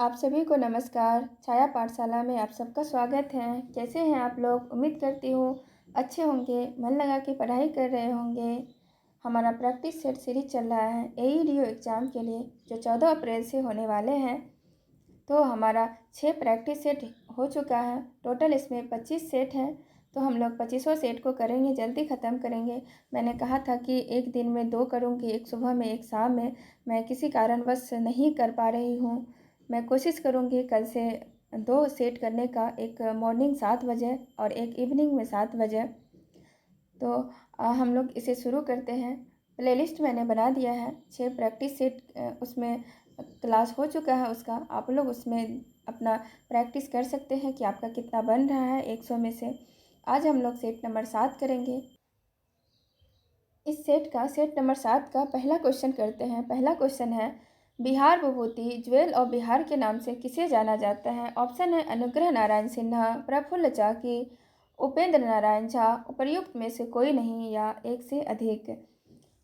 आप सभी को नमस्कार। छाया पाठशाला में आप सबका स्वागत है। कैसे हैं आप लोग? उम्मीद करती हूँ अच्छे होंगे, मन लगा के पढ़ाई कर रहे होंगे। हमारा प्रैक्टिस सेट सीरीज चल रहा है AEDO एग्ज़ाम के लिए, जो 14 अप्रैल से होने वाले हैं। तो हमारा 6 प्रैक्टिस सेट हो चुका है। टोटल इसमें 25 सेट हैं। तो हम लोग 25वां सेट को करेंगे, जल्दी ख़त्म करेंगे। मैंने कहा था कि एक दिन में 2 करूँगी, एक सुबह में एक शाम में। मैं किसी कारणवश नहीं कर पा रही हूँ। मैं कोशिश करूँगी कल से 2 सेट करने का, एक मॉर्निंग 7 बजे और एक इवनिंग में 7 बजे। तो हम लोग इसे शुरू करते हैं। प्लेलिस्ट मैंने बना दिया है, 6 प्रैक्टिस सेट उसमें क्लास हो चुका है उसका। आप लोग उसमें अपना प्रैक्टिस कर सकते हैं कि आपका कितना बन रहा है 100 में से। आज हम लोग सेट नंबर 7 करेंगे। इस सेट नंबर 7 का पहला क्वेश्चन करते हैं। पहला क्वेश्चन है, बिहार विभूति ज्वेल ऑफ बिहार के नाम से किसे जाना जाता है? ऑप्शन है अनुग्रह नारायण सिन्हा, प्रफुल्ल चाकी, उपेंद्र नारायण झा, उपर्युक्त में से कोई नहीं या एक से अधिक।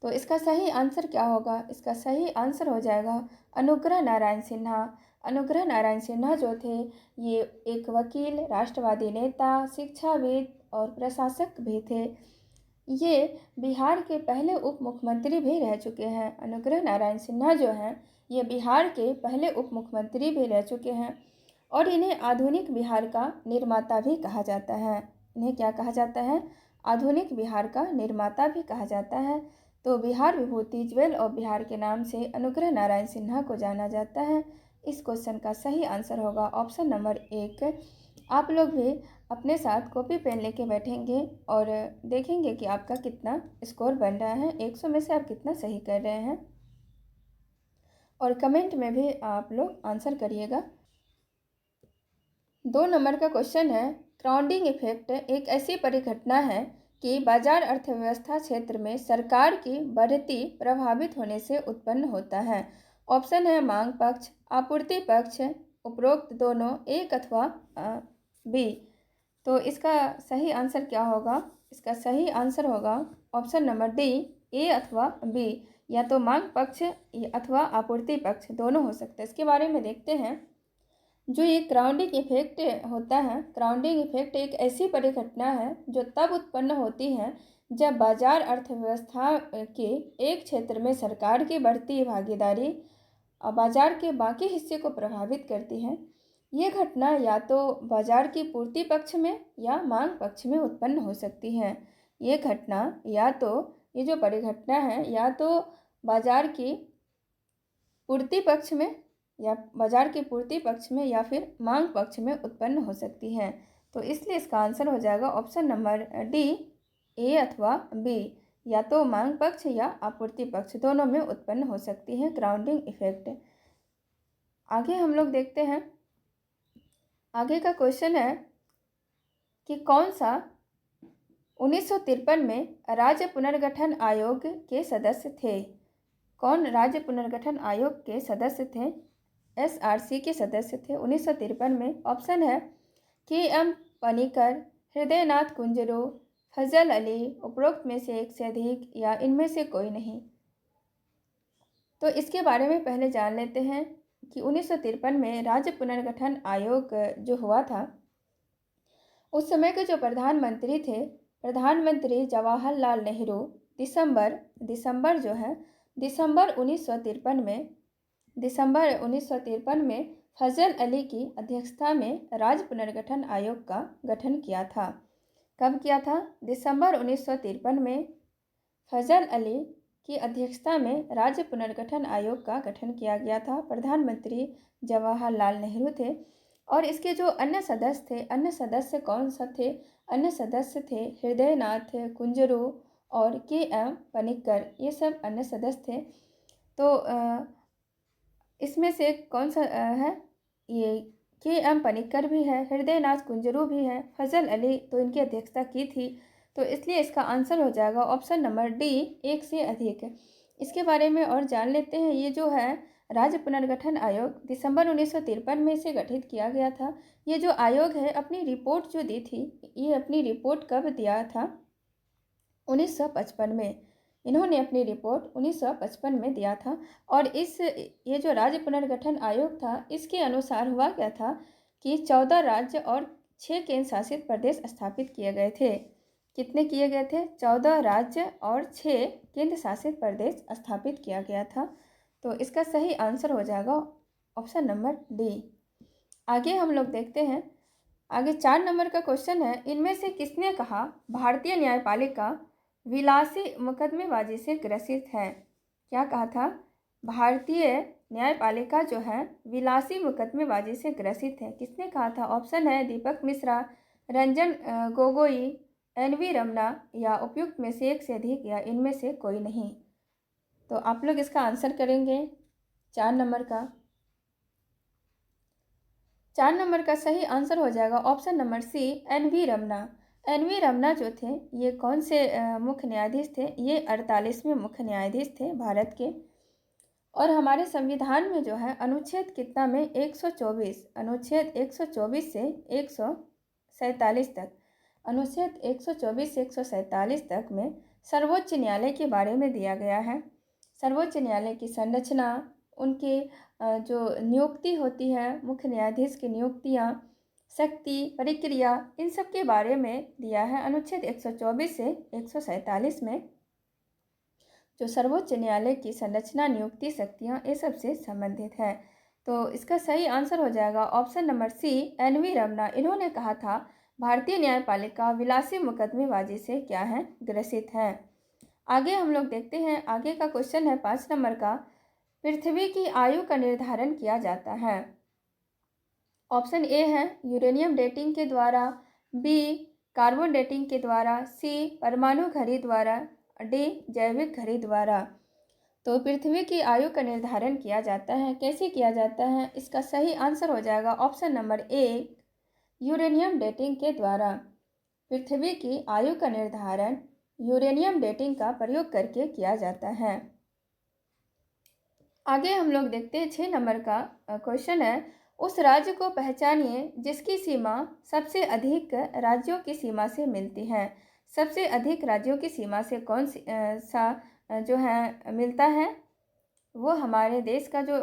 तो इसका सही आंसर क्या होगा? इसका सही आंसर हो जाएगा अनुग्रह नारायण सिन्हा। अनुग्रह नारायण सिन्हा जो थे, ये एक वकील, राष्ट्रवादी नेता, शिक्षाविद और प्रशासक भी थे। ये बिहार के पहले उप मुख्यमंत्री भी रह चुके हैं। अनुग्रह नारायण सिन्हा जो हैं, ये बिहार के पहले उप मुख्यमंत्री भी रह चुके हैं और इन्हें आधुनिक बिहार का निर्माता भी कहा जाता है। इन्हें क्या कहा जाता है? आधुनिक बिहार का निर्माता भी कहा जाता है। तो बिहार विभूति ज्वेल ऑफ बिहार के नाम से अनुग्रह नारायण सिन्हा को जाना जाता है। इस क्वेश्चन का सही आंसर होगा ऑप्शन नंबर 1। आप लोग भी अपने साथ कॉपी पेन लेके बैठेंगे और देखेंगे कि आपका कितना स्कोर बन रहा है, 100 में से आप कितना सही कर रहे हैं। और कमेंट में भी आप लोग आंसर करिएगा। 2 नंबर का क्वेश्चन है, क्राउडिंग इफेक्ट एक ऐसी परिघटना है कि बाजार अर्थव्यवस्था क्षेत्र में सरकार की बढ़ती प्रभावित होने से उत्पन्न होता है। ऑप्शन है मांग पक्ष, आपूर्ति पक्ष, उपरोक्त दोनों, एक अथवा बी। तो इसका सही आंसर क्या होगा? इसका सही आंसर होगा ऑप्शन नंबर डी, ए अथवा बी। या तो मांग पक्ष अथवा आपूर्ति पक्ष, दोनों हो सकते हैं। इसके बारे में देखते हैं। जो ये क्राउडिंग इफेक्ट होता है, क्राउडिंग इफेक्ट एक ऐसी परिघटना है जो तब उत्पन्न होती है जब बाजार अर्थव्यवस्था के एक क्षेत्र में सरकार की बढ़ती भागीदारी और बाजार के बाकी हिस्से को प्रभावित करती है। ये घटना या तो बाजार की पूर्ति पक्ष में या मांग पक्ष में उत्पन्न हो सकती है। ये घटना या तो, ये जो परिघटना है, या तो बाजार की पूर्ति पक्ष में या बाजार की पूर्ति पक्ष में या फिर मांग पक्ष में उत्पन्न हो सकती है। तो इसलिए इसका आंसर हो जाएगा ऑप्शन नंबर डी, ए अथवा बी। या तो मांग पक्ष या आपूर्ति पक्ष, दोनों में उत्पन्न हो सकती है क्राउडिंग इफेक्ट। आगे हम लोग देखते हैं। आगे का क्वेश्चन है कि कौन सा 1953 में राज्य पुनर्गठन आयोग के सदस्य थे? कौन राज्य पुनर्गठन आयोग के सदस्य थे? SRC के सदस्य थे 1953 में। ऑप्शन है KM पनिकर, हृदयनाथ कुंजरू, फजल अली, उपरोक्त में से एक से अधिक या इनमें से कोई नहीं। तो इसके बारे में पहले जान लेते हैं कि 1953 में राज्य पुनर्गठन आयोग जो हुआ था, उस समय के जो प्रधानमंत्री थे, प्रधानमंत्री जवाहरलाल नेहरू, दिसंबर जो है, दिसंबर 1953 में फजल अली की अध्यक्षता में राज्य पुनर्गठन आयोग का गठन किया था। कब किया था? दिसंबर 1953 में फजल अली की अध्यक्षता में राज्य पुनर्गठन आयोग का गठन किया गया था। प्रधानमंत्री जवाहरलाल नेहरू थे। और इसके जो अन्य सदस्य थे, अन्य सदस्य कौन सा थे? अन्य सदस्य थे हृदयनाथ कुंजरू और KM पनिकर, ये सब अन्य सदस्य थे। तो इसमें से कौन सा है? ये KM पनिकर भी है, हृदयनाथ कुंजरू भी है, फजल अली तो इनकी अध्यक्षता की थी। तो इसलिए इसका आंसर हो जाएगा ऑप्शन नंबर डी, एक से अधिक। इसके बारे में और जान लेते हैं। ये जो है राज्य पुनर्गठन आयोग दिसंबर 1953 में से गठित किया गया था। ये जो आयोग है, अपनी रिपोर्ट जो दी थी, ये अपनी रिपोर्ट कब दिया था? 1955 में। इन्होंने अपनी रिपोर्ट 1955 में दिया था। और ये जो राज्य पुनर्गठन आयोग था, इसके अनुसार हुआ क्या था कि 14 राज्य और 6 केंद्र शासित प्रदेश स्थापित किए गए थे। कितने किए गए थे? 14 राज्य और 6 केंद्र शासित प्रदेश स्थापित किया गया था। तो इसका सही आंसर हो जाएगा ऑप्शन नंबर डी। आगे हम लोग देखते हैं। आगे 4 नंबर का क्वेश्चन है, इनमें से किसने कहा भारतीय न्यायपालिका विलासी मुकदमेबाजी से ग्रसित है? क्या कहा था? भारतीय न्यायपालिका जो है विलासी मुकदमेबाजी से ग्रसित है। किसने कहा था? ऑप्शन है दीपक मिश्रा, रंजन गोगोई, एन.वी. रमना या उपयुक्त में से एक से अधिक या इनमें से कोई नहीं। तो आप लोग इसका आंसर करेंगे 4 नंबर का। 4 नंबर का सही आंसर हो जाएगा option number C, N V. Ramana. N V. Ramana जो थे ये कौन से मुख्य न्यायाधीश थे? ये 48वें मुख्य न्यायाधीश थे भारत के। और हमारे संविधान में जो है अनुच्छेद कितना में 124, अनुच्छेद 124 से 147 तक, अनुच्छेद 124 से 147 तक में सर्वोच्च न्यायालय के बारे में दिया गया है। सर्वोच्च न्यायालय की संरचना, उनकी जो नियुक्ति होती है, मुख्य न्यायाधीश की नियुक्तियाँ, शक्ति, प्रक्रिया, इन सब के बारे में दिया है अनुच्छेद 124 से 147 में। जो सर्वोच्च न्यायालय की संरचना, नियुक्ति, शक्तियाँ, ये सबसे संबंधित है। तो इसका सही आंसर हो जाएगा option number C, N V. Ramana. इन्होंने कहा था भारतीय न्यायपालिका विलासी मुकदमेबाजी से क्या है? ग्रसित है। आगे हम लोग देखते हैं। आगे का क्वेश्चन है 5 नंबर का, पृथ्वी की आयु का निर्धारण किया जाता है। ऑप्शन ए है यूरेनियम डेटिंग के द्वारा, बी कार्बन डेटिंग के द्वारा, सी परमाणु घड़ी द्वारा, डी जैविक घड़ी द्वारा। तो पृथ्वी की आयु का निर्धारण किया जाता है। कैसे किया जाता है? इसका सही आंसर हो जाएगा ऑप्शन नंबर ए, यूरेनियम डेटिंग के द्वारा। पृथ्वी की आयु का निर्धारण यूरेनियम डेटिंग का प्रयोग करके किया जाता है। आगे हम लोग देखते हैं 6 नंबर का क्वेश्चन है, उस राज्य को पहचानिए जिसकी सीमा सबसे अधिक राज्यों की सीमा से मिलती है। सबसे अधिक राज्यों की सीमा से कौन सा जो है मिलता है? वो हमारे देश का जो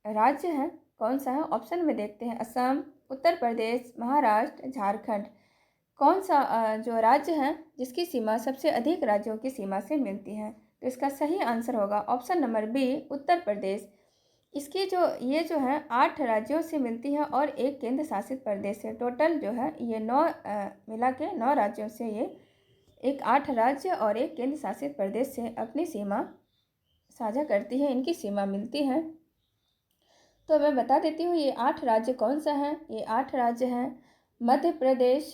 राज्य है कौन सा है? ऑप्शन में देखते हैं, असम, उत्तर प्रदेश, महाराष्ट्र, झारखंड। कौन सा जो राज्य है जिसकी सीमा सबसे अधिक राज्यों की सीमा से मिलती है? तो इसका सही आंसर होगा option number B, Uttar Pradesh. इसकी ये जो है 8 राज्यों से मिलती है और एक केंद्र शासित प्रदेश है। टोटल जो है ये 9 मिला के 9 राज्यों से ये 8 राज्य और एक केंद्र शासित प्रदेश से अपनी सीमा साझा करती है, इनकी सीमा मिलती है। तो मैं बता देती हूँ ये 8 राज्य कौन सा है। ये 8 राज्य हैं मध्य प्रदेश,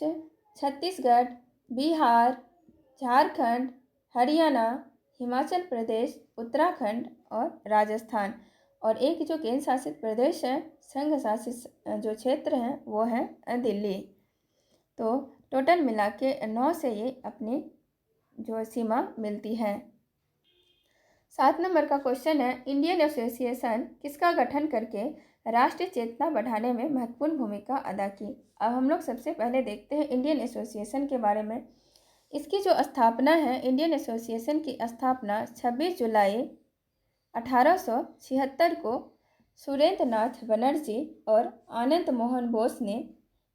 छत्तीसगढ़, बिहार, झारखंड, हरियाणा, हिमाचल प्रदेश, उत्तराखंड और राजस्थान। और एक जो केंद्र शासित प्रदेश है, संघ शासित जो क्षेत्र है वो है दिल्ली। तो टोटल मिला के 9 से ये अपनी जो सीमा मिलती है। 7 नंबर का क्वेश्चन है, इंडियन एसोसिएशन किसका गठन करके राष्ट्रीय चेतना बढ़ाने में महत्वपूर्ण भूमिका अदा की? अब हम लोग सबसे पहले देखते हैं इंडियन एसोसिएशन के बारे में। इसकी जो स्थापना है, इंडियन एसोसिएशन की स्थापना 26 जुलाई 1876 को सुरेंद्र नाथ बनर्जी और आनंद मोहन बोस ने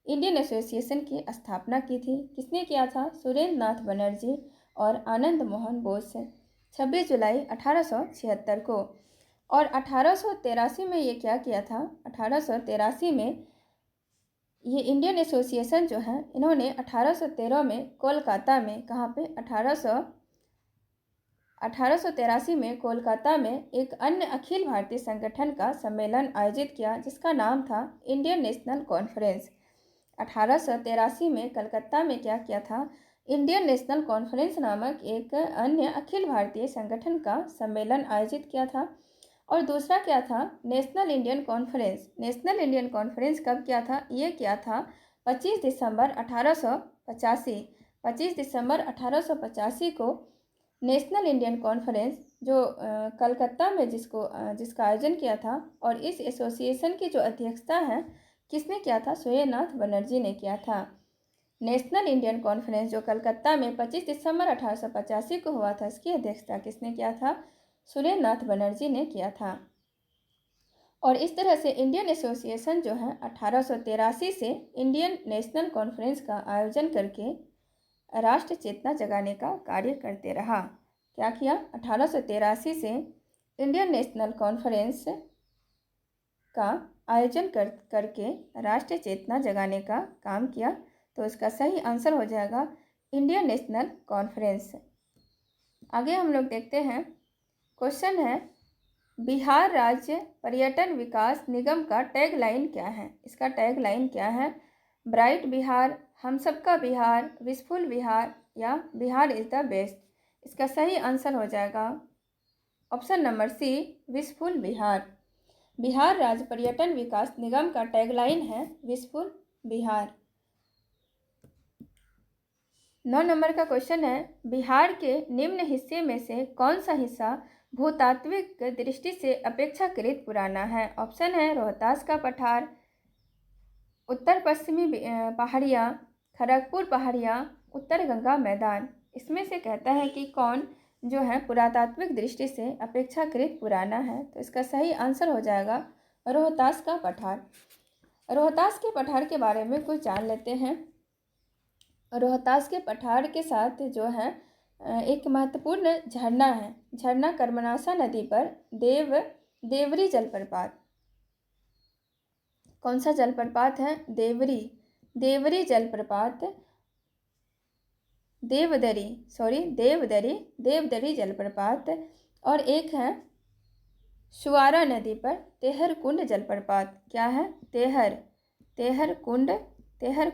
इंडियन एसोसिएशन की स्थापना की थी। किसने किया था? सुरेंद्र नाथ बनर्जी और आनंद मोहन बोस 26 जुलाई 1876 को। और 1883 में ये क्या किया था? 1883 में ये इंडियन एसोसिएशन जो है इन्होंने 1813 में कोलकाता में, कहाँ पे? 1883 में कोलकाता में एक अन्य अखिल भारतीय संगठन का सम्मेलन आयोजित किया जिसका नाम था इंडियन नेशनल कॉन्फ्रेंस। 1883 में कलकत्ता में क्या किया था? इंडियन नेशनल कॉन्फ्रेंस नामक एक अन्य अखिल भारतीय संगठन का सम्मेलन आयोजित किया था। और दूसरा क्या था? National Indian conference. National Indian conference कब किया था? ये किया था 25 दिसंबर 1885। 25 दिसंबर 1885 को नेशनल इंडियन कॉन्फ्रेंस जो कलकत्ता में जिसका आयोजन किया था। और इस एसोसिएशन की जो अध्यक्षता है किसने किया था? सुरेंद्र नाथ बनर्जी ने किया था। नेशनल इंडियन कॉन्फ्रेंस जो कलकत्ता में 25 दिसंबर 1885 को हुआ था, इसकी अध्यक्षता किसने किया था? सुरेंद्र नाथ बनर्जी ने किया था। और इस तरह से इंडियन एसोसिएशन जो है 1883 से इंडियन नेशनल कॉन्फ्रेंस का आयोजन करके राष्ट्र चेतना जगाने का कार्य करते रहा। क्या किया? 1883 से इंडियन नेशनल कॉन्फ्रेंस का आयोजन करके राष्ट्रीय चेतना जगाने का काम किया। तो इसका सही आंसर हो जाएगा इंडियन नेशनल कॉन्फ्रेंस। आगे हम लोग देखते हैं, क्वेश्चन है बिहार राज्य पर्यटन विकास निगम का टैगलाइन क्या है? इसका टैगलाइन क्या है? ब्राइट बिहार, हम सबका बिहार, विशफुल बिहार या बिहार इज द बेस्ट। इसका सही आंसर हो जाएगा option number C, wishful Bihar. Bihar राज्य पर्यटन विकास निगम का टैगलाइन है विशफुल बिहार। 9 नंबर का क्वेश्चन है बिहार के निम्न हिस्से में से कौन सा हिस्सा भूतात्विक दृष्टि से अपेक्षाकृत पुराना है? ऑप्शन है रोहतास का पठार, उत्तर पश्चिमी पहाड़ियाँ, खड़गपुर पहाड़ियाँ, उत्तर गंगा मैदान। इसमें से कहता है कि कौन जो है पुरातात्विक दृष्टि से अपेक्षाकृत पुराना है? तो इसका सही आंसर हो जाएगा रोहतास का पठार। रोहतास के पठार के बारे में कुछ जान लेते हैं। रोहतास के पठार के साथ जो है एक महत्वपूर्ण झरना है, झरना कर्मनाशा नदी पर देवरी जलप्रपात। कौन सा जलप्रपात है? देवरी जलप्रपात, देवदरी जलप्रपात। और एक है शुआरा नदी पर तेहर कुंड जलप्रपात। क्या है? तेहर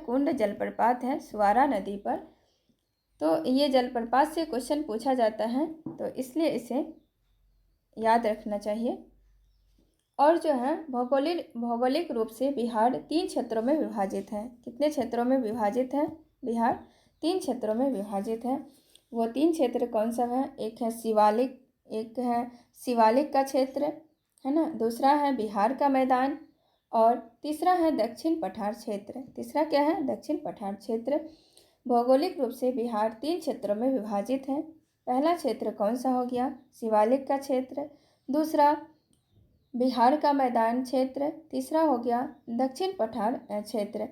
कुंड जलप्रपात है शुआरा नदी पर। तो ये जलप्रपात से क्वेश्चन पूछा जाता है, तो इसलिए इसे याद रखना चाहिए। और जो है भौगोलिक रूप से बिहार 3 क्षेत्रों में विभाजित है। कितने क्षेत्रों में विभाजित है? बिहार 3 क्षेत्रों में विभाजित है। वो 3 क्षेत्र कौन सा है? एक है शिवालिक का क्षेत्र, है ना, दूसरा है बिहार का मैदान, और तीसरा है दक्षिण पठार क्षेत्र। तीसरा क्या है? दक्षिण पठार क्षेत्र। भौगोलिक रूप से बिहार 3 क्षेत्रों में विभाजित है। पहला क्षेत्र कौन सा हो गया? शिवालिक का क्षेत्र, दूसरा बिहार का मैदान क्षेत्र, तीसरा हो गया दक्षिण पठार क्षेत्र।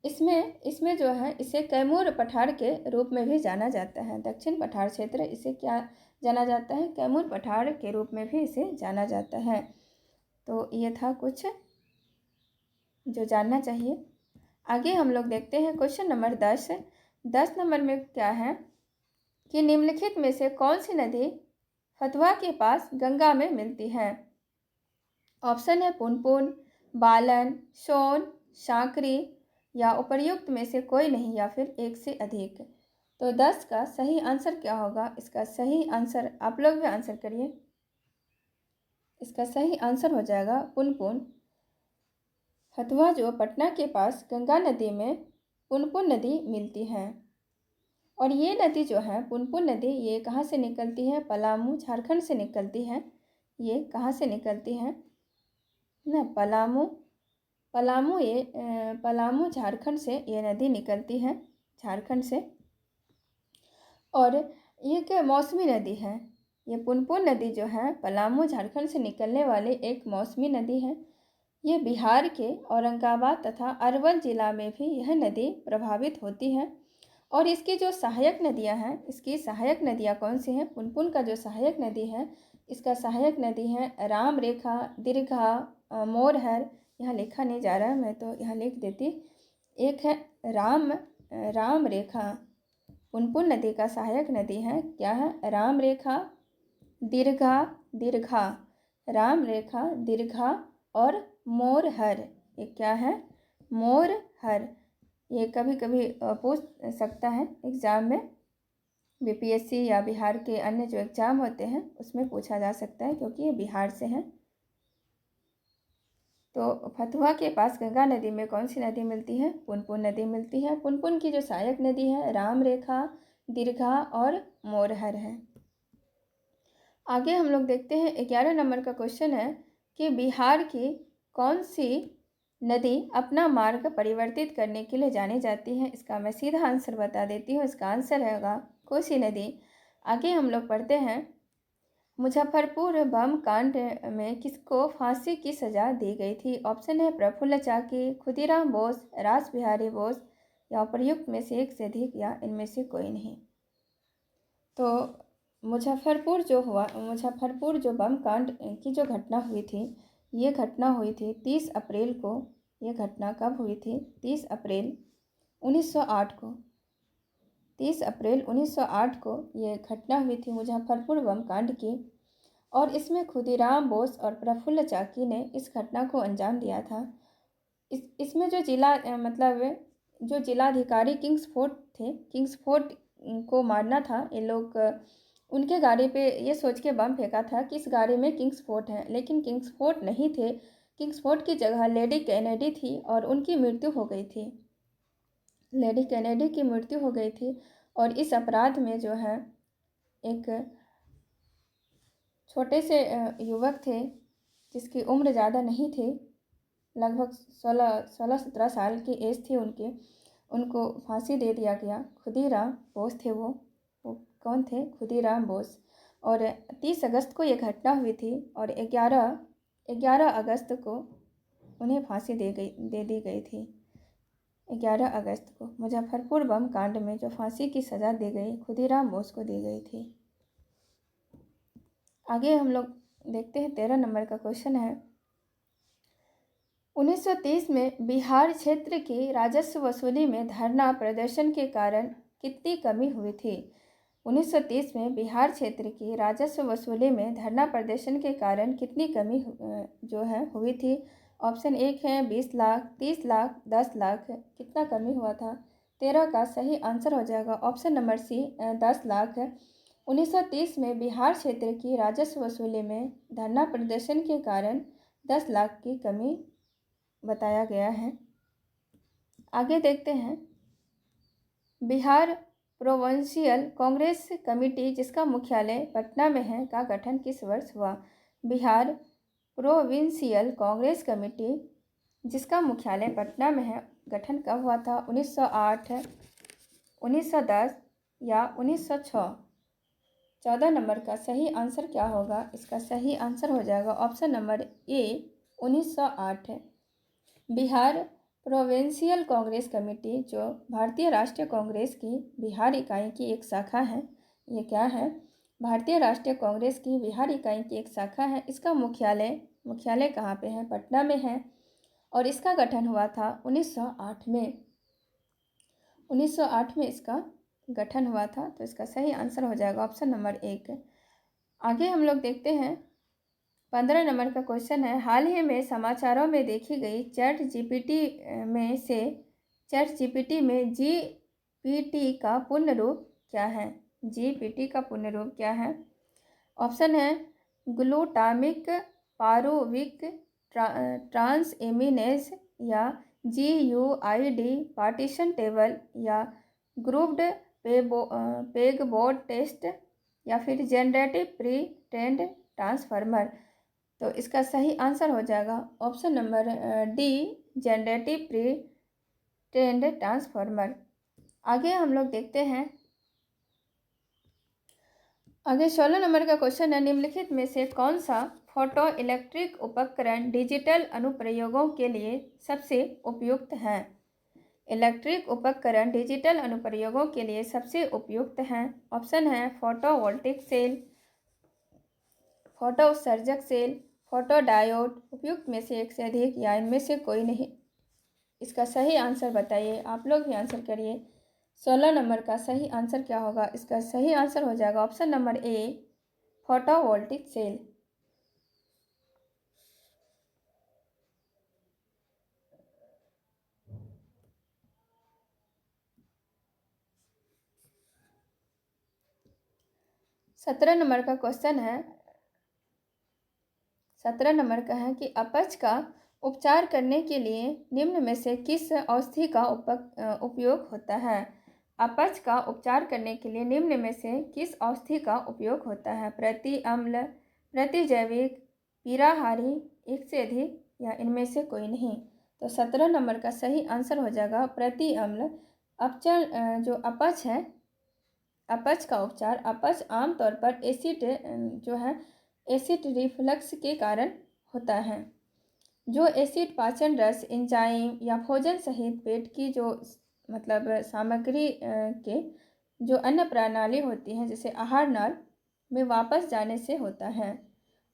इसमें जो है इसे कैमूर पठार के रूप में भी जाना जाता है। दक्षिण पठार क्षेत्र इसे क्या जाना जाता है? कैमूर पठार के रूप में भी इसे जाना जाता है। तो ये था कुछ जो जानना चाहिए। आगे हम लोग देखते हैं क्वेश्चन नंबर 10। 10 नंबर में क्या है कि निम्नलिखित में से कौन सी नदी फतवा के पास गंगा में मिलती है? ऑप्शन है पुनपुन, बालन, सोन, शांकरी या उपर्युक्त में से कोई नहीं या फिर एक से अधिक। तो 10 का सही आंसर क्या होगा? इसका सही आंसर आप लोग भी आंसर करिए। इसका सही आंसर हो जाएगा पुनपुन। फतवा जो पटना के पास गंगा नदी में पुनपुन नदी मिलती है। और ये नदी जो है पुनपुन नदी, ये कहाँ से निकलती है? पलामू, झारखंड से निकलती है। ये कहाँ से निकलती है ना? पलामू झारखंड से ये नदी निकलती है, झारखंड से। और ये क्या मौसमी नदी है? ये पुनपुन नदी जो है पलामू झारखंड से निकलने वाली एक मौसमी नदी है। ये बिहार के औरंगाबाद तथा अरवल जिला में भी यह नदी प्रभावित होती है। और इसकी जो सहायक नदियां हैं, इसकी सहायक नदियां कौन सी हैं? पुनपुन का जो सहायक नदी है, इसका सहायक नदी है राम रेखा, दीर्घा, मोरहर। यहाँ लिखा नहीं जा रहा है, मैं तो यहाँ लिख देती। एक है राम रेखा, पुनपुन नदी का सहायक नदी है। क्या है? राम रेखा, दीर्घा, राम रेखा, दीर्घा और मोरहर। ये क्या है? मोरहर। ये कभी कभी पूछ सकता है एग्ज़ाम में, बीपीएससी या बिहार के अन्य जो एग्ज़ाम होते हैं उसमें पूछा जा सकता है, क्योंकि ये बिहार से हैं। तो फतुहा के पास गंगा नदी में कौन सी नदी मिलती है? पुनपुन नदी मिलती है। पुनपुन की जो सहायक नदी है राम रेखा, दीर्घा और मोरहर है। आगे हम लोग देखते हैं 11 नंबर का क्वेश्चन है कि बिहार की कौन सी नदी अपना मार्ग परिवर्तित करने के लिए जानी जाती है? इसका मैं सीधा आंसर बता देती हूँ। इसका आंसर होगा कोसी नदी। आगे हम लोग पढ़ते हैं, मुजफ्फरपुर बम कांड में किसको फांसी की सजा दी गई थी? ऑप्शन है प्रफुल्ल चाकी, खुदीराम बोस, रास बिहारी बोस या उपर्युक्त में से एक से अधिक या इनमें से कोई नहीं। तो मुजफ्फरपुर जो बम कांड की जो घटना हुई थी, ये घटना हुई थी 30 अप्रैल को। ये घटना कब हुई थी? 30 अप्रैल 1908 को। 30 अप्रैल 1908 को ये घटना हुई थी मुजफ्फरपुर बम कांड की। और इसमें खुदीराम बोस और प्रफुल्ल चाकी ने इस घटना को अंजाम दिया था। इसमें जो जो जिलाधिकारी किंग्सफोर्ड थे, किंग्सफोर्ड को मारना था। ये लोग उनके गाड़ी पे ये सोच के बम फेंका था कि इस गाड़ी में किंग्सफोर्ड है, लेकिन किंग्सफोर्ड नहीं थे। किंग्सफोर्ड की जगह लेडी कैनेडी थी और उनकी मृत्यु हो गई थी। लेडी कैनेडी की मृत्यु हो गई थी। और इस अपराध में जो है एक छोटे से युवक थे जिसकी उम्र ज़्यादा नहीं थी, लगभग 16-17 साल की एज थी उनकी। उनको फांसी दे दिया गया। खुदीराम बोस थे वो कौन थे? खुदीराम बोस। और 30 अगस्त को ये घटना हुई थी और 11 अगस्त को उन्हें फांसी दे दी गई थी। 11 अगस्त को मुजफ्फरपुर बम कांड में जो फांसी की सज़ा दी गई, खुदीराम बोस को दी गई थी। आगे हम लोग देखते हैं 13 नंबर का क्वेश्चन है, 1930 में बिहार क्षेत्र की राजस्व वसूली में धरना प्रदर्शन के कारण कितनी कमी हुई थी? 1930 में बिहार क्षेत्र की राजस्व वसूली में धरना प्रदर्शन के कारण कितनी कमी हुई थी? ऑप्शन 1 है 20 लाख, 30 लाख, 10 लाख। कितना कमी हुआ था? 13 का सही आंसर हो जाएगा ऑप्शन नंबर सी, 10 लाख। 1930 में बिहार क्षेत्र की राजस्व वसूली में धरना प्रदर्शन के कारण 10 लाख की कमी बताया गया है। आगे देखते हैं, बिहार प्रोविंशियल कांग्रेस कमेटी जिसका मुख्यालय पटना में है का गठन किस वर्ष हुआ? बिहार प्रोविंशियल कांग्रेस कमेटी जिसका मुख्यालय पटना में है, गठन कब हुआ था? 1908, 1910 या 1906? 14 नंबर का सही आंसर क्या होगा? इसका सही आंसर हो जाएगा ऑप्शन नंबर ए, 1908। बिहार प्रोविंशियल कांग्रेस कमेटी जो भारतीय राष्ट्रीय कांग्रेस की बिहार इकाई की एक शाखा है। ये क्या है? भारतीय राष्ट्रीय कांग्रेस की बिहार इकाई की एक शाखा है। इसका मुख्यालय कहाँ पे है? पटना में है। और इसका गठन हुआ था 1908 में। 1908 में इसका गठन हुआ था। तो इसका सही आंसर हो जाएगा ऑप्शन नंबर 1। आगे हम लोग देखते हैं 15 नंबर का क्वेश्चन है, हाल ही में समाचारों में देखी गई चैट जीपीटी में जीपीटी का पूर्ण रूप क्या है? जीपीटी का पूर्ण रूप क्या है? ऑप्शन है ग्लूटामिक पारुविक ट्रांस एमिनेज या GUID पार्टीशन टेबल या ग्रुप्ड पेगबोर्ड टेस्ट या फिर जनरेटिव प्री ट्रेंड ट्रांसफार्मर। तो इसका सही आंसर हो जाएगा option number D, generative pre trend transformer. आगे हम लोग देखते हैं, आगे 16 नंबर का क्वेश्चन है, निम्नलिखित में से कौन सा फोटो इलेक्ट्रिक उपकरण डिजिटल अनुप्रयोगों के लिए सबसे उपयुक्त है? इलेक्ट्रिक उपकरण डिजिटल अनुप्रयोगों के लिए सबसे उपयुक्त हैं। ऑप्शन है फोटोवोल्टिक सेल, फोटो उत्सर्जक सेल, फोटो डायोड। उपयुक्त में से एक से अधिक या इनमें से कोई नहीं? इसका सही आंसर बताइए, आप लोग भी आंसर करिए। 16 नंबर का सही आंसर क्या होगा? इसका सही आंसर हो जाएगा option number A, photovoltaic cell. सत्रह नंबर का क्वेश्चन है, 17 नंबर का है कि अपच का उपचार करने के लिए निम्न में से किस औषधि का उपयोग होता है? अपच का उपचार करने के लिए निम्न में से किस औषधि का उपयोग होता है? प्रति अम्ल, प्रति जैविक, पीराहारी, एक से अधिक या इनमें से कोई नहीं? तो 17 नंबर का सही आंसर हो जाएगा प्रति अम्ल। अपच जो अपच है, अपच का उपचार। अपच आमतौर पर एसिड जो है एसिड रिफ्लक्स के कारण होता है। जो एसिड पाचन रस, एंजाइम या भोजन सहित पेट की जो मतलब सामग्री के जो अन्य प्रणाली होती हैं जैसे आहार नाल में वापस जाने से होता है।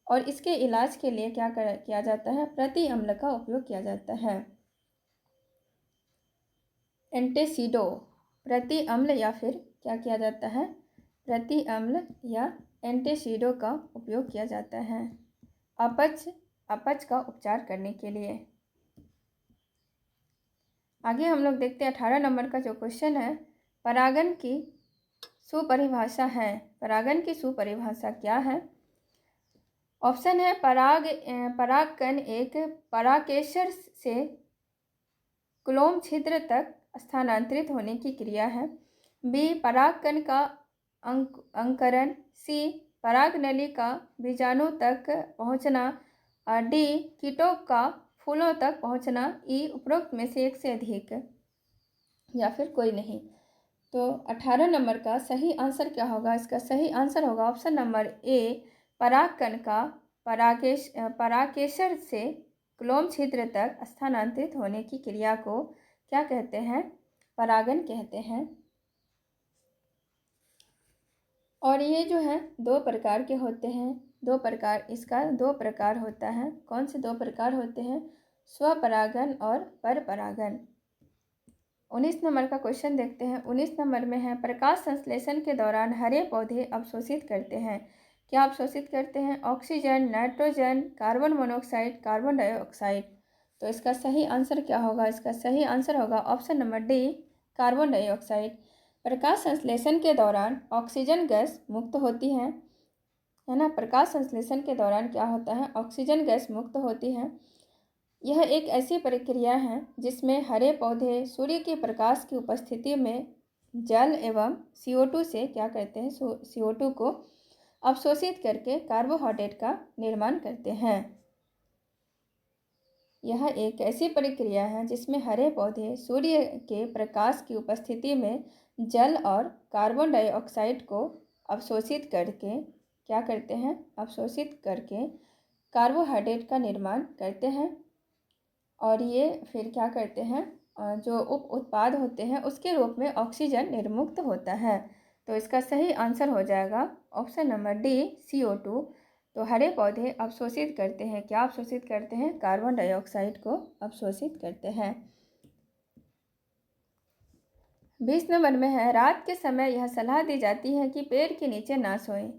और इसके इलाज के लिए किया जाता है, प्रति अम्ल का उपयोग किया जाता है। एंटेसिडो, प्रति अम्ल या फिर क्या किया जाता है, प्रति अम्ल या एंटेसिडो का उपयोग किया जाता है अपच का उपचार करने के लिए। आगे हम लोग देखते हैं 18 नंबर का जो क्वेश्चन है, परागन की सुपरिभाषा है। परागन की सुपरिभाषा क्या है? ऑप्शन है परागकण एक परागकेशर से क्लोम छिद्र तक स्थानांतरित होने की क्रिया है। बी, परागकण का अंकुरण। सी, परागनली का बीजाणु तक पहुंचना। डी, कीटों का फूलों तक पहुंचना। ई, उपरोक्त में से एक से अधिक या फिर कोई नहीं। तो 18 नंबर का सही आंसर क्या होगा? इसका सही आंसर होगा ऑप्शन नंबर ए, परागकण का परागकेशर से क्लोम छिद्र तक स्थानांतरित होने की क्रिया को क्या कहते हैं? परागन कहते हैं। और ये जो है दो प्रकार के होते हैं, इसका दो प्रकार होता है। कौन से दो प्रकार होते हैं? स्वपरागन और परपरागन। 19 नंबर का क्वेश्चन देखते हैं। 19 नंबर में है, प्रकाश संश्लेषण के दौरान हरे पौधे अवशोषित करते हैं। क्या अवशोषित करते हैं? Oxygen, nitrogen, carbon monoxide, carbon dioxide. तो इसका सही आंसर क्या होगा? इसका सही आंसर होगा option number D, carbon dioxide. प्रकाश संश्लेषण के दौरान ऑक्सीजन गैस मुक्त होती है ना। प्रकाश संश्लेषण के दौरान क्या होता है? ऑक्सीजन गैस मुक्त होती है। यह एक ऐसी प्रक्रिया है जिसमें हरे पौधे सूर्य के प्रकाश की उपस्थिति में जल एवं CO2 से क्या करते हैं? CO2 को अवशोषित करके कार्बोहाइड्रेट का निर्माण करते हैं। यह एक ऐसी प्रक्रिया है जिसमें हरे पौधे सूर्य के प्रकाश की उपस्थिति में जल और कार्बन डाइऑक्साइड को अवशोषित करके क्या करते हैं? अवशोषित करके कार्बोहाइड्रेट का निर्माण करते हैं। और ये फिर क्या करते हैं? जो उप उत्पाद होते हैं उसके रूप में ऑक्सीजन निर्मुक्त होता है। तो इसका सही आंसर हो जाएगा ऑप्शन नंबर डी, CO2। तो हरे पौधे अवशोषित करते हैं, क्या अवशोषित करते हैं? कार्बन डाइऑक्साइड को अवशोषित करते हैं। 20 नंबर में है, रात के समय यह सलाह दी जाती है कि पेड़ के नीचे ना सोएं।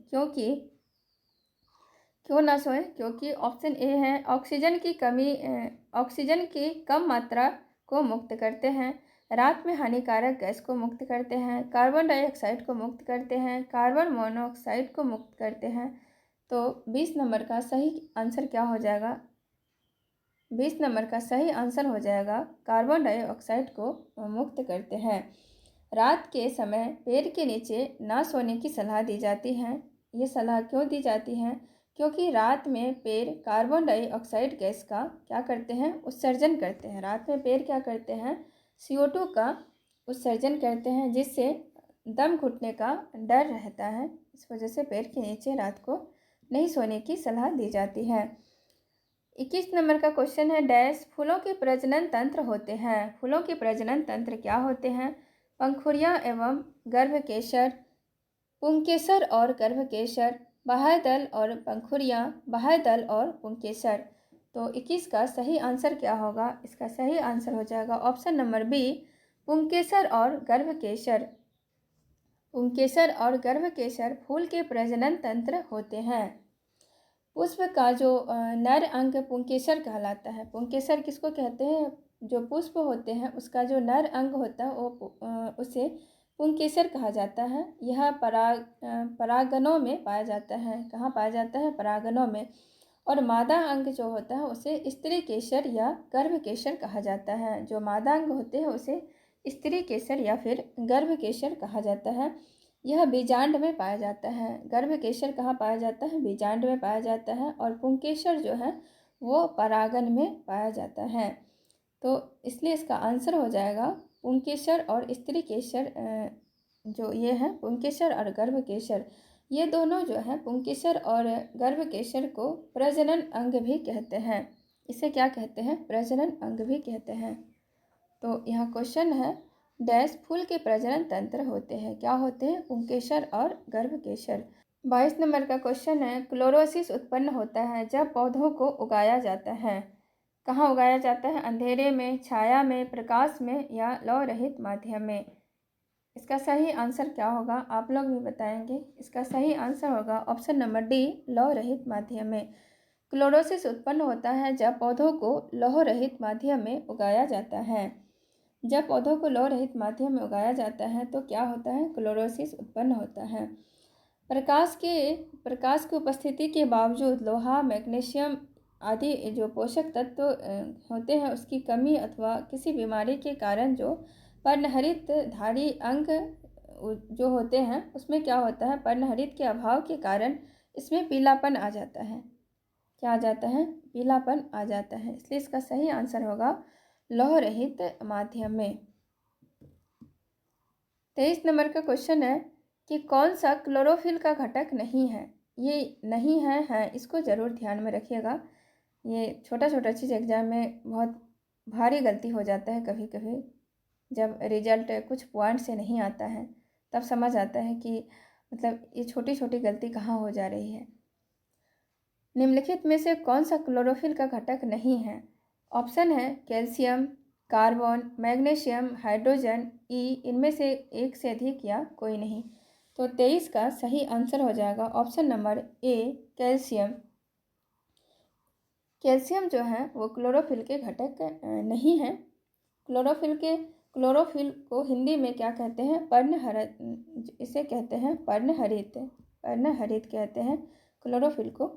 क्यों ना सोएं? क्योंकि ऑप्शन ए है, ऑक्सीजन की कम मात्रा को मुक्त करते हैं, रात में हानिकारक गैस को मुक्त करते हैं, कार्बन डाइऑक्साइड को मुक्त करते हैं, कार्बन मोनोऑक्साइड को मुक्त करते हैं। तो 20 नंबर का सही आंसर क्या हो जाएगा? 20 नंबर का सही आंसर हो जाएगा कार्बन डाइऑक्साइड को मुक्त करते हैं। रात के समय पेड़ के नीचे ना सोने की सलाह दी जाती है। ये सलाह क्यों दी जाती है? क्योंकि रात में पेड़ कार्बन डाइऑक्साइड गैस का क्या करते हैं? उत्सर्जन करते हैं। रात में पेड़ क्या करते हैं? CO2 का उत्सर्जन करते हैं, जिससे दम घुटने का डर रहता है। इस वजह से पेड़ के नीचे रात को नहीं सोने की सलाह दी जाती है। 21 नंबर का क्वेश्चन है, डैश फूलों के प्रजनन तंत्र होते हैं। फूलों के प्रजनन तंत्र क्या होते हैं? पंखुड़ियाँ एवं गर्भकेशर, पुंकेसर और गर्भकेशर, बाह्यदल और पंखुड़ियाँ, बाह्यदल और पुंकेसर। तो 21 का सही आंसर क्या होगा? इसका सही आंसर हो जाएगा ऑप्शन नंबर बी, पुंकेसर और गर्भकेशर। पुंकेसर और गर्भकेशर फूल के प्रजनन तंत्र होते हैं। पुष्प का जो नर अंग पुंकेसर कहलाता है। पुंकेसर किसको कहते हैं? जो पुष्प होते हैं उसका जो नर अंग होता है वो उसे पुंकेसर कहा जाता है। यह परागनों में पाया जाता है। कहाँ पाया जाता है? परागनों में। और मादा अंग जो होता है उसे स्त्री केसर या गर्भ केसर कहा जाता है। जो मादा अंग होते हैं उसे स्त्री केसर या फिर गर्भ केसर कहा जाता है। यह बीजांड में पाया जाता है। गर्भ केसर कहाँ पाया जाता है? बीजांड में पाया जाता है। और पुंकेसर जो है वो परागन में पाया जाता है। तो इसलिए इसका आंसर हो जाएगा पुंकेसर और स्त्रीकेसर। जो ये है पुंकेसर और गर्भकेसर, ये दोनों जो है पुंकेसर और गर्भकेसर को प्रजनन अंग भी कहते हैं। इसे क्या कहते हैं? प्रजनन अंग भी कहते हैं। तो यहाँ क्वेश्चन है, डैश फूल के प्रजनन तंत्र होते हैं, क्या होते हैं? पुंकेसर और गर्भकेसर। 22 नंबर का क्वेश्चन है, क्लोरोसिस उत्पन्न होता है जब पौधों को उगाया जाता है। कहाँ उगाया जाता है? अंधेरे में, छाया में, प्रकाश में या लौ रहित माध्यम में। इसका सही आंसर क्या होगा? आप लोग भी बताएंगे। इसका सही आंसर होगा ऑप्शन नंबर डी, लौ रहित माध्यम में। क्लोरोसिस उत्पन्न होता है जब पौधों को लौह रहित माध्यम में उगाया जाता है। जब पौधों को लौह रहित माध्यम में उगाया जाता है तो क्या होता है? क्लोरोसिस उत्पन्न होता है। प्रकाश की उपस्थिति के बावजूद लोहा, मैग्नीशियम आदि जो पोषक तत्व होते हैं उसकी कमी अथवा किसी बीमारी के कारण जो पर्णहरित धारी अंग जो होते हैं उसमें क्या होता है? पर्णहरित के अभाव के कारण इसमें पीलापन आ जाता है। क्या आ जाता है? पीलापन आ जाता है। इसलिए इसका सही आंसर होगा लौह रहित माध्यम में। 23 नंबर का क्वेश्चन है कि कौन सा क्लोरोफिल का घटक नहीं है? ये नहीं है, इसको ज़रूर ध्यान में रखिएगा। ये छोटा छोटा चीज़ एग्जाम में बहुत भारी गलती हो जाता है कभी कभी। जब रिजल्ट कुछ पॉइंट से नहीं आता है तब समझ आता है कि मतलब ये छोटी छोटी गलती कहाँ हो जा रही है। निम्नलिखित में से कौन सा क्लोरोफिल का घटक नहीं है? ऑप्शन है कैल्शियम, कार्बन, मैग्नीशियम, हाइड्रोजन, ई, इनमें से एक से अधिक या कोई नहीं। तो 23 का सही आंसर हो जाएगा ऑप्शन नंबर ए, कैल्शियम। कैल्शियम जो है वो क्लोरोफिल के घटक नहीं है। क्लोरोफिल को हिंदी में क्या कहते हैं? पर्णहरित। इसे कहते हैं पर्णहरित। पर्णहरित कहते हैं क्लोरोफिल को।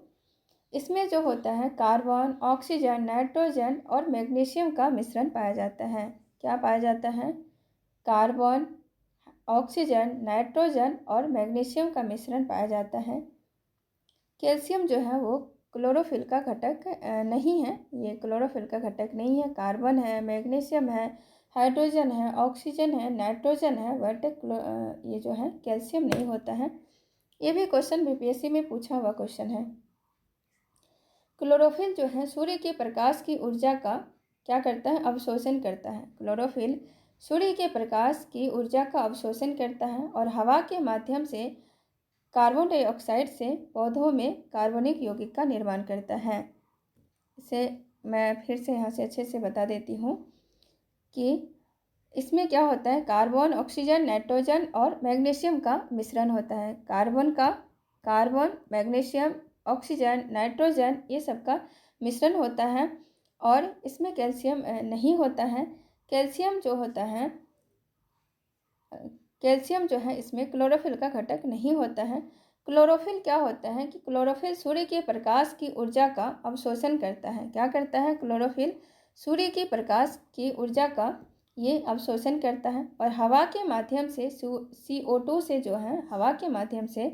इसमें जो होता है कार्बन, ऑक्सीजन, नाइट्रोजन और मैग्नीशियम का मिश्रण पाया जाता है। क्या पाया जाता है? कार्बन, ऑक्सीजन, नाइट्रोजन और मैग्नीशियम का मिश्रण पाया जाता है। कैल्शियम जो है वो क्लोरोफिल का घटक नहीं है। ये क्लोरोफिल का घटक नहीं है। कार्बन है, मैग्नीशियम है, हाइड्रोजन है, ऑक्सीजन है, नाइट्रोजन है, बट ये जो है कैल्शियम नहीं होता है। ये भी क्वेश्चन बीपीएससी में पूछा हुआ क्वेश्चन है। क्लोरोफिल जो है सूर्य के प्रकाश की ऊर्जा का क्या करता है? अवशोषण करता है। क्लोरोफिल सूर्य के प्रकाश की ऊर्जा का अवशोषण करता है और हवा के माध्यम से कार्बन डाइऑक्साइड से पौधों में कार्बनिक यौगिक का निर्माण करता है। इसे मैं फिर से यहाँ से अच्छे से बता देती हूँ कि इसमें क्या होता है? कार्बन, ऑक्सीजन, नाइट्रोजन और मैग्नीशियम का मिश्रण होता है। कार्बन, मैग्नीशियम, ऑक्सीजन, नाइट्रोजन ये सब का मिश्रण होता है और इसमें कैल्शियम नहीं होता है। कैल्शियम जो है इसमें क्लोरोफिल का घटक नहीं होता है। क्लोरोफिल क्या होता है कि क्लोरोफिल सूर्य के प्रकाश की ऊर्जा का अवशोषण करता है। क्या करता है? क्लोरोफिल सूर्य के प्रकाश की ऊर्जा का ये अवशोषण करता है और हवा के माध्यम से CO2 से जो है हवा के माध्यम से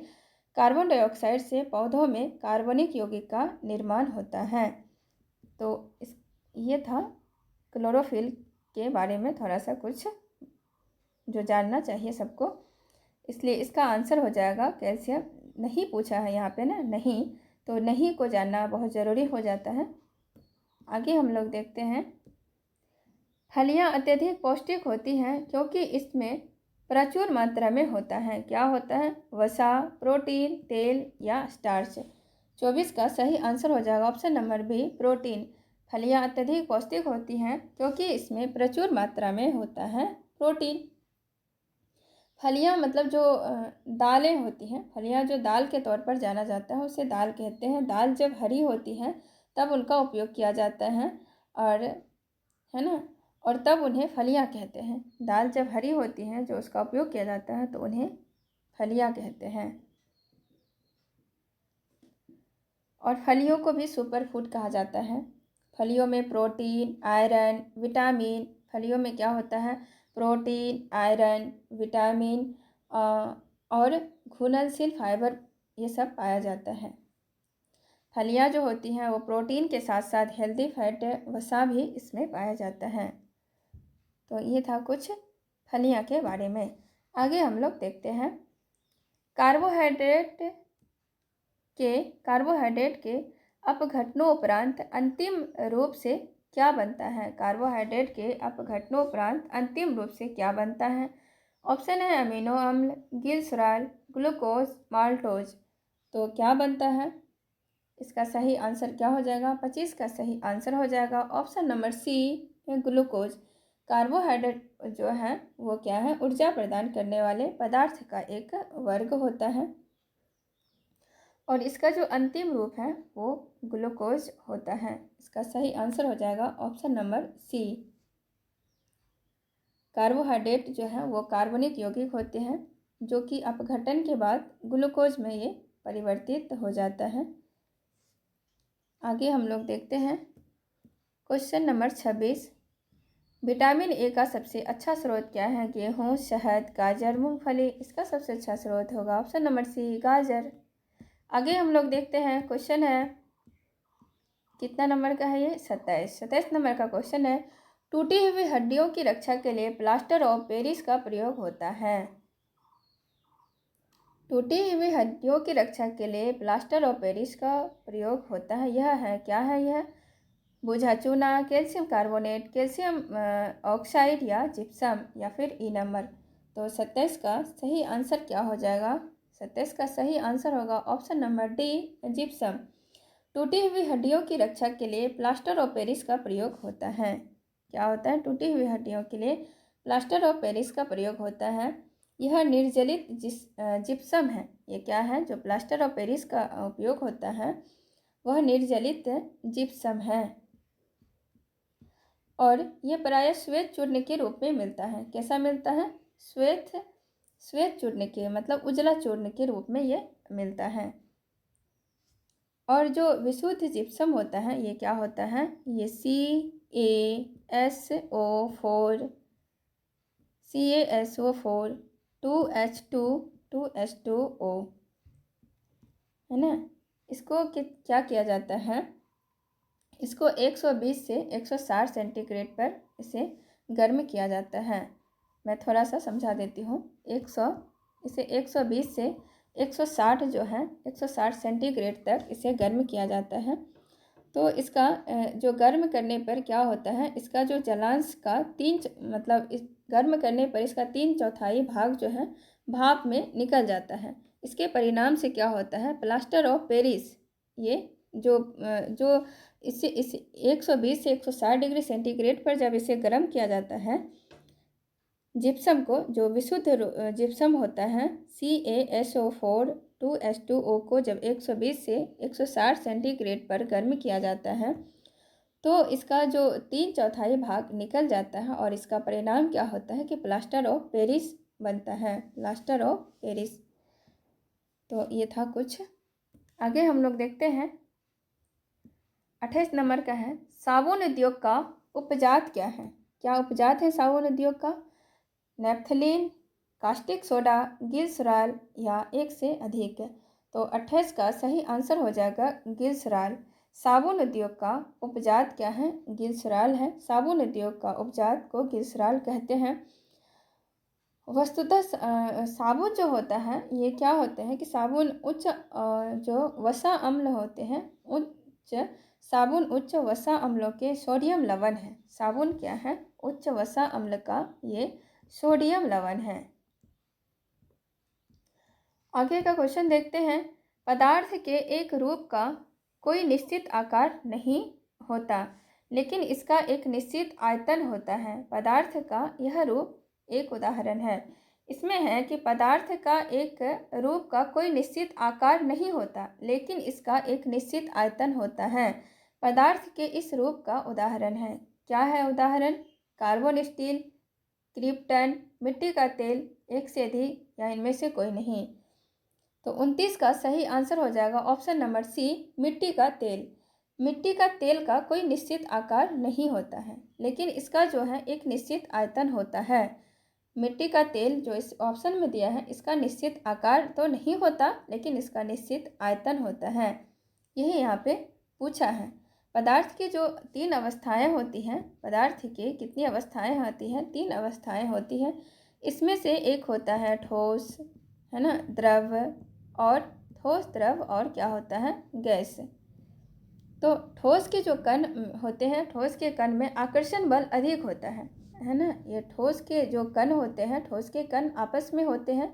कार्बन डाइऑक्साइड से पौधों में कार्बनिक यौगिक का निर्माण होता है। तो ये था क्लोरोफिल के बारे में थोड़ा सा कुछ जो जानना चाहिए सबको। इसलिए इसका आंसर हो जाएगा कैल्शियम। नहीं पूछा है यहाँ पे ना, नहीं, तो नहीं को जानना बहुत ज़रूरी हो जाता है। आगे हम लोग देखते हैं, फलियाँ अत्यधिक पौष्टिक होती हैं क्योंकि इसमें प्रचुर मात्रा में होता है। क्या होता है? वसा, प्रोटीन, तेल या स्टार्च। 24 का सही आंसर हो जाएगा ऑप्शन नंबर बी, प्रोटीन। फलियाँ अत्यधिक पौष्टिक होती हैं क्योंकि इसमें प्रचुर मात्रा में होता है प्रोटीन। फलियाँ मतलब जो दालें होती हैं, फलियाँ जो दाल के तौर पर जाना जाता है उसे दाल कहते हैं। दाल जब हरी होती हैं तब उनका उपयोग किया जाता है और है ना, और तब उन्हें फलियाँ कहते हैं। दाल जब हरी होती हैं जो उसका उपयोग किया जाता है तो उन्हें फलियाँ कहते हैं। और फलियों को भी सुपर फूड कहा जाता है। फलियों में प्रोटीन, आयरन, विटामिन, फलियों में क्या होता है? प्रोटीन, आयरन, विटामिन और घुलनशील फाइबर ये सब पाया जाता है। फलियां जो होती हैं वो प्रोटीन के साथ साथ हेल्दी फैट वसा भी इसमें पाया जाता है। तो ये था कुछ फलियां के बारे में। आगे हम लोग देखते हैं कार्बोहाइड्रेट के अपघटनों उपरांत अंतिम रूप से क्या बनता है। कार्बोहाइड्रेट के अपघटनों उपरांत अंतिम रूप से क्या बनता है। ऑप्शन है अमीनो अम्ल, ग्लिसरॉल, ग्लूकोज, माल्टोज। तो क्या बनता है, इसका सही आंसर क्या हो जाएगा। 25 का सही आंसर हो जाएगा option number C, glucose. Carbohydrate जो है वो क्या है, ऊर्जा प्रदान करने वाले पदार्थ का एक वर्ग होता है और इसका जो अंतिम रूप है वो ग्लूकोज होता है। इसका सही आंसर हो जाएगा ऑप्शन नंबर सी। कार्बोहाइड्रेट जो है वो कार्बनिक यौगिक होते हैं जो कि अपघटन के बाद ग्लूकोज में ये परिवर्तित हो जाता है। आगे हम लोग देखते हैं क्वेश्चन नंबर 26। विटामिन ए का सबसे अच्छा स्रोत क्या है। गेहूँ, शहद, गाजर, मूंगफली। इसका सबसे अच्छा स्रोत होगा ऑप्शन नंबर सी, गाजर। आगे हम लोग देखते हैं क्वेश्चन है कितना नंबर का है ये, 27 नंबर का क्वेश्चन है। टूटी हुई हड्डियों की रक्षा के लिए प्लास्टर ऑफ पेरिस का प्रयोग होता है। टूटी हुई हड्डियों की रक्षा के लिए प्लास्टर ऑफ पेरिस का प्रयोग होता है। यह है क्या है, यह बुझा चूना, कैल्शियम कार्बोनेट, कैल्शियम ऑक्साइड या जिप्सम या फिर ई नंबर। तो 27 का सही आंसर क्या हो जाएगा। 27 का सही आंसर होगा ऑप्शन नंबर डी, जिप्सम। टूटी हुई हड्डियों की रक्षा के लिए प्लास्टर ऑफ पेरिस का प्रयोग होता है। क्या होता है, टूटी हुई हड्डियों के लिए प्लास्टर ऑफ पेरिस का प्रयोग होता है। यह निर्जलित जिप्सम है। ये क्या है, जो प्लास्टर ऑफ पेरिस का उपयोग होता है वह निर्जलित जिप्सम है और यह प्रायः श्वेत चूर्ण के रूप में मिलता है। कैसा मिलता है, श्वेत चूर्ण के मतलब उजला चूर्ण के रूप में ये मिलता है। और जो विशुद्ध जिप्सम होता है ये क्या होता है, ये CaSO4 2H2O है ना। इसको क्या किया जाता है, इसको 120 से 160 सेंटीग्रेड पर इसे गर्म किया जाता है। मैं थोड़ा सा समझा देती हूँ। इसे 120 से 160 जो है 160 सेंटीग्रेड तक इसे गर्म किया जाता है। तो इसका जो गर्म करने पर क्या होता है, इसका जो जलांश का मतलब इस गर्म करने पर इसका 3/4 भाग जो है भाप में निकल जाता है। इसके परिणाम से क्या होता है, प्लास्टर ऑफ पेरिस ये जो इसे 120 से 160 डिग्री सेंटीग्रेड पर जब इसे गर्म किया जाता है, जिप्सम को, जो विशुद्ध जिप्सम होता है CaSO4 2H2O को जब 120 से 160 सेंटीग्रेड पर गर्म किया जाता है तो इसका जो 3/4 भाग निकल जाता है और इसका परिणाम क्या होता है कि प्लास्टर ऑफ पेरिस बनता है, प्लास्टर ऑफ पेरिस। तो ये था कुछ। आगे हम लोग देखते हैं 28 नंबर का है, साबुन उद्योग का उपजात क्या है। क्या उपजात है साबुन उद्योग का। नेफ्थलीन, कास्टिक सोडा, ग्लिसरॉल या एक से अधिक। तो 28 का सही आंसर हो जाएगा ग्लिसरॉल। साबुन उद्योग का उपजात क्या है, ग्लिसरॉल है। साबुन उद्योग का उपजात को ग्लिसरॉल कहते हैं। वस्तुतः साबुन जो होता है ये क्या होते हैं कि साबुन जो वसा अम्ल होते हैं साबुन उच्च वसा अम्लों के सोडियम लवण है। साबुन क्या है, उच्च वसा अम्ल का ये सोडियम लवण है। आगे का क्वेश्चन देखते हैं, पदार्थ के एक रूप का कोई निश्चित आकार नहीं होता लेकिन इसका एक निश्चित आयतन होता है। पदार्थ का यह रूप एक उदाहरण है। इसमें है कि पदार्थ का एक रूप का कोई निश्चित आकार नहीं होता लेकिन इसका एक निश्चित आयतन होता है। पदार्थ के इस रूप का उदाहरण है। क्या है उदाहरण, कार्बन स्टील, क्रिप्टन, मिट्टी का तेल, एक से अधिक या इनमें से कोई नहीं। तो 29 का सही आंसर हो जाएगा ऑप्शन नंबर सी, मिट्टी का तेल। मिट्टी का तेल का कोई निश्चित आकार नहीं होता है लेकिन इसका जो है एक निश्चित आयतन होता है। मिट्टी का तेल जो इस ऑप्शन में दिया है इसका निश्चित आकार तो नहीं होता लेकिन इसका निश्चित आयतन होता है। यही यहाँ पे पूछा है। पदार्थ की जो 3 अवस्थाएं होती हैं, पदार्थ की कितनी अवस्थाएं होती हैं? 3 अवस्थाएं होती हैं। इसमें से एक होता है ठोस, है ना, द्रव, और ठोस, द्रव, और क्या होता है? गैस। तो ठोस के जो कण होते हैं, ठोस के कण में आकर्षण बल अधिक होता है ना। ये ठोस के जो कण होते हैं, ठोस के कण आपस में होते हैं,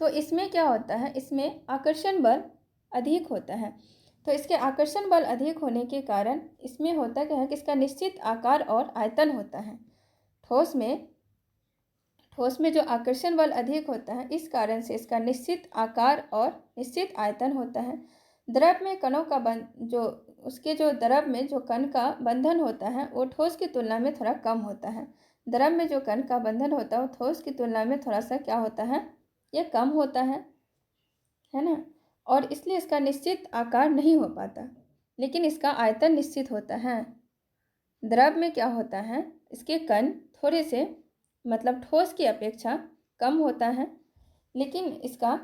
तो इसमें क्या होता है? इसमें आकर्षण बल अधिक होता है। तो इसके आकर्षण बल अधिक होने के कारण इसमें होता क्या है कि इसका निश्चित आकार और आयतन होता है। ठोस में जो आकर्षण बल अधिक होता है, इस कारण से इसका निश्चित आकार और निश्चित आयतन होता है। द्रव में कणों का जो द्रव में जो कण का बंधन होता है वो ठोस की तुलना में थोड़ा कम होता है। द्रव में जो कण का बंधन होता है वो ठोस की तुलना में थोड़ा सा क्या होता है? ये कम होता है ना। और इसलिए इसका निश्चित आकार नहीं हो पाता, लेकिन इसका आयतन निश्चित होता है। द्रव में क्या होता है? इसके कण थोड़े से मतलब ठोस की अपेक्षा कम होता है, लेकिन इसका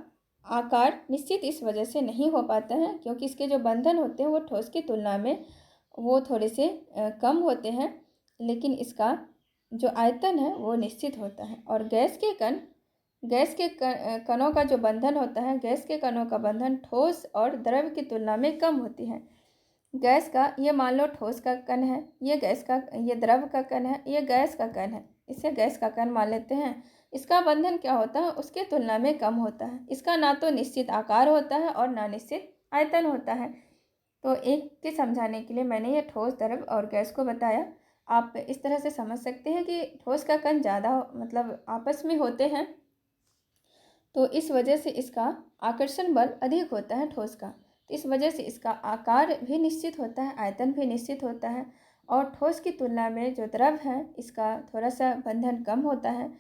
आकार निश्चित इस वजह से नहीं हो पाता है क्योंकि इसके जो बंधन होते हैं वो ठोस की तुलना में वो थोड़े से कम होते हैं, लेकिन इसका जो आयतन है वो निश्चित होता है। और गैस के कणों का जो बंधन होता है, गैस के कणों का बंधन ठोस और द्रव की तुलना में कम होती है। गैस का, ये मान लो ठोस का कण है, ये द्रव का कण है, ये गैस का कण है, इसे गैस का कण मान लेते हैं। इसका बंधन क्या होता है? उसके तुलना में कम होता है। इसका ना तो निश्चित आकार होता है और ना निश्चित आयतन होता है। तो एक के समझाने के लिए मैंने ये ठोस, द्रव और गैस को बताया। आप इस तरह से समझ सकते हैं कि ठोस का कण ज़्यादा मतलब आपस में होते हैं, तो इस वजह से इसका आकर्षण बल अधिक होता है ठोस का। तो इस वजह से इसका आकार भी निश्चित होता है, आयतन भी निश्चित होता है। और ठोस की तुलना में जो द्रव है इसका थोड़ा सा बंधन कम होता है।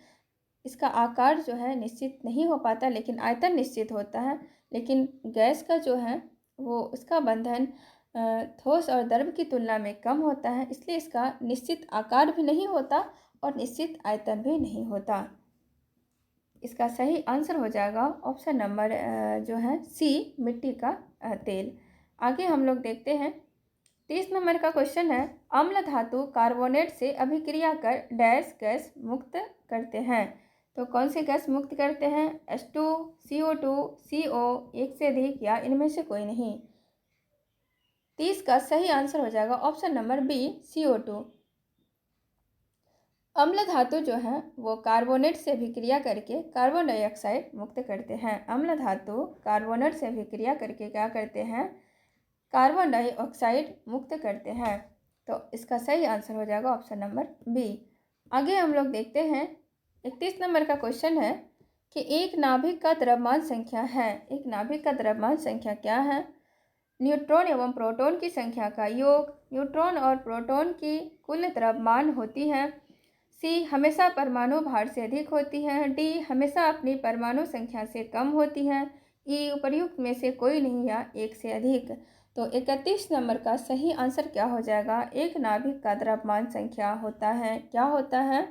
इसका आकार जो है निश्चित नहीं हो पाता, लेकिन आयतन निश्चित होता है। लेकिन गैस का जो है वो उसका बंधन ठोस और द्रव की तुलना में कम होता है, इसलिए इसका निश्चित आकार भी नहीं होता और निश्चित आयतन भी नहीं होता। इसका सही आंसर हो जाएगा ऑप्शन नंबर जो है सी, मिट्टी का तेल। आगे हम लोग देखते हैं 30 नंबर का क्वेश्चन है, अम्ल धातु कार्बोनेट से अभिक्रिया कर डैश गैस मुक्त करते हैं। तो कौन सी गैस मुक्त करते हैं? H2, CO2, CO, एक से अधिक या इनमें से कोई नहीं। 30 का सही आंसर हो जाएगा ऑप्शन नंबर बी, CO2। अम्ल धातु जो है वो कार्बोनेट से अभिक्रिया करके कार्बन डाइऑक्साइड मुक्त करते हैं। अम्ल धातु कार्बोनेट से अभिक्रिया करके क्या करते हैं? कार्बन डाइऑक्साइड मुक्त करते हैं। तो इसका सही आंसर हो जाएगा ऑप्शन नंबर बी। आगे हम लोग देखते हैं 31 नंबर का क्वेश्चन है कि एक नाभिक का द्रव्यमान संख्या है। एक नाभिक का द्रव्यमान संख्या क्या है? न्यूट्रॉन एवं प्रोटॉन की संख्या का योग, न्यूट्रॉन और प्रोटॉन की कुल द्रव्यमान होती है। सी, हमेशा परमाणु भार से अधिक होती है। डी, हमेशा अपनी परमाणु संख्या से कम होती है। ई, उपर्युक्त में से कोई नहीं या एक से अधिक। तो 31 नंबर का सही आंसर क्या हो जाएगा? एक नाभिक का द्रव्यमान संख्या होता है, क्या होता है?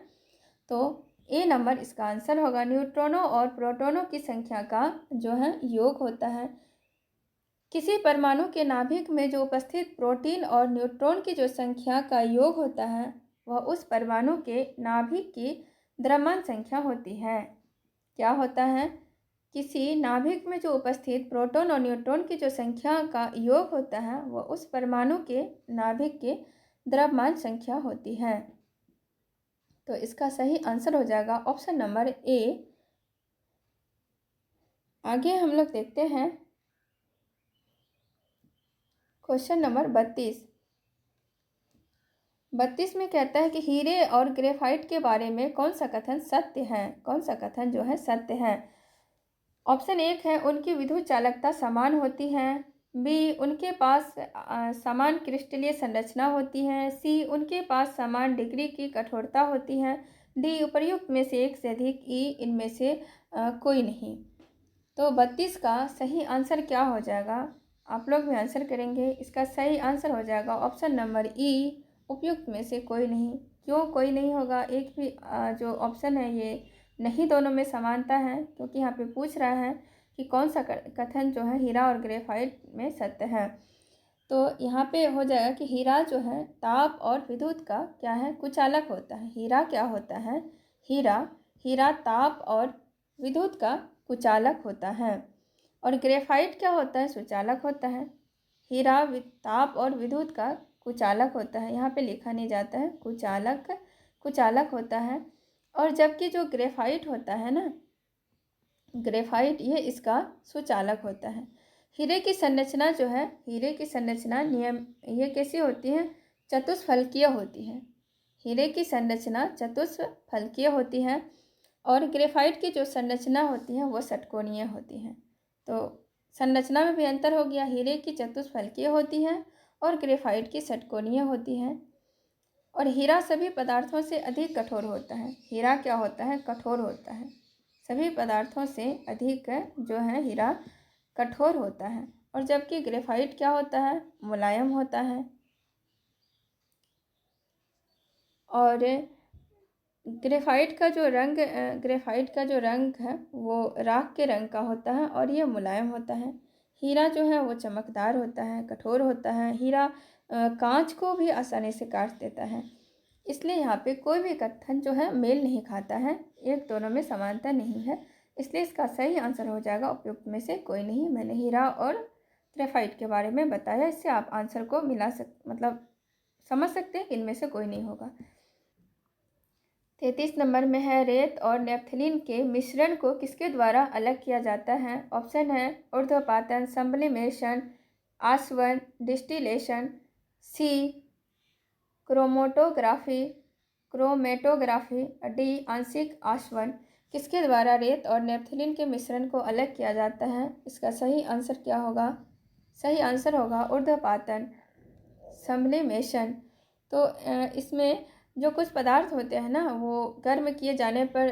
तो ए नंबर इसका आंसर होगा। न्यूट्रॉनों और प्रोटॉनों की संख्या का जो है योग होता है। किसी परमाणु के नाभिक में जो उपस्थित प्रोटीन और न्यूट्रॉन की जो संख्या का योग होता है वह उस परमाणु के नाभिक की द्रव्यमान संख्या होती है। क्या होता है? किसी नाभिक में जो उपस्थित प्रोटॉन और न्यूट्रॉन की जो संख्या का योग होता है वह उस परमाणु के नाभिक के द्रव्यमान संख्या होती है। तो इसका सही आंसर हो जाएगा ऑप्शन नंबर ए। आगे हम लोग देखते हैं क्वेश्चन नंबर 32 में कहता है कि हीरे और ग्रेफाइट के बारे में कौन सा कथन सत्य है? कौन सा कथन जो है सत्य है? ऑप्शन 1 है उनकी विद्युत चालकता समान होती है। बी, उनके पास समान क्रिस्टलीय संरचना होती है। सी, उनके पास समान डिग्री की कठोरता होती है। डी, उपर्युक्त में से एक से अधिक। ई, इनमें से कोई नहीं। तो 32 का सही आंसर क्या हो जाएगा? आप लोग भी आंसर करेंगे। इसका सही आंसर हो जाएगा ऑप्शन नंबर ई, उपयुक्त में से कोई नहीं। क्यों कोई नहीं होगा? एक भी जो ऑप्शन है ये नहीं, दोनों में समानता है, क्योंकि यहाँ पे पूछ रहा है कि कौन सा कथन जो है हीरा और ग्रेफाइट में सत्य है। तो यहाँ पे हो जाएगा कि हीरा जो है ताप और विद्युत का क्या है, कुचालक होता है। हीरा क्या होता है, हीरा ताप और विद्युत का कुचालक होता है। और ग्रेफाइट क्या होता है, सुचालक होता है। हीरा ताप और विद्युत का कुचालक होता है, यहाँ पे लिखा नहीं जाता है, कुचालक होता है। और जबकि जो ग्रेफाइट होता है ना, ग्रेफाइट ये इसका सुचालक होता है। हीरे की संरचना जो है, हीरे की संरचना ये कैसी होती है, चतुष्फलकीय होती है। हीरे की संरचना चतुष्फलकीय होती है और ग्रेफाइट की जो संरचना होती है वो षटकोणीय होती है। तो संरचना में भी अंतर हो गया, हीरे की चतुष्फलकीय होती है और ग्रेफाइट की षटकोणीय होती है। और हीरा सभी पदार्थों से अधिक कठोर होता है। हीरा क्या होता है, कठोर होता है। सभी पदार्थों से अधिक जो है हीरा कठोर होता है। और जबकि ग्रेफाइट क्या होता है, मुलायम होता है। और ग्रेफाइट का जो रंग है वो राख के रंग का होता है और ये मुलायम होता है। हीरा जो है वो चमकदार होता है, कठोर होता है। हीरा कांच को भी आसानी से काट देता है। इसलिए यहाँ पे कोई भी कथन जो है मेल नहीं खाता है, एक दोनों में समानता नहीं है। इसलिए इसका सही आंसर हो जाएगा उपयुक्त में से कोई नहीं। मैंने हीरा और ग्रेफाइट के बारे में बताया, इससे आप आंसर को मतलब समझ सकते हैं कि इनमें से कोई नहीं होगा। 33 नंबर में है, रेत और नेपथलीन के मिश्रण को किसके द्वारा अलग किया जाता है। ऑप्शन है ऊर्ध्वपातन, सब्लिमेशन, आसवन, डिस्टिलेशन, सी क्रोमेटोग्राफी, डी आंशिक आसवन। किसके द्वारा रेत और नेपथलीन के मिश्रण को अलग किया जाता है। इसका सही आंसर क्या होगा, सही आंसर होगा ऊर्ध्वपातन, सब्लिमेशन। तो इसमें जो कुछ पदार्थ होते हैं ना, वो गर्म किए जाने पर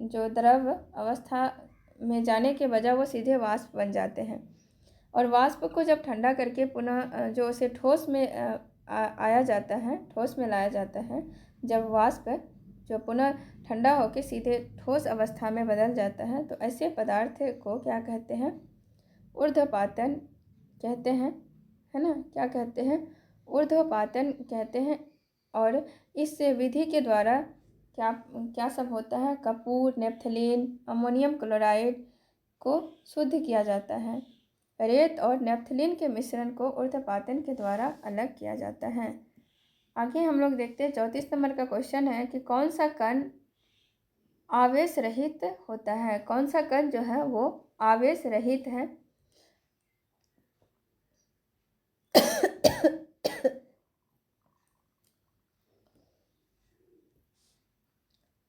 जो द्रव अवस्था में जाने के बजाय वो सीधे वाष्प बन जाते हैं। और वाष्प को जब ठंडा करके पुनः जो उसे ठोस में आया जाता है, ठोस में लाया जाता है, जब वाष्प जो पुनः ठंडा होकर सीधे ठोस अवस्था में बदल जाता है, तो ऐसे पदार्थ को क्या कहते हैं, ऊर्ध्वपातन कहते हैं, है ना। क्या कहते हैं, ऊर्ध्वपातन कहते हैं। और इस विधि के द्वारा क्या क्या सब होता है, कपूर, नेपथलीन, अमोनियम क्लोराइड को शुद्ध किया जाता है। रेत और नेपथलीन के मिश्रण को ऊर्ध्वपातन के द्वारा अलग किया जाता है। आगे हम लोग देखते हैं 34 नंबर का क्वेश्चन है कि कौन सा कण आवेश रहित होता है। कौन सा कण जो है वो आवेश रहित है।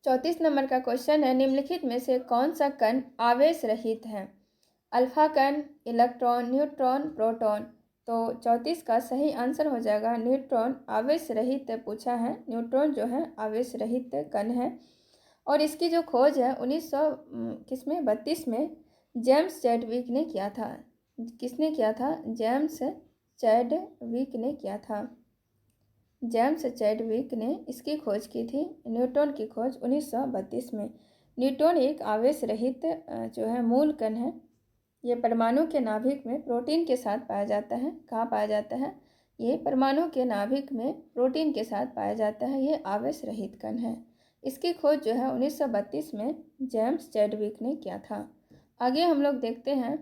34 नंबर का क्वेश्चन है, निम्नलिखित में से कौन सा कण आवेश रहित है। अल्फा कण, इलेक्ट्रॉन, न्यूट्रॉन, प्रोटॉन। तो 34 का सही आंसर हो जाएगा न्यूट्रॉन। आवेश रहित पूछा है, न्यूट्रॉन जो है आवेश रहित कण है। और इसकी जो खोज है 1932 में जेम्स चैडविक ने किया था। किसने किया था, जेम्स चैडविक ने किया था। जेम्स चैडविक ने इसकी खोज की थी, न्यूट्रॉन की खोज 1932 में। न्यूट्रॉन एक आवेश रहित जो है मूल कण है। ये परमाणु के नाभिक में प्रोटीन के साथ पाया जाता है। कहाँ पाया जाता है, ये परमाणु के नाभिक में प्रोटीन के साथ पाया जाता है। ये आवेश रहित कण है। इसकी खोज जो है 1932 में जेम्स चैडविक ने किया था। आगे हम लोग देखते हैं,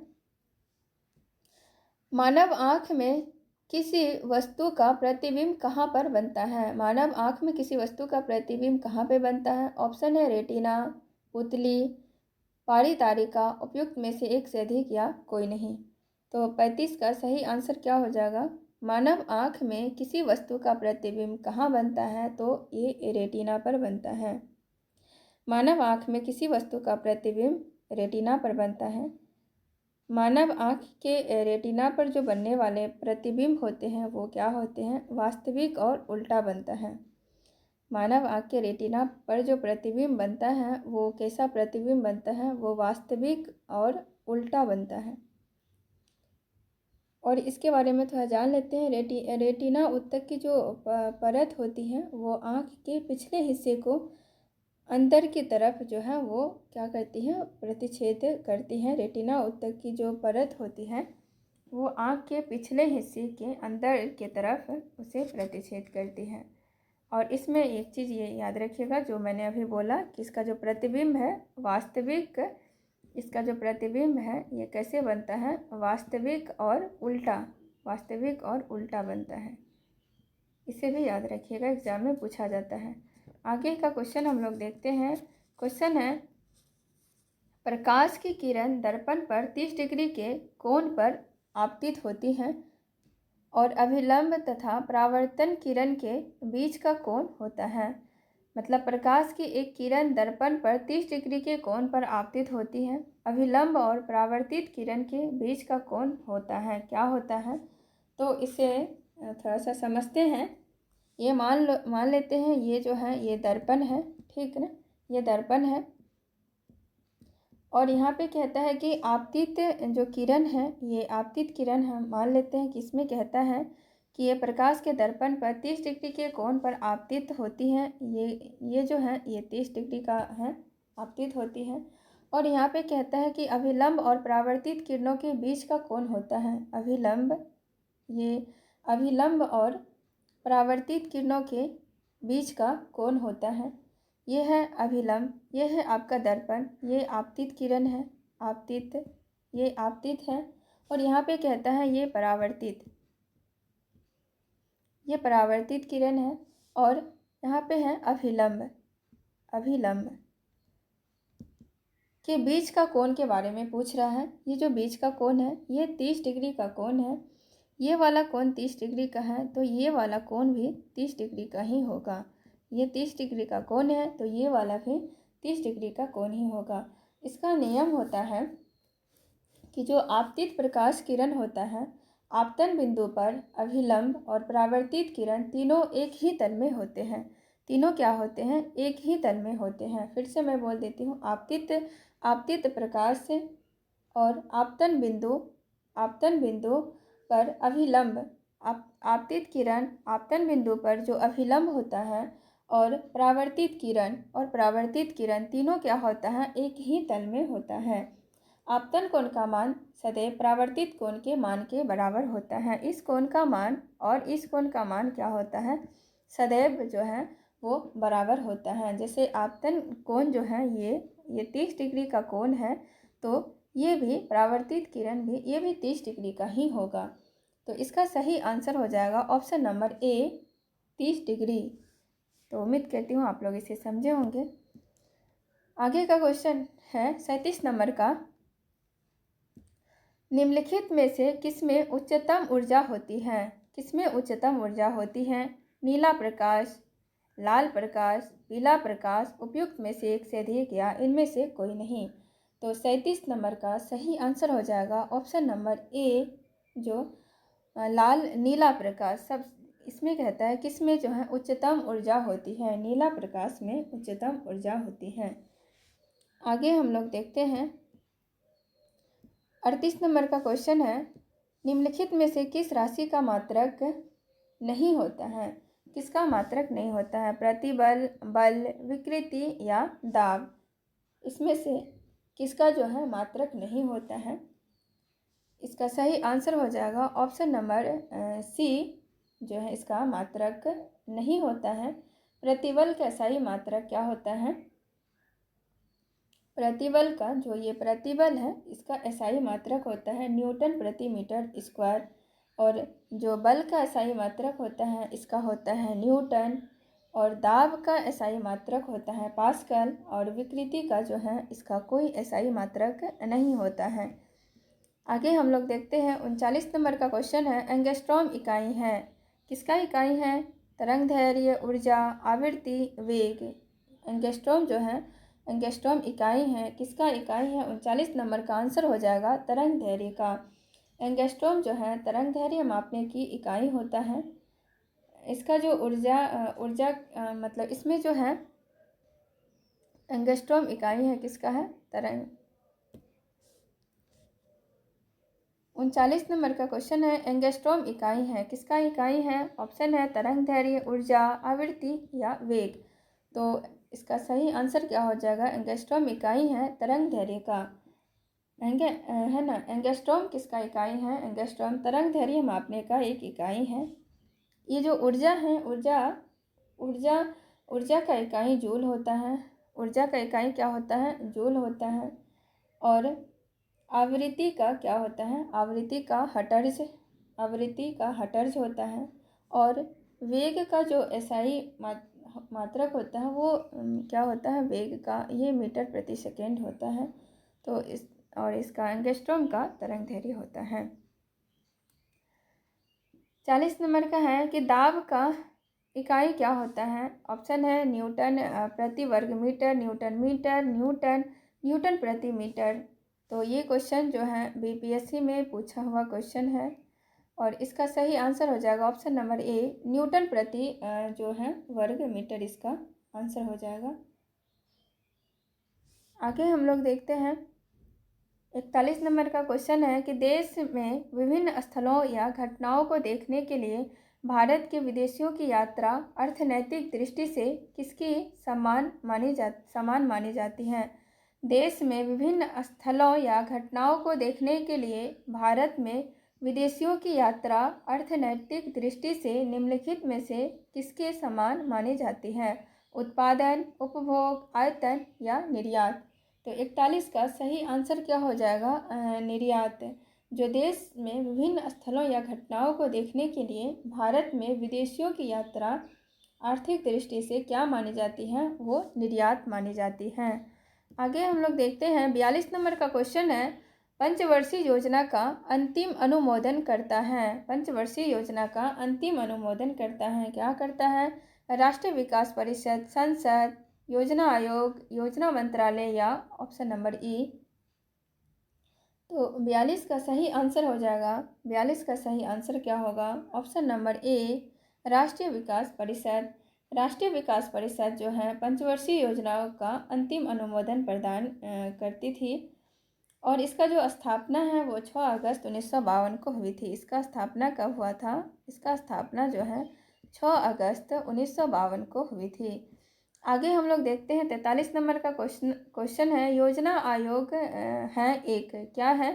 मानव आँख में किसी वस्तु का प्रतिबिंब कहाँ पर बनता है। मानव आँख में किसी वस्तु का प्रतिबिंब कहाँ पे बनता है। ऑप्शन है रेटिना, पुतली, पारितारिका, उपयुक्त में से एक से अधिक या कोई नहीं। तो 35 का सही आंसर क्या हो जाएगा, मानव आँख में किसी वस्तु का प्रतिबिंब कहाँ बनता है, तो ये रेटिना पर बनता है। मानव आँख में किसी वस्तु का प्रतिबिंब रेटिना पर बनता है। मानव आँख के रेटिना पर जो बनने वाले प्रतिबिंब होते हैं वो क्या होते हैं, वास्तविक और उल्टा बनता है। मानव आँख के रेटिना पर जो प्रतिबिंब बनता है वो कैसा प्रतिबिंब बनता है, वो वास्तविक और उल्टा बनता है। और इसके बारे में थोड़ा जान लेते हैं। रेटिना उत्तक की जो परत होती है वो आँख के पिछले हिस्से को अंदर की तरफ जो है वो क्या करती है, प्रतिच्छेद करती है। रेटिना उत्तक की जो परत होती है वो आँख के पिछले हिस्से के अंदर के तरफ उसे प्रतिच्छेद करती है। और इसमें एक चीज़ ये याद रखिएगा जो मैंने अभी बोला कि इसका जो प्रतिबिंब है वास्तविक, इसका जो प्रतिबिंब है ये कैसे बनता है, वास्तविक और उल्टा, वास्तविक और उल्टा बनता है। इसे भी याद रखिएगा, एग्जाम में पूछा जाता है। आगे का क्वेश्चन हम लोग देखते हैं। क्वेश्चन है, प्रकाश की किरण दर्पण पर 30 डिग्री के कोण पर आपतित होती है और अभिलंब तथा परावर्तन किरण के बीच का कोण होता है। मतलब प्रकाश की एक किरण दर्पण पर 30 डिग्री के कोण पर आपतित होती है, अभिलंब और परावर्तित किरण के बीच का कोण होता है। क्या होता है, तो इसे थोड़ा सा समझते हैं। ये मान लेते हैं ये जो है ये दर्पण है, ठीक है ना, ये दर्पण है। और यहाँ पे कहता है कि आपतित जो किरण है, ये आपतित किरण हम मान लेते हैं कि इसमें कहता है कि ये प्रकाश के दर्पण पर 30 डिग्री के कोण पर आपतित होती है। ये जो है ये 30 डिग्री का है, आपतित होती है। और यहाँ पे कहता है कि अभिलंब और परावर्तित किरणों के बीच का कोण होता है। अभिलंब, ये अभिलंब और परावर्तित किरणों के बीच का कोण होता है। ये है अभिलंब, ये है आपका दर्पण, ये आपतित किरण है, आपतित, ये आपतित है। और यहाँ पे कहता है ये परावर्तित, ये परावर्तित किरण है। और यहाँ पे है अभिलंब, अभिलंब के बीच का कोण के बारे में पूछ रहा है। ये जो बीच का कोण है ये 30 डिग्री का कोण है। ये वाला कोण 30 डिग्री का है तो ये वाला कोण भी 30 डिग्री का ही होगा। ये 30 डिग्री का कोण है तो ये वाला भी 30 डिग्री का कोण ही होगा। इसका नियम होता है कि जो आपतित प्रकाश किरण होता है, आपतन बिंदु पर अभिलंब और परावर्तित किरण तीनों एक ही तल में होते हैं। तीनों क्या होते हैं, एक ही तल में होते हैं। फिर से मैं बोल देती हूँ, आपतित प्रकाश और आपतन बिंदु पर अभिलंब, आपतित किरण आपतन बिंदु पर जो अभिलंब होता है और परावर्तित किरण तीनों क्या होता है, एक ही तल में होता है। आपतन कोण का मान सदैव परावर्तित कोण के मान के बराबर होता है। इस कोण का मान और इस कोण का मान क्या होता है, सदैव जो है वो बराबर होता है। जैसे आपतन कोण जो है ये 30 डिग्री का कोण है तो ये भी परावर्तित किरण भी ये भी 30 डिग्री का ही होगा। तो इसका सही आंसर हो जाएगा ऑप्शन नंबर ए, 30 डिग्री। तो उम्मीद करती हूँ आप लोग इसे समझे होंगे। आगे का क्वेश्चन है 37 नंबर का, निम्नलिखित में से किसमें उच्चतम ऊर्जा होती है? किसमें उच्चतम ऊर्जा होती है? नीला प्रकाश, लाल प्रकाश, पीला प्रकाश, उपयुक्त में से एक से अधिक या इनमें से कोई नहीं। तो 37 नंबर का सही आंसर हो जाएगा ऑप्शन नंबर ए, जो नीला प्रकाश। सब इसमें कहता है किसमें जो है उच्चतम ऊर्जा होती है, नीला प्रकाश में उच्चतम ऊर्जा होती है। आगे हम लोग देखते हैं 38 नंबर का क्वेश्चन है, निम्नलिखित में से किस राशि का मात्रक नहीं होता है? किसका मात्रक नहीं होता है? प्रतिबल, बल, विकृति या दाब, इसमें से किसका जो है मात्रक नहीं होता है? इसका सही आंसर हो जाएगा ऑप्शन नंबर सी, जो है इसका मात्रक नहीं होता है। प्रतिबल का सही मात्रक क्या होता है? प्रतिबल का जो ये प्रतिबल है इसका एसआई मात्रक होता है न्यूटन प्रति मीटर स्क्वायर। और जो बल का एसआई मात्रक होता है इसका होता है न्यूटन। और दाब का एसआई मात्रक होता है पास्कल। और विकृति का जो है इसका कोई एसआई मात्रक नहीं होता है। आगे हम लोग देखते हैं 39 नंबर का क्वेश्चन है, एंगस्ट्रॉम इकाई है, किसका इकाई है? तरंग दैर्घ्य, ऊर्जा, आवृत्ति, वेग। एंगस्ट्रॉम जो है एंगस्ट्रॉम इकाई है, किसका इकाई है? 39 नंबर का आंसर हो जाएगा तरंग दैर्घ्य का। एंगस्ट्रॉम जो है तरंग दैर्घ्य मापने की इकाई होता है। इसका जो ऊर्जा मतलब इसमें जो है एंगस्ट्रॉम इकाई है, किसका है? तरंग। 39 नंबर का क्वेश्चन है, एंगस्ट्रॉम इकाई है, किसका इकाई है? ऑप्शन है तरंग दैर्घ्य, ऊर्जा, आवृत्ति या वेग। तो इसका सही आंसर क्या हो जाएगा? एंगस्ट्रॉम इकाई है तरंग दैर्घ्य का। है ना। एंगस्ट्रॉम किसका इकाई है? एंगस्ट्रॉम तरंग दैर्घ्य मापने का एक इकाई है। ये जो ऊर्जा है, ऊर्जा ऊर्जा का इकाई जूल होता है। ऊर्जा का इकाई क्या होता है? जूल होता है। और आवृत्ति का क्या होता है? आवृत्ति का हर्ट्ज होता है। और वेग का जो एसआई मात्रक होता है वो क्या होता है? वेग का, ये मीटर प्रति सेकेंड होता है। तो इसका एंगस्ट्रॉम का तरंग दैर्घ्य होता है। 40 नंबर का है कि दाब का इकाई क्या होता है? ऑप्शन है न्यूटन प्रति वर्ग मीटर, न्यूटन मीटर, न्यूटन प्रति मीटर। तो ये क्वेश्चन जो है बीपीएससी में पूछा हुआ क्वेश्चन है और इसका सही आंसर हो जाएगा ऑप्शन नंबर ए, न्यूटन प्रति जो है वर्ग मीटर, इसका आंसर हो जाएगा। आगे हम लोग देखते हैं 41 नंबर का क्वेश्चन है कि देश में विभिन्न स्थलों या घटनाओं को देखने के लिए भारत के विदेशियों की यात्रा अर्थनैतिक दृष्टि से किसकी समान मानी जाती है? देश में विभिन्न स्थलों या घटनाओं को देखने के लिए भारत में विदेशियों की यात्रा अर्थनैतिक दृष्टि से निम्नलिखित में से किसके समान मानी जाती है? उत्पादन, उपभोग, आयतन या निर्यात। तो 41 का सही आंसर क्या हो जाएगा? निर्यात। जो देश में विभिन्न स्थलों या घटनाओं को देखने के लिए भारत में विदेशियों की यात्रा आर्थिक दृष्टि से क्या मानी जाती है? वो निर्यात मानी जाती है। आगे हम लोग देखते हैं 42 नंबर का क्वेश्चन है, पंचवर्षीय योजना का अंतिम अनुमोदन करता है। पंचवर्षीय योजना का अंतिम अनुमोदन करता है, क्या करता है? राष्ट्रीय विकास परिषद, संसद, योजना आयोग, योजना मंत्रालय या ऑप्शन नंबर ई। तो 42 का सही आंसर हो जाएगा, 42 का सही आंसर क्या होगा? ऑप्शन नंबर ए, राष्ट्रीय विकास परिषद। राष्ट्रीय विकास परिषद जो है पंचवर्षीय योजनाओं का अंतिम अनुमोदन प्रदान करती थी और इसका जो स्थापना है वो 6 अगस्त 1952 को हुई थी। इसका स्थापना कब हुआ था? इसका स्थापना जो है 6 अगस्त 1952 को हुई थी। आगे हम लोग देखते हैं 43 नंबर का क्वेश्चन है, योजना आयोग है एक, क्या है?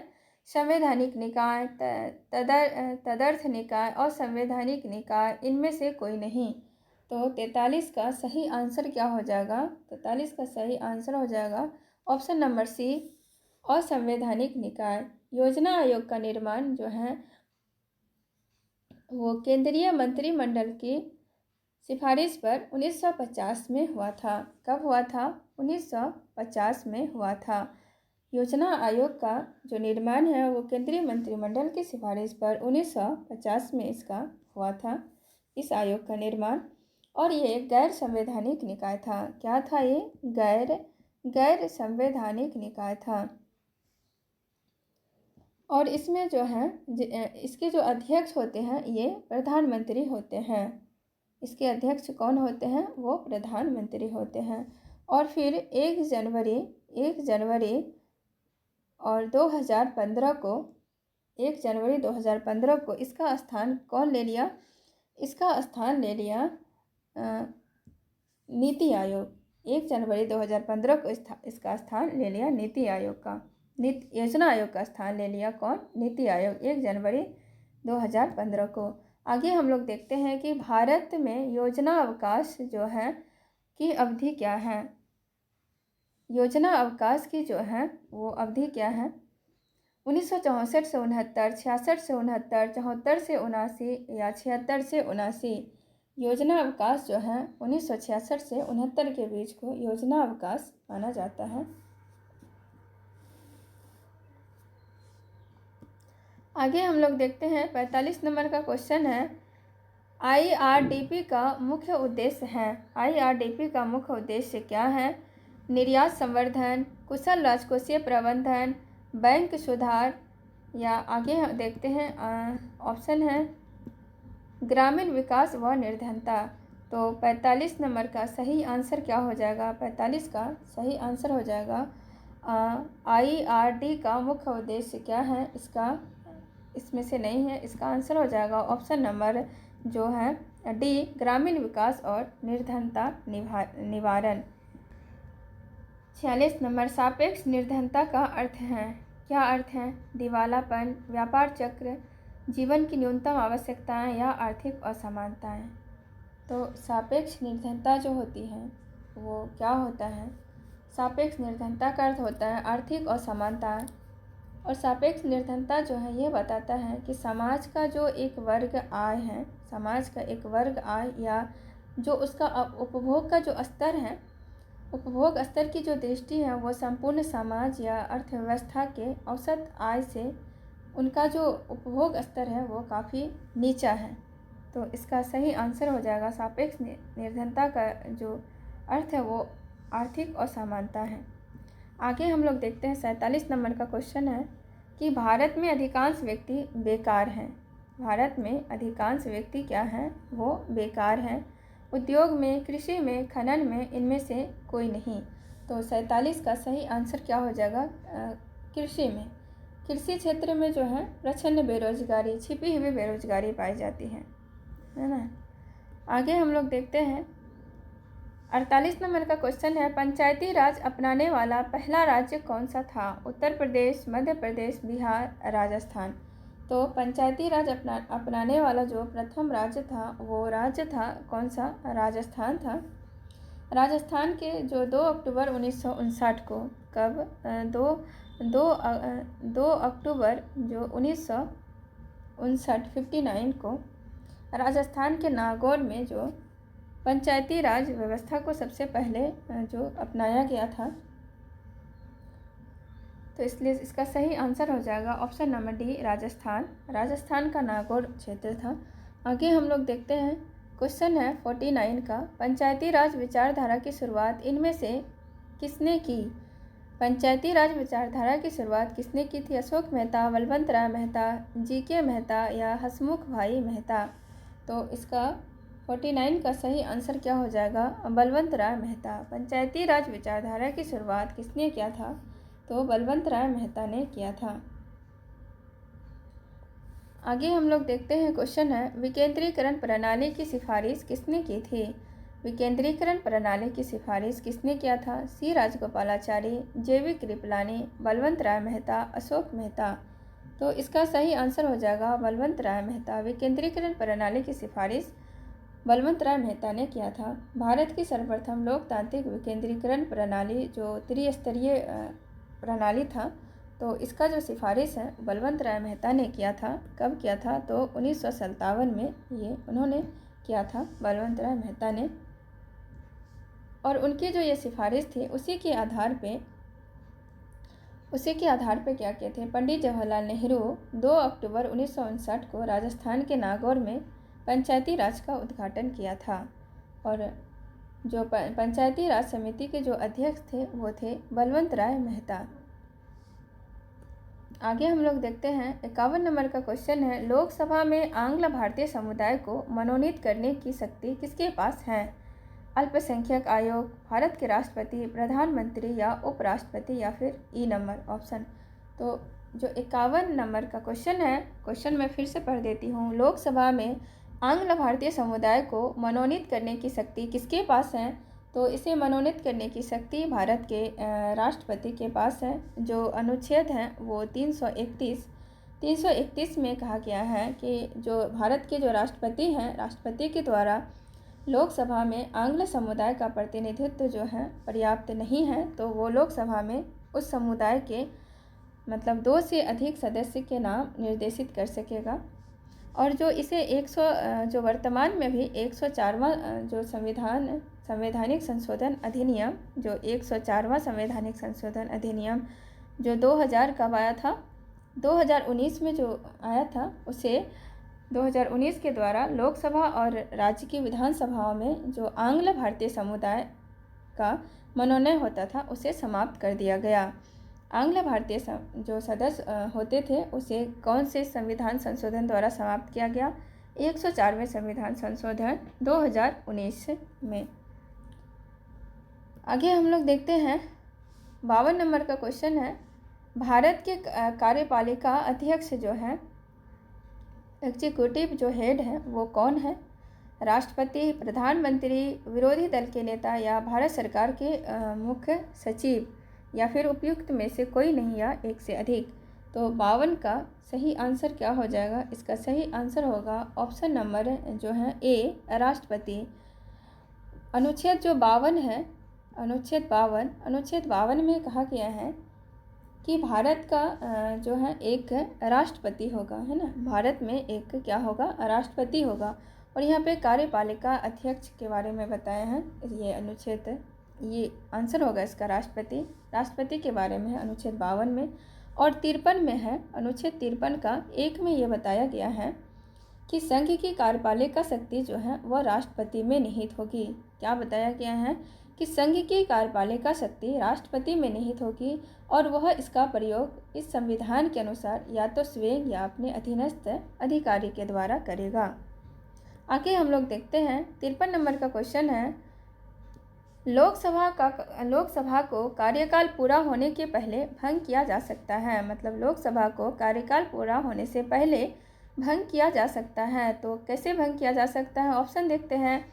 संवैधानिक निकाय, तदर्थ निकाय और संवैधानिक निकाय, इनमें से कोई नहीं। तो 43 का सही आंसर क्या हो जाएगा? 43 का सही आंसर हो जाएगा ऑप्शन नंबर सी, असंवैधानिक निकाय। योजना आयोग का निर्माण जो है वो केंद्रीय मंत्रिमंडल की सिफारिश पर 1950 में हुआ था। कब हुआ था? 1950 में हुआ था। योजना आयोग का जो निर्माण है वो केंद्रीय मंत्रिमंडल की सिफारिश पर 1950 में इसका हुआ था, इस आयोग का निर्माण। और ये एक गैर संवैधानिक निकाय था। क्या था ये? गैर संवैधानिक निकाय था। और इसमें जो है इसके जो अध्यक्ष होते हैं ये प्रधानमंत्री होते हैं। इसके अध्यक्ष कौन होते हैं? वो प्रधानमंत्री होते हैं। और फिर 1 जनवरी और 2015 को 1 जनवरी 2015 को इसका स्थान कौन ले लिया? इसका स्थान ले लिया नीति आयोग। 1 जनवरी 2015 को इसका स्थान ले लिया नीति आयोग का। योजना आयोग का स्थान ले लिया कौन? नीति आयोग, 1 जनवरी 2015 को। आगे हम लोग देखते हैं कि भारत में योजना अवकाश जो है की अवधि क्या है? योजना अवकाश की जो है वो अवधि क्या है? 1964 से 69, 66 से 69, 74 से 79 या 76 से 79। योजना अवकाश जो है 1966 से 69 के बीच को योजना अवकाश माना जाता है। आगे हम लोग देखते हैं 45 नंबर का क्वेश्चन है, IRDP का मुख्य उद्देश्य है। IRDP का मुख्य उद्देश्य क्या है? निर्यात संवर्धन, कुशल राजकोषीय प्रबंधन, बैंक सुधार या आगे देखते हैं ऑप्शन है ग्रामीण विकास व निर्धनता। तो 45 नंबर का सही आंसर क्या हो जाएगा? 45 का सही आंसर हो जाएगा IRD का मुख्य उद्देश्य क्या है? इसमें से नहीं है, इसका आंसर हो जाएगा ऑप्शन नंबर जो है डी, ग्रामीण विकास और निर्धनता निवारण। 46 नंबर, सापेक्ष निर्धनता का अर्थ है। क्या अर्थ हैं? दिवालापन, व्यापार चक्र, जीवन की न्यूनतम आवश्यकताएं या आर्थिक असमानताएं। तो सापेक्ष निर्धनता जो होती है वो क्या होता है? सापेक्ष निर्धनता का अर्थ होता है आर्थिक असमानताएं। और सापेक्ष निर्धनता जो है ये बताता है कि समाज का जो एक वर्ग आय है, समाज का एक वर्ग आय या जो उसका उपभोग का जो स्तर है, उपभोग स्तर की जो दृष्टि है वो संपूर्ण समाज या अर्थव्यवस्था के औसत आय से उनका जो उपभोग स्तर है वो काफ़ी नीचा है। तो इसका सही आंसर हो जाएगा सापेक्ष निर्धनता का जो अर्थ है वो आर्थिक असमानता है। आगे हम लोग देखते हैं 47 नंबर का क्वेश्चन है कि भारत में अधिकांश व्यक्ति बेकार हैं। भारत में अधिकांश व्यक्ति क्या हैं? वो बेकार हैं। उद्योग में, कृषि में, खनन में इनमें से कोई नहीं। तो 47 का सही आंसर क्या हो जाएगा? कृषि में। कृषि क्षेत्र में जो है प्रचंड बेरोजगारी, छिपी हुई बेरोजगारी पाई जाती है ना। आगे हम लोग देखते हैं 48 नंबर का क्वेश्चन है पंचायती राज अपनाने वाला पहला राज्य कौन सा था? उत्तर प्रदेश, मध्य प्रदेश, बिहार, राजस्थान। तो पंचायती राज अपनाने वाला जो प्रथम राज्य था वो राज्य था कौन सा? राजस्थान था। राजस्थान के जो 2 अक्टूबर 1959 को, कब? 2 अक्टूबर जो 1959 59 को राजस्थान के नागौर में जो पंचायती राज व्यवस्था को सबसे पहले जो अपनाया गया था। तो इसलिए इसका सही आंसर हो जाएगा option number D, Rajasthan. Rajasthan का नागौर क्षेत्र था। आगे हम लोग देखते हैं क्वेश्चन है 49 का पंचायती राज विचारधारा की शुरुआत इनमें से किसने की? पंचायती राज विचारधारा की शुरुआत किसने की थी? अशोक मेहता, बलवंत राय मेहता, जी.के. मेहता या हसमुख भाई मेहता। तो इसका 49 का सही आंसर क्या हो जाएगा? बलवंत राय मेहता। पंचायती राज विचारधारा की शुरुआत किसने किया था? तो बलवंत राय मेहता ने किया था। आगे हम लोग देखते हैं क्वेश्चन है विकेंद्रीकरण प्रणाली की सिफारिश किसने की थी? विकेंद्रीकरण प्रणाली की सिफारिश किसने किया था? सी राजगोपालाचारी, जे.वी. कृपलानी, बलवंत राय मेहता, अशोक मेहता। तो इसका सही आंसर हो जाएगा बलवंत राय मेहता। विकेंद्रीकरण प्रणाली की सिफारिश बलवंत राय मेहता ने किया था। भारत की सर्वप्रथम लोकतांत्रिक विकेंद्रीकरण प्रणाली जो त्रिस्तरीय प्रणाली था, तो इसका जो सिफारिश है बलवंत राय मेहता ने किया था। कब किया था? तो 1957 में ये उन्होंने किया था, बलवंत राय मेहता ने। और उनकी जो ये सिफारिश थी उसी के आधार पे क्या किए थे पंडित जवाहरलाल नेहरू 2 अक्टूबर 1959 को राजस्थान के नागौर में पंचायती राज का उद्घाटन किया था। और जो पंचायती राज समिति के जो अध्यक्ष थे वो थे बलवंत राय मेहता। आगे हम लोग देखते हैं 51 नंबर का क्वेश्चन है लोकसभा में आंग्ल भारतीय समुदाय को मनोनीत करने की शक्ति किसके पास है? अल्पसंख्यक आयोग, भारत के राष्ट्रपति, प्रधानमंत्री या उपराष्ट्रपति या फिर ई नंबर ऑप्शन। तो जो 51 नंबर का क्वेश्चन है, क्वेश्चन मैं फिर से पढ़ देती हूँ। लोकसभा में आंग्ल भारतीय समुदाय को मनोनीत करने की शक्ति किसके पास है? तो इसे मनोनीत करने की शक्ति भारत के राष्ट्रपति के पास है। जो अनुच्छेद है वो 331 में कहा गया है कि जो भारत के जो राष्ट्रपति हैं, राष्ट्रपति के द्वारा लोकसभा में आंग्ल समुदाय का प्रतिनिधित्व जो है पर्याप्त नहीं है, तो वो लोकसभा में उस समुदाय के मतलब 2 से अधिक सदस्य के नाम निर्देशित कर सकेगा। और जो इसे 100 जो वर्तमान में भी 104वां जो संवैधानिक संशोधन अधिनियम, जो 104वां संवैधानिक संशोधन अधिनियम जो 2000 कब आया था? 2019 में जो आया था, उसे 2019 के द्वारा लोकसभा और राज्य की विधानसभाओं में जो आंग्ल भारतीय समुदाय का मनोनयन होता था उसे समाप्त कर दिया गया। आंग्ल भारतीय जो सदस्य होते थे उसे कौन से संविधान संशोधन द्वारा समाप्त किया गया? 104वें संविधान संशोधन 2019 में। आगे हम लोग देखते हैं 52 नंबर का क्वेश्चन है भारत के कार्यपालिका अध्यक्ष जो है, एग्जीक्यूटिव जो हेड है वो कौन है? राष्ट्रपति, प्रधानमंत्री, विरोधी दल के नेता या भारत सरकार के मुख्य सचिव या फिर उपयुक्त में से कोई नहीं या एक से अधिक। तो 52 का सही आंसर क्या हो जाएगा? इसका सही आंसर होगा ऑप्शन नंबर जो है ए, राष्ट्रपति। अनुच्छेद जो 52 है, अनुच्छेद 52 में कहा गया है कि भारत का जो है एक राष्ट्रपति होगा, है ना। भारत में एक क्या होगा? राष्ट्रपति होगा। और यहाँ पे कार्यपालिका अध्यक्ष के बारे में बताया है। ये अनुच्छेद, ये आंसर होगा इसका राष्ट्रपति के बारे में है अनुच्छेद 52 में। और 53 में है, अनुच्छेद 53 का 1 में ये बताया गया है कि संघ की कार्यपालिका शक्ति जो है वह राष्ट्रपति में निहित होगी। क्या बताया गया है? कि संघ की कार्यपालिका शक्ति राष्ट्रपति में निहित होगी और वह इसका प्रयोग इस संविधान के अनुसार या तो स्वयं या अपने अधीनस्थ अधिकारी के द्वारा करेगा। आगे हम लोग देखते हैं 53 नंबर का क्वेश्चन है, लोकसभा को कार्यकाल पूरा होने के पहले भंग किया जा सकता है। मतलब लोकसभा को कार्यकाल पूरा होने से पहले भंग किया जा सकता है। तो कैसे भंग किया जा सकता है? ऑप्शन देखते हैं,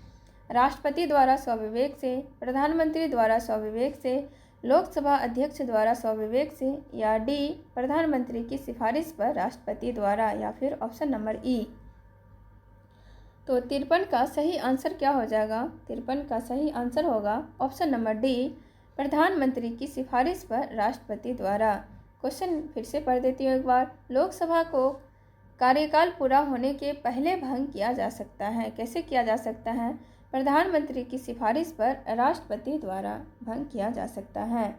राष्ट्रपति द्वारा स्वविवेक से, प्रधानमंत्री द्वारा स्वविवेक से, लोकसभा अध्यक्ष द्वारा स्वविवेक से, या डी, प्रधानमंत्री की सिफारिश पर राष्ट्रपति द्वारा, या फिर ऑप्शन नंबर ई। तो 53 का सही आंसर क्या हो जाएगा? 53 का सही आंसर होगा ऑप्शन नंबर डी, प्रधानमंत्री की सिफारिश पर राष्ट्रपति द्वारा। क्वेश्चन फिर से पढ़ देती हूँ एक बार। लोकसभा को कार्यकाल पूरा होने के पहले भंग किया जा सकता है। कैसे किया जा सकता है? प्रधानमंत्री की सिफारिश पर राष्ट्रपति द्वारा भंग किया जा सकता है।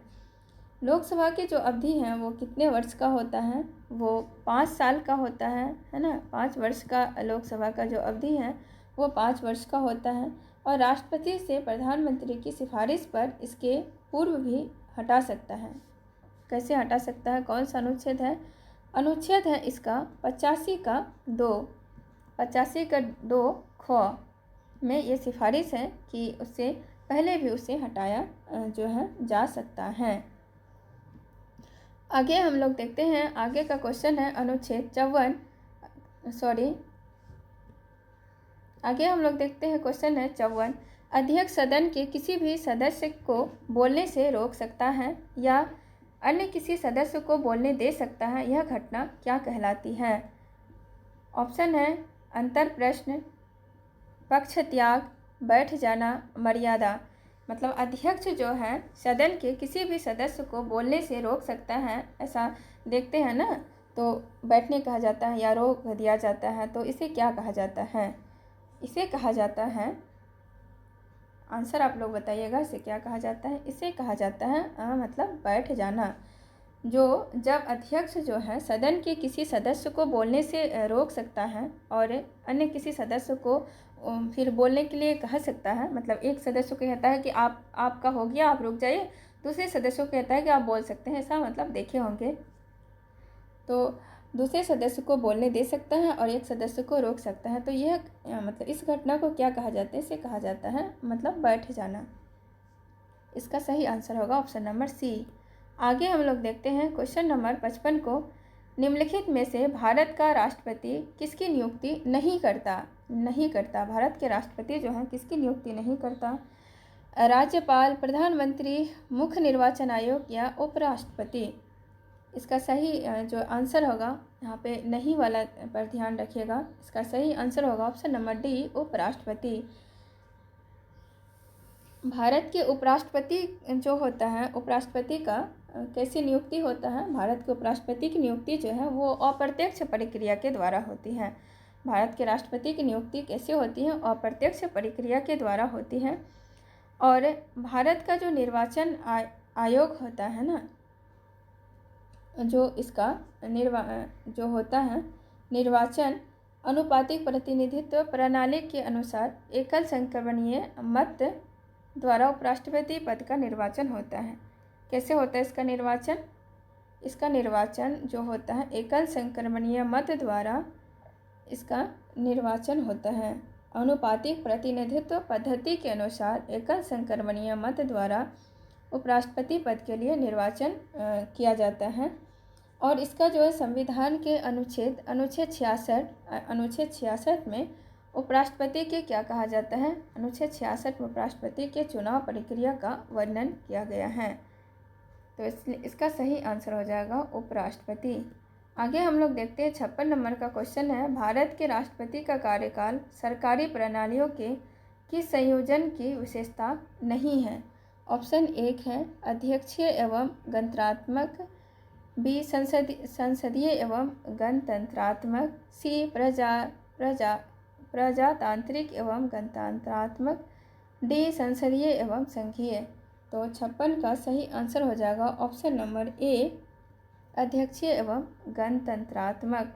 लोकसभा की जो अवधि है वो कितने वर्ष का होता है? वो 5 साल का होता है ना। 5 वर्ष का लोकसभा का जो अवधि है वो 5 वर्ष का होता है। और राष्ट्रपति से प्रधानमंत्री की सिफारिश पर इसके पूर्व भी हटा सकता है। कैसे हटा सकता है? कौन सा अनुच्छेद है? अनुच्छेद है इसका 85 का 2, 85 का 2 ख में ये सिफारिश है कि उससे पहले भी उसे हटाया जो है जा सकता है। आगे हम लोग देखते हैं, आगे का क्वेश्चन है अनुच्छेद 54, आगे हम लोग देखते हैं क्वेश्चन है 54। अध्यक्ष सदन के किसी भी सदस्य को बोलने से रोक सकता है या अन्य किसी सदस्य को बोलने दे सकता है। यह घटना क्या कहलाती है? ऑप्शन है अंतर प्रश्न, पक्ष त्याग, बैठ जाना, मर्यादा। मतलब अध्यक्ष जो है सदन के किसी भी सदस्य को बोलने से रोक सकता है, ऐसा देखते हैं ना। तो बैठने कहा जाता है या रोक दिया जाता है, तो इसे क्या कहा जाता है? इसे कहा जाता है, आंसर आप लोग बताइएगा, इसे क्या कहा जाता है? इसे कहा जाता है मतलब बैठ जाना। जब अध्यक्ष जो है सदन के किसी सदस्य को बोलने से रोक सकता है और अन्य किसी सदस्य को फिर बोलने के लिए कह सकता है। मतलब एक सदस्य को कहता है कि आपका हो गया, आप रुक जाइए, दूसरे सदस्य को कहता है कि आप बोल सकते हैं, ऐसा मतलब देखे होंगे। तो दूसरे सदस्य को बोलने दे सकता है और एक सदस्य को रोक सकता है। तो यह मतलब इस घटना को क्या कहा जाता है? इसे कहा जाता है मतलब बैठ जाना। इसका सही आंसर होगा ऑप्शन नंबर सी। आगे हम लोग देखते हैं क्वेश्चन नंबर 55 को। निम्नलिखित में से भारत का राष्ट्रपति किसकी नियुक्ति नहीं करता? भारत के राष्ट्रपति जो हैं किसकी नियुक्ति नहीं करता? राज्यपाल, प्रधानमंत्री, मुख्य निर्वाचन आयोग या उपराष्ट्रपति। इसका सही जो आंसर होगा, यहाँ पे नहीं वाला पर ध्यान रखिएगा, इसका सही आंसर होगा ऑप्शन नंबर डी, उपराष्ट्रपति। भारत के उपराष्ट्रपति जो होता है, उपराष्ट्रपति का कैसे नियुक्ति होता है? भारत के उपराष्ट्रपति की नियुक्ति जो है वो अप्रत्यक्ष प्रक्रिया के द्वारा होती है। भारत के राष्ट्रपति की नियुक्ति कैसे होती है? अप्रत्यक्ष प्रक्रिया के द्वारा होती है। और भारत का जो निर्वाचन आयोग होता है ना, जो इसका जो होता है निर्वाचन अनुपातिक प्रतिनिधित्व प्रणाली के अनुसार एकल संक्रमणीय मत द्वारा उपराष्ट्रपति पद का निर्वाचन होता है। कैसे होता है इसका निर्वाचन? इसका निर्वाचन जो होता है एकल संक्रमणीय मत द्वारा इसका निर्वाचन होता है। अनुपातिक प्रतिनिधित्व पद्धति के अनुसार एकल संक्रमणीय मत द्वारा उपराष्ट्रपति पद के लिए निर्वाचन किया जाता है। और इसका जो है संविधान के अनुच्छेद 66 में उपराष्ट्रपति के क्या कहा जाता है? अनुच्छेद 66 में उपराष्ट्रपति के चुनाव प्रक्रिया का वर्णन किया गया है। तो इसलिए इसका सही आंसर हो जाएगा उपराष्ट्रपति। आगे हम लोग देखते हैं 56 नंबर का क्वेश्चन है, भारत के राष्ट्रपति का कार्यकाल सरकारी प्रणालियों के किस संयोजन की विशेषता नहीं है? ऑप्शन 1 है अध्यक्षीय एवं गणतंत्रात्मक, बी संसदीय एवं गणतंत्रात्मक, सी प्रजातांत्रिक एवं गणतंत्रात्मक, डी संसदीय एवं संघीय। तो 56 का सही आंसर हो जाएगा ऑप्शन नंबर ए अध्यक्षीय एवं गणतंत्रात्मक।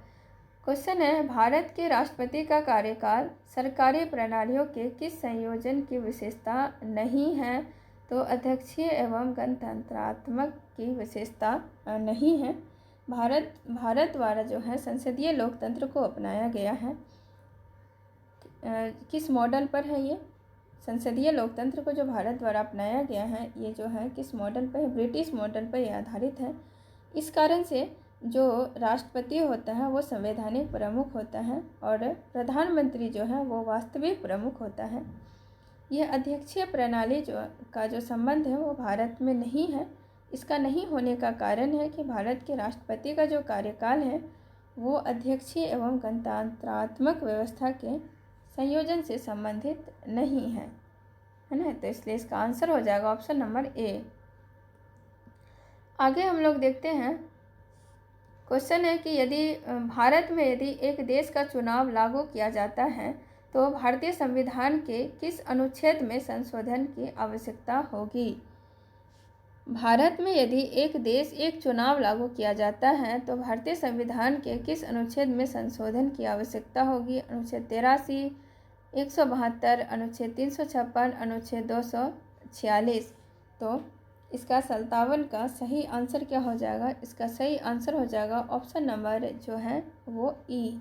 क्वेश्चन है, भारत के राष्ट्रपति का कार्यकाल सरकारी प्रणालियों के किस संयोजन की विशेषता नहीं है? तो अध्यक्षीय एवं गणतंत्रात्मक की विशेषता नहीं है। भारत द्वारा जो है संसदीय लोकतंत्र को अपनाया गया है। किस मॉडल पर है ये? संसदीय लोकतंत्र को जो भारत द्वारा अपनाया गया है ये जो है किस मॉडल पर है? ब्रिटिश मॉडल पर यह आधारित है। इस कारण से जो राष्ट्रपति होता है वो संवैधानिक प्रमुख होता है और प्रधानमंत्री जो है वो वास्तविक प्रमुख होता है। यह अध्यक्षीय प्रणाली जो संबंध है वो भारत में नहीं है। इसका नहीं होने का कारण है कि भारत के राष्ट्रपति का जो कार्यकाल है वो अध्यक्षीय एवं गणतंत्रात्मक व्यवस्था के संयोजन से संबंधित नहीं है ना। तो इसलिए इसका आंसर हो जाएगा ऑप्शन नंबर ए। आगे हम लोग देखते हैं, क्वेश्चन है कि भारत में यदि एक देश का चुनाव लागू किया जाता है तो भारतीय संविधान के किस अनुच्छेद में संशोधन की आवश्यकता होगी? भारत में यदि एक देश एक चुनाव लागू किया जाता है तो भारतीय संविधान के किस अनुच्छेद में संशोधन की आवश्यकता होगी? अनुच्छेद 83, 172, अनुच्छेद 356, अनुच्छेद 246। तो इसका 57 का सही आंसर क्या हो जाएगा? इसका सही आंसर हो जाएगा ऑप्शन नंबर जो है वो ई।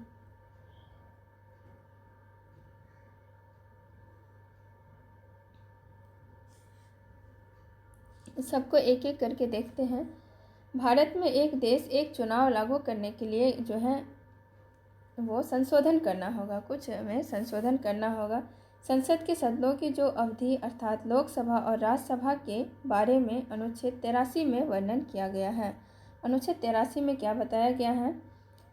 सबको एक एक करके देखते हैं। भारत में एक देश एक चुनाव लागू करने के लिए जो है वो संशोधन करना होगा, कुछ में संशोधन करना होगा। संसद के सदनों की जो अवधि अर्थात लोकसभा और राज्यसभा के बारे में अनुच्छेद 83 में वर्णन किया गया है। अनुच्छेद 83 में क्या बताया गया है?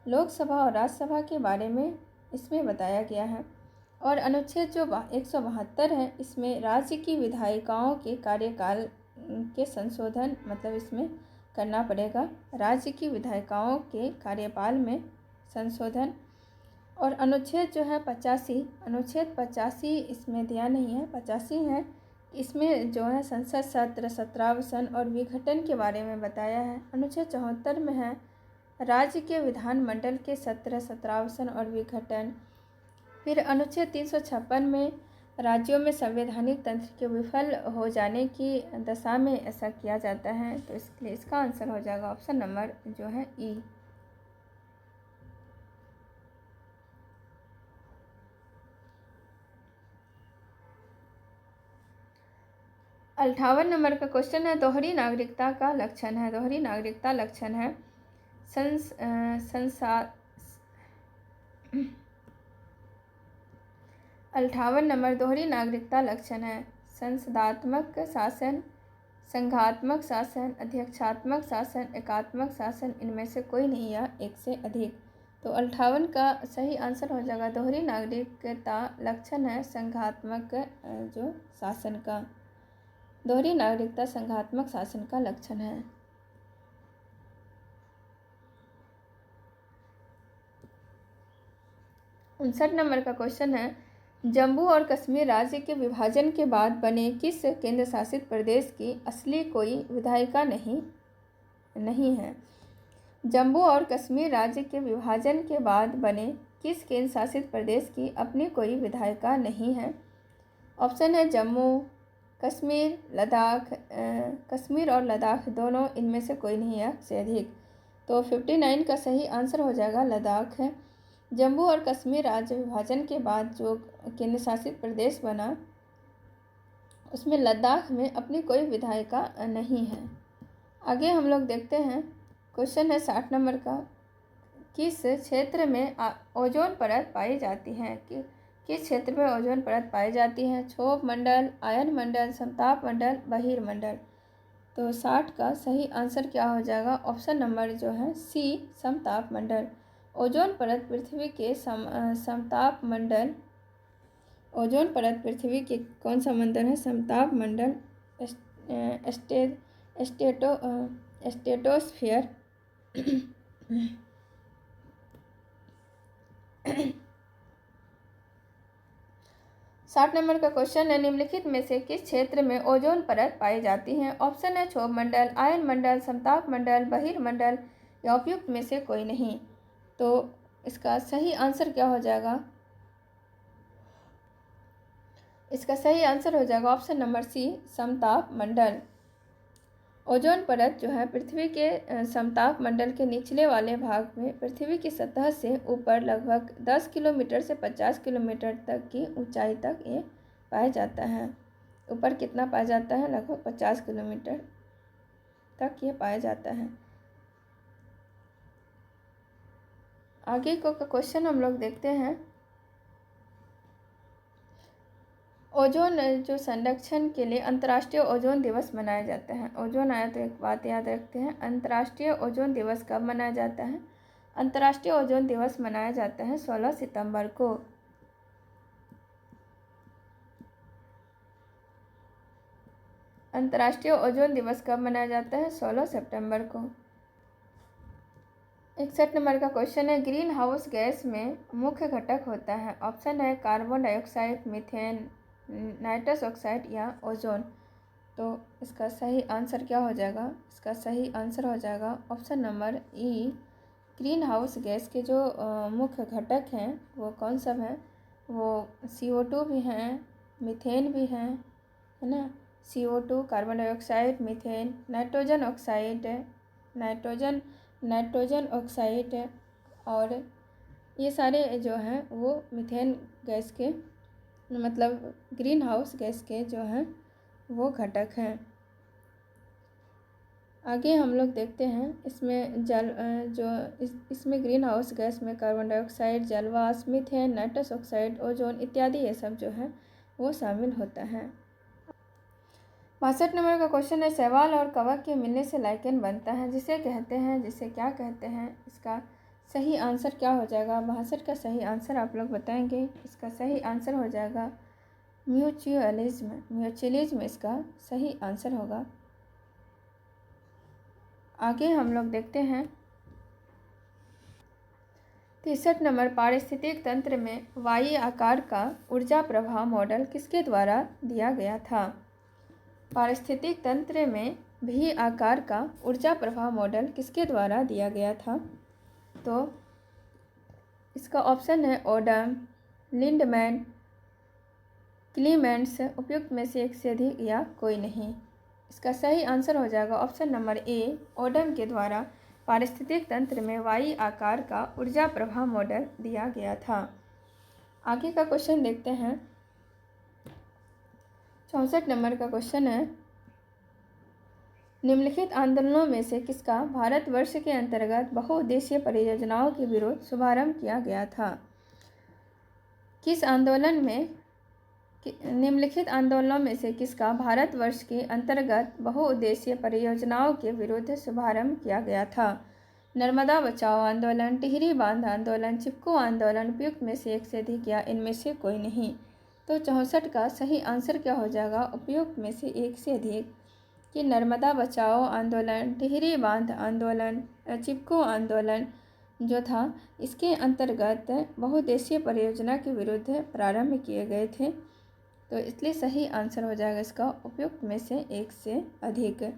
लोकसभा और राज्यसभा के बारे में इसमें बताया गया है। और अनुच्छेद जो 172 है इसमें राज्य की विधायिकाओं के कार्यकाल के संशोधन मतलब इसमें करना पड़ेगा, राज्य की विधायिकाओं के कार्यकाल में संशोधन। और अनुच्छेद जो है 85, अनुच्छेद 85 इसमें दिया नहीं है, 85 है। इसमें जो है संसद सत्र, सत्रावसन और विघटन के बारे में बताया है। अनुच्छेद 74 में है राज्य के विधानमंडल के सत्र, सत्रावसन और विघटन। फिर अनुच्छेद 356 में राज्यों में संवैधानिक तंत्र के विफल हो जाने की दशा में ऐसा किया जाता है। तो इसलिए इसका आंसर हो जाएगा ऑप्शन नंबर जो है ई। अट्ठावन नंबर का क्वेश्चन है, दोहरी नागरिकता का लक्षण है। दोहरी नागरिकता लक्षण है 58 नंबर दोहरी नागरिकता लक्षण है संसदात्मक शासन, संघात्मक शासन, अध्यक्षात्मक शासन, एकात्मक शासन, इनमें से कोई नहीं या एक से अधिक। तो 58 का सही आंसर हो जाएगा दोहरी नागरिकता लक्षण है संघात्मक जो शासन का, दोहरी नागरिकता संघात्मक शासन का लक्षण है। 59 नंबर का क्वेश्चन है, जम्मू और कश्मीर राज्य के विभाजन के बाद बने किस केंद्र शासित प्रदेश की असली कोई विधायिका नहीं है? जम्मू और कश्मीर राज्य के विभाजन के बाद बने किस केंद्र शासित प्रदेश की अपनी कोई विधायिका नहीं है? ऑप्शन है जम्मू, कश्मीर, लद्दाख, कश्मीर और लद्दाख दोनों, इनमें से कोई नहीं है से अधिक। तो 59 का सही आंसर हो जाएगा लद्दाख है। जम्मू और कश्मीर राज्य विभाजन के बाद जो केंद्र शासित प्रदेश बना उसमें लद्दाख में अपनी कोई विधायिका नहीं है। आगे हम लोग देखते हैं, क्वेश्चन है 60 नंबर का, किस क्षेत्र में ओजोन परत पाई जाती है? किस क्षेत्र में ओजोन परत पाई जाती है? क्षोभ मंडल, आयन मंडल, समताप मंडल, बहिर्मंडल। तो 60 का सही आंसर क्या हो जाएगा? ऑप्शन नंबर जो है सी, समताप मंडल। ओजोन परत पृथ्वी के समताप मंडल, ओजोन परत पृथ्वी के कौन सा मंडल है? समताप मंडल, स्टेटोस्फीयर। 60 नंबर का क्वेश्चन है, निम्नलिखित में से किस क्षेत्र में ओजोन परत पाई जाती है? ऑप्शन है क्षोभ मंडल, आयन मंडल, समताप मंडल, बहिर्मंडल या उपयुक्त में से कोई नहीं। तो इसका सही आंसर क्या हो जाएगा? इसका सही आंसर हो जाएगा ऑप्शन नंबर सी, समताप मंडल। ओजोन परत जो है पृथ्वी के समताप मंडल के निचले वाले भाग में पृथ्वी की सतह से ऊपर लगभग 10 किलोमीटर से 50 किलोमीटर तक की ऊंचाई तक ये पाया जाता है। ऊपर कितना पाया जाता है? लगभग 50 किलोमीटर तक ये पाया जाता है। आगे को क्वेश्चन हम लोग देखते हैं। ओजोन जो संरक्षण के लिए अंतर्राष्ट्रीय ओजोन दिवस मनाया जाता है। ओजोन आया तो एक बात याद रखते हैं, अंतर्राष्ट्रीय ओजोन दिवस कब मनाया जाता है? अंतर्राष्ट्रीय ओजोन दिवस मनाया जाता है 16 सितंबर को। अंतर्राष्ट्रीय ओजोन दिवस कब मनाया जाता है? 16 सितंबर को। 61 नंबर का क्वेश्चन है, ग्रीन हाउस गैस में मुख्य घटक होता है। ऑप्शन है carbon dioxide, methane, nitrous oxide या ओजोन। तो इसका सही आंसर क्या हो जाएगा? इसका सही आंसर हो जाएगा ऑप्शन नंबर ई। ग्रीन हाउस गैस के जो मुख्य घटक हैं वो कौन सब हैं? वो CO2 भी हैं, मीथेन भी हैं, है ना। CO2, carbon dioxide, methane, nitrogen oxide और ये सारे जो हैं वो मीथेन गैस के मतलब ग्रीन हाउस गैस के जो हैं वो घटक हैं। आगे हम लोग देखते हैं इसमें इसमें ग्रीन हाउस गैस में कार्बन डाइऑक्साइड, जलवाष्प, मीथेन, नाइट्रस ऑक्साइड, ओजोन इत्यादि ये सब जो है वो शामिल होता है। 62 नंबर का क्वेश्चन है, शैवाल और कवक के मिलने से लाइकेन बनता है, जिसे क्या कहते हैं? इसका सही आंसर क्या हो जाएगा? 62 का सही आंसर आप लोग बताएंगे। इसका सही आंसर हो जाएगा म्यूचुअलिज्म इसका सही आंसर होगा। आगे हम लोग देखते हैं 63 नंबर, पारिस्थितिक तंत्र में वाई आकार का ऊर्जा प्रवाह मॉडल किसके द्वारा दिया गया था? पारिस्थितिक तंत्र में भी आकार का ऊर्जा प्रवाह मॉडल किसके द्वारा दिया गया था? तो इसका ऑप्शन है ओडम, लिंडमैन, क्लीमेंट्स, उपयुक्त में से एक से अधिक या कोई नहीं। इसका सही आंसर हो जाएगा ऑप्शन नंबर ए, ओडम के द्वारा पारिस्थितिक तंत्र में वाई आकार का ऊर्जा प्रवाह मॉडल दिया गया था। आगे का क्वेश्चन देखते हैं। 64 नंबर का क्वेश्चन है, निम्नलिखित आंदोलनों में से किसका भारतवर्ष के अंतर्गत बहुउद्देशीय परियोजनाओं के विरुद्ध शुभारंभ किया गया था? किस आंदोलन में निम्नलिखित आंदोलनों में से किसका भारतवर्ष के अंतर्गत बहुउद्देशीय परियोजनाओं के विरुद्ध शुभारंभ किया गया था? नर्मदा बचाओ आंदोलन, टिहरी बांध आंदोलन, चिपको आंदोलन, उपयुक्त में से एक से अधिक या इनमें से कोई नहीं। तो 64 का सही आंसर क्या हो जाएगा? उपयुक्त में से एक से अधिक कि नर्मदा बचाओ आंदोलन, टिहरी बांध आंदोलन, चिपको आंदोलन जो था इसके अंतर्गत बहुउद्देशीय परियोजना के विरुद्ध प्रारंभ किए गए थे। तो इसलिए सही आंसर हो जाएगा इसका उपयुक्त में से एक से अधिक।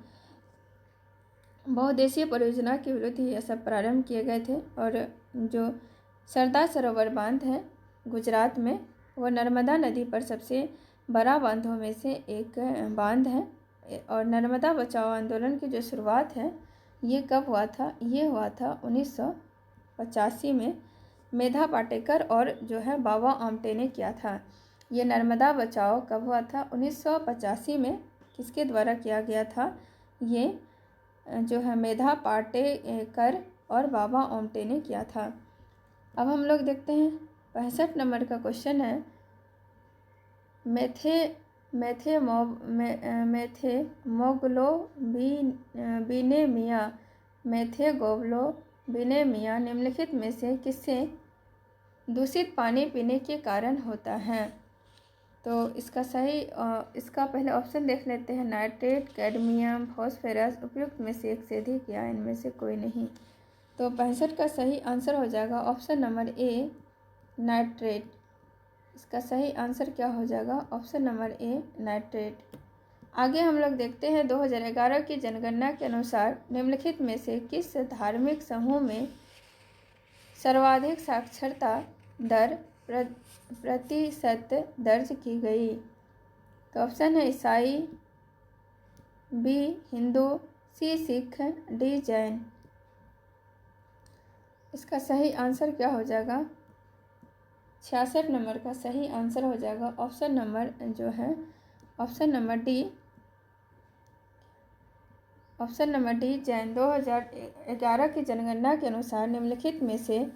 बहुउद्देशीय परियोजना के विरुद्ध यह सब प्रारंभ किए गए थे। और जो सरदार सरोवर बांध है गुजरात में, वो नर्मदा नदी पर सबसे बड़ा बांधों में से एक बांध है। और नर्मदा बचाओ आंदोलन की जो शुरुआत है ये कब हुआ था? ये हुआ था 1985 में मेधा पाटेकर और जो है बाबा आमटे ने किया था। ये नर्मदा बचाओ कब हुआ था? 1985 में। किसके द्वारा किया गया था? ये जो है मेधा पाटेकर और बाबा आमटे ने किया था। अब हम लोग देखते हैं 65 नंबर का क्वेश्चन है, मेथेगोग्लोबिनेमिया निम्नलिखित में से किससे दूषित पानी पीने के कारण होता है? तो इसका पहले ऑप्शन देख लेते हैं। Nitrate, cadmium, phosphorus. उपयुक्त में से एक से अधिक या इनमें से कोई नहीं। तो 65 का सही आंसर हो जाएगा ऑप्शन नंबर ए, नाइट्रेट। इसका सही आंसर क्या हो जाएगा? ऑप्शन नंबर ए, नाइट्रेट। आगे हम लोग देखते हैं 2011 की जनगणना के अनुसार निम्नलिखित में से किस धार्मिक समूह में सर्वाधिक साक्षरता दर प्रतिशत दर्ज की गई? तो ऑप्शन है ईसाई, बी हिंदू, सी सिख, डी जैन। इसका सही आंसर क्या हो जाएगा? 66 नंबर का सही आंसर हो जाएगा ऑप्शन नंबर जो है option number D, option number D Jain. 2011 की जनगणना के अनुसार निम्नलिखित में से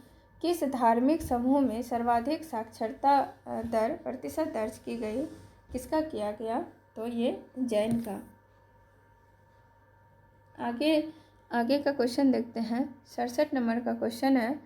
किस धार्मिक समूह में सर्वाधिक साक्षरता दर प्रतिशत दर्ज की गई? किसका किया गया? तो ये जैन का। आगे का क्वेश्चन देखते हैं। 67 नंबर का क्वेश्चन है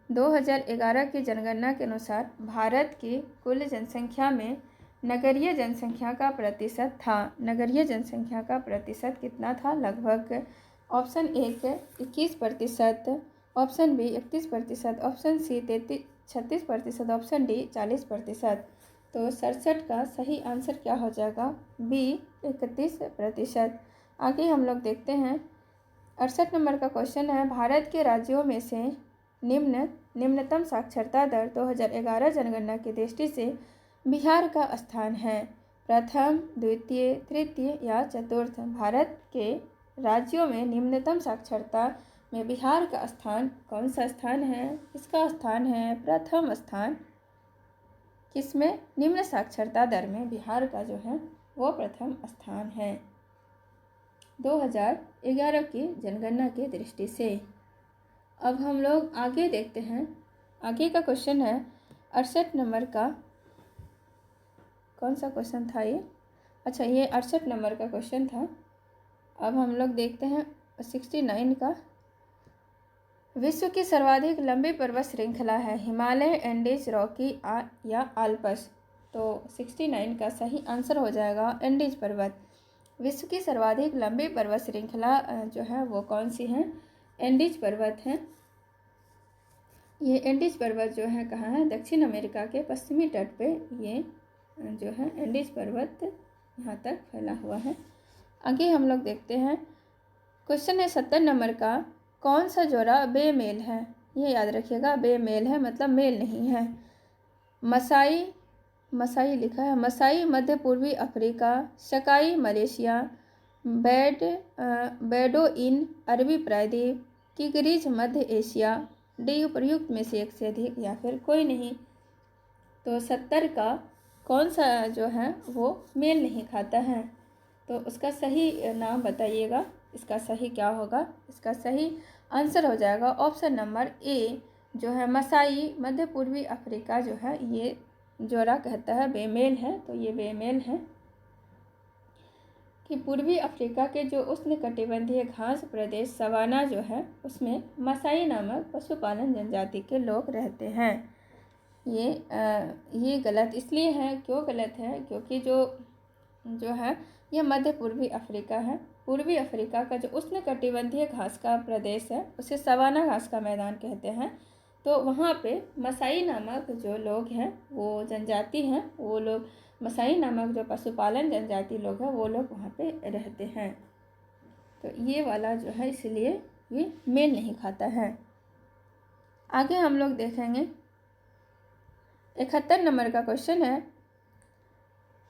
2011 की जनगणना के अनुसार भारत की कुल जनसंख्या में नगरीय जनसंख्या का प्रतिशत था। नगरीय जनसंख्या का प्रतिशत कितना था? लगभग option A 21%, option B 31%, option C 36%, option D 40%। तो 67 का सही आंसर क्या हो जाएगा? बी 31%। आगे हम लोग देखते हैं 68 नंबर का क्वेश्चन है भारत के राज्यों में से निम्नतम साक्षरता दर 2011 जनगणना की दृष्टि से बिहार का स्थान है। प्रथम, द्वितीय, तृतीय या चतुर्थ? भारत के राज्यों में निम्नतम साक्षरता में बिहार का स्थान कौन सा स्थान है? इसका स्थान है प्रथम स्थान। किसमें? निम्न साक्षरता दर में बिहार का जो है वो प्रथम स्थान है 2011 की जनगणना की दृष्टि से। अब हम लोग आगे देखते हैं। आगे का क्वेश्चन है 68 नंबर का। कौन सा क्वेश्चन था ये? अच्छा, ये 68 नंबर का क्वेश्चन था। अब हम लोग देखते हैं 69 का। विश्व की सर्वाधिक लंबी पर्वत श्रृंखला है हिमालय, एंडीज, रॉकी या आल्प्स? तो 69 का सही आंसर हो जाएगा एंडीज पर्वत। विश्व की सर्वाधिक लंबी पर्वत श्रृंखला जो है वो कौन सी है? एंडीज पर्वत है। ये एंडीज पर्वत जो है कहाँ है? दक्षिण अमेरिका के पश्चिमी तट पे ये जो है एंडीज पर्वत यहाँ तक फैला हुआ है। आगे हम लोग देखते हैं। क्वेश्चन है 70 नंबर का। कौन सा जोड़ा बेमेल है? ये याद रखिएगा, बेमेल है मतलब मेल नहीं है। मसाई लिखा है। मसाई मध्य पूर्वी अफ्रीका, शकाई मलेशिया, बेडोइन अरबी प्रायद्वीप, किगरिज मध्य एशिया। डी उपयुक्त में से एक से अधिक या फिर कोई नहीं। तो 70 का कौन सा जो है वो मेल नहीं खाता है? तो उसका सही नाम बताइएगा। इसका सही क्या होगा? इसका सही आंसर हो जाएगा ऑप्शन नंबर ए जो है मसाई मध्य पूर्वी अफ्रीका जो है ये जोड़ा कहता है बेमेल है। तो ये बेमेल है कि पूर्वी अफ्रीका के जो उष्णकटिबंधीय घास प्रदेश सवाना जो है उसमें मसाई नामक पशुपालन जनजाति के लोग रहते हैं। ये गलत इसलिए है। क्यों गलत है? क्योंकि जो है ये मध्य पूर्वी अफ्रीका है। पूर्वी अफ्रीका का जो उष्णकटिबंधीय घास का प्रदेश है उसे सवाना घास का मैदान कहते हैं। तो वहाँ पे मसाई नामक जो लोग हैं वो जनजाति हैं, वो लोग मसाई नामक जो पशुपालन जनजाति लोग हैं वो लोग वहाँ पे रहते हैं। तो ये वाला जो है इसलिए ये मेल नहीं खाता है। आगे हम लोग देखेंगे 71 नंबर का क्वेश्चन है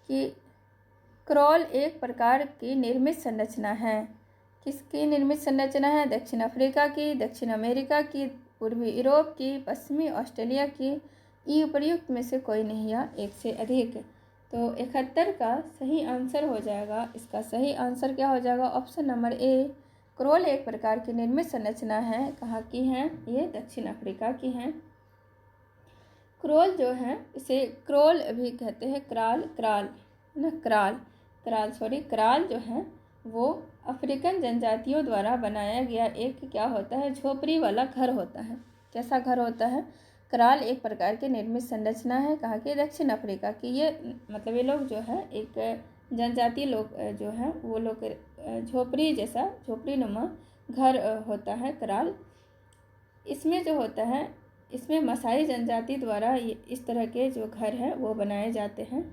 कि क्रॉल एक प्रकार की निर्मित संरचना है। किसकी निर्मित संरचना है? दक्षिण अफ्रीका की, दक्षिण अमेरिका की, पूर्वी यूरोप की, पश्चिमी ऑस्ट्रेलिया की। ई उपयुक्त में से कोई नहीं या एक से अधिक। तो 71 का सही आंसर हो जाएगा। इसका सही आंसर क्या हो जाएगा? ऑप्शन नंबर ए क्रॉल एक प्रकार की निर्मित संरचना है। कहाँ की है? ये दक्षिण अफ्रीका की है। क्रोल जो है इसे क्रोल भी कहते हैं, क्राल। ना क्राल जो है वो अफ्रीकन जनजातियों द्वारा बनाया गया एक क्या होता है, झोपड़ी वाला घर होता है। कैसा घर होता है? क्राल एक प्रकार की निर्मित संरचना है, कहाँ की? दक्षिण अफ्रीका की। ये मतलब ये लोग जो है एक जनजातीय लोग जो है वो लोग झोपड़ी जैसा झोपड़ी नुमा घर होता है क्राल। इसमें जो होता है, इसमें मसाई जनजाति द्वारा इस तरह के जो घर हैं वो बनाए जाते हैं।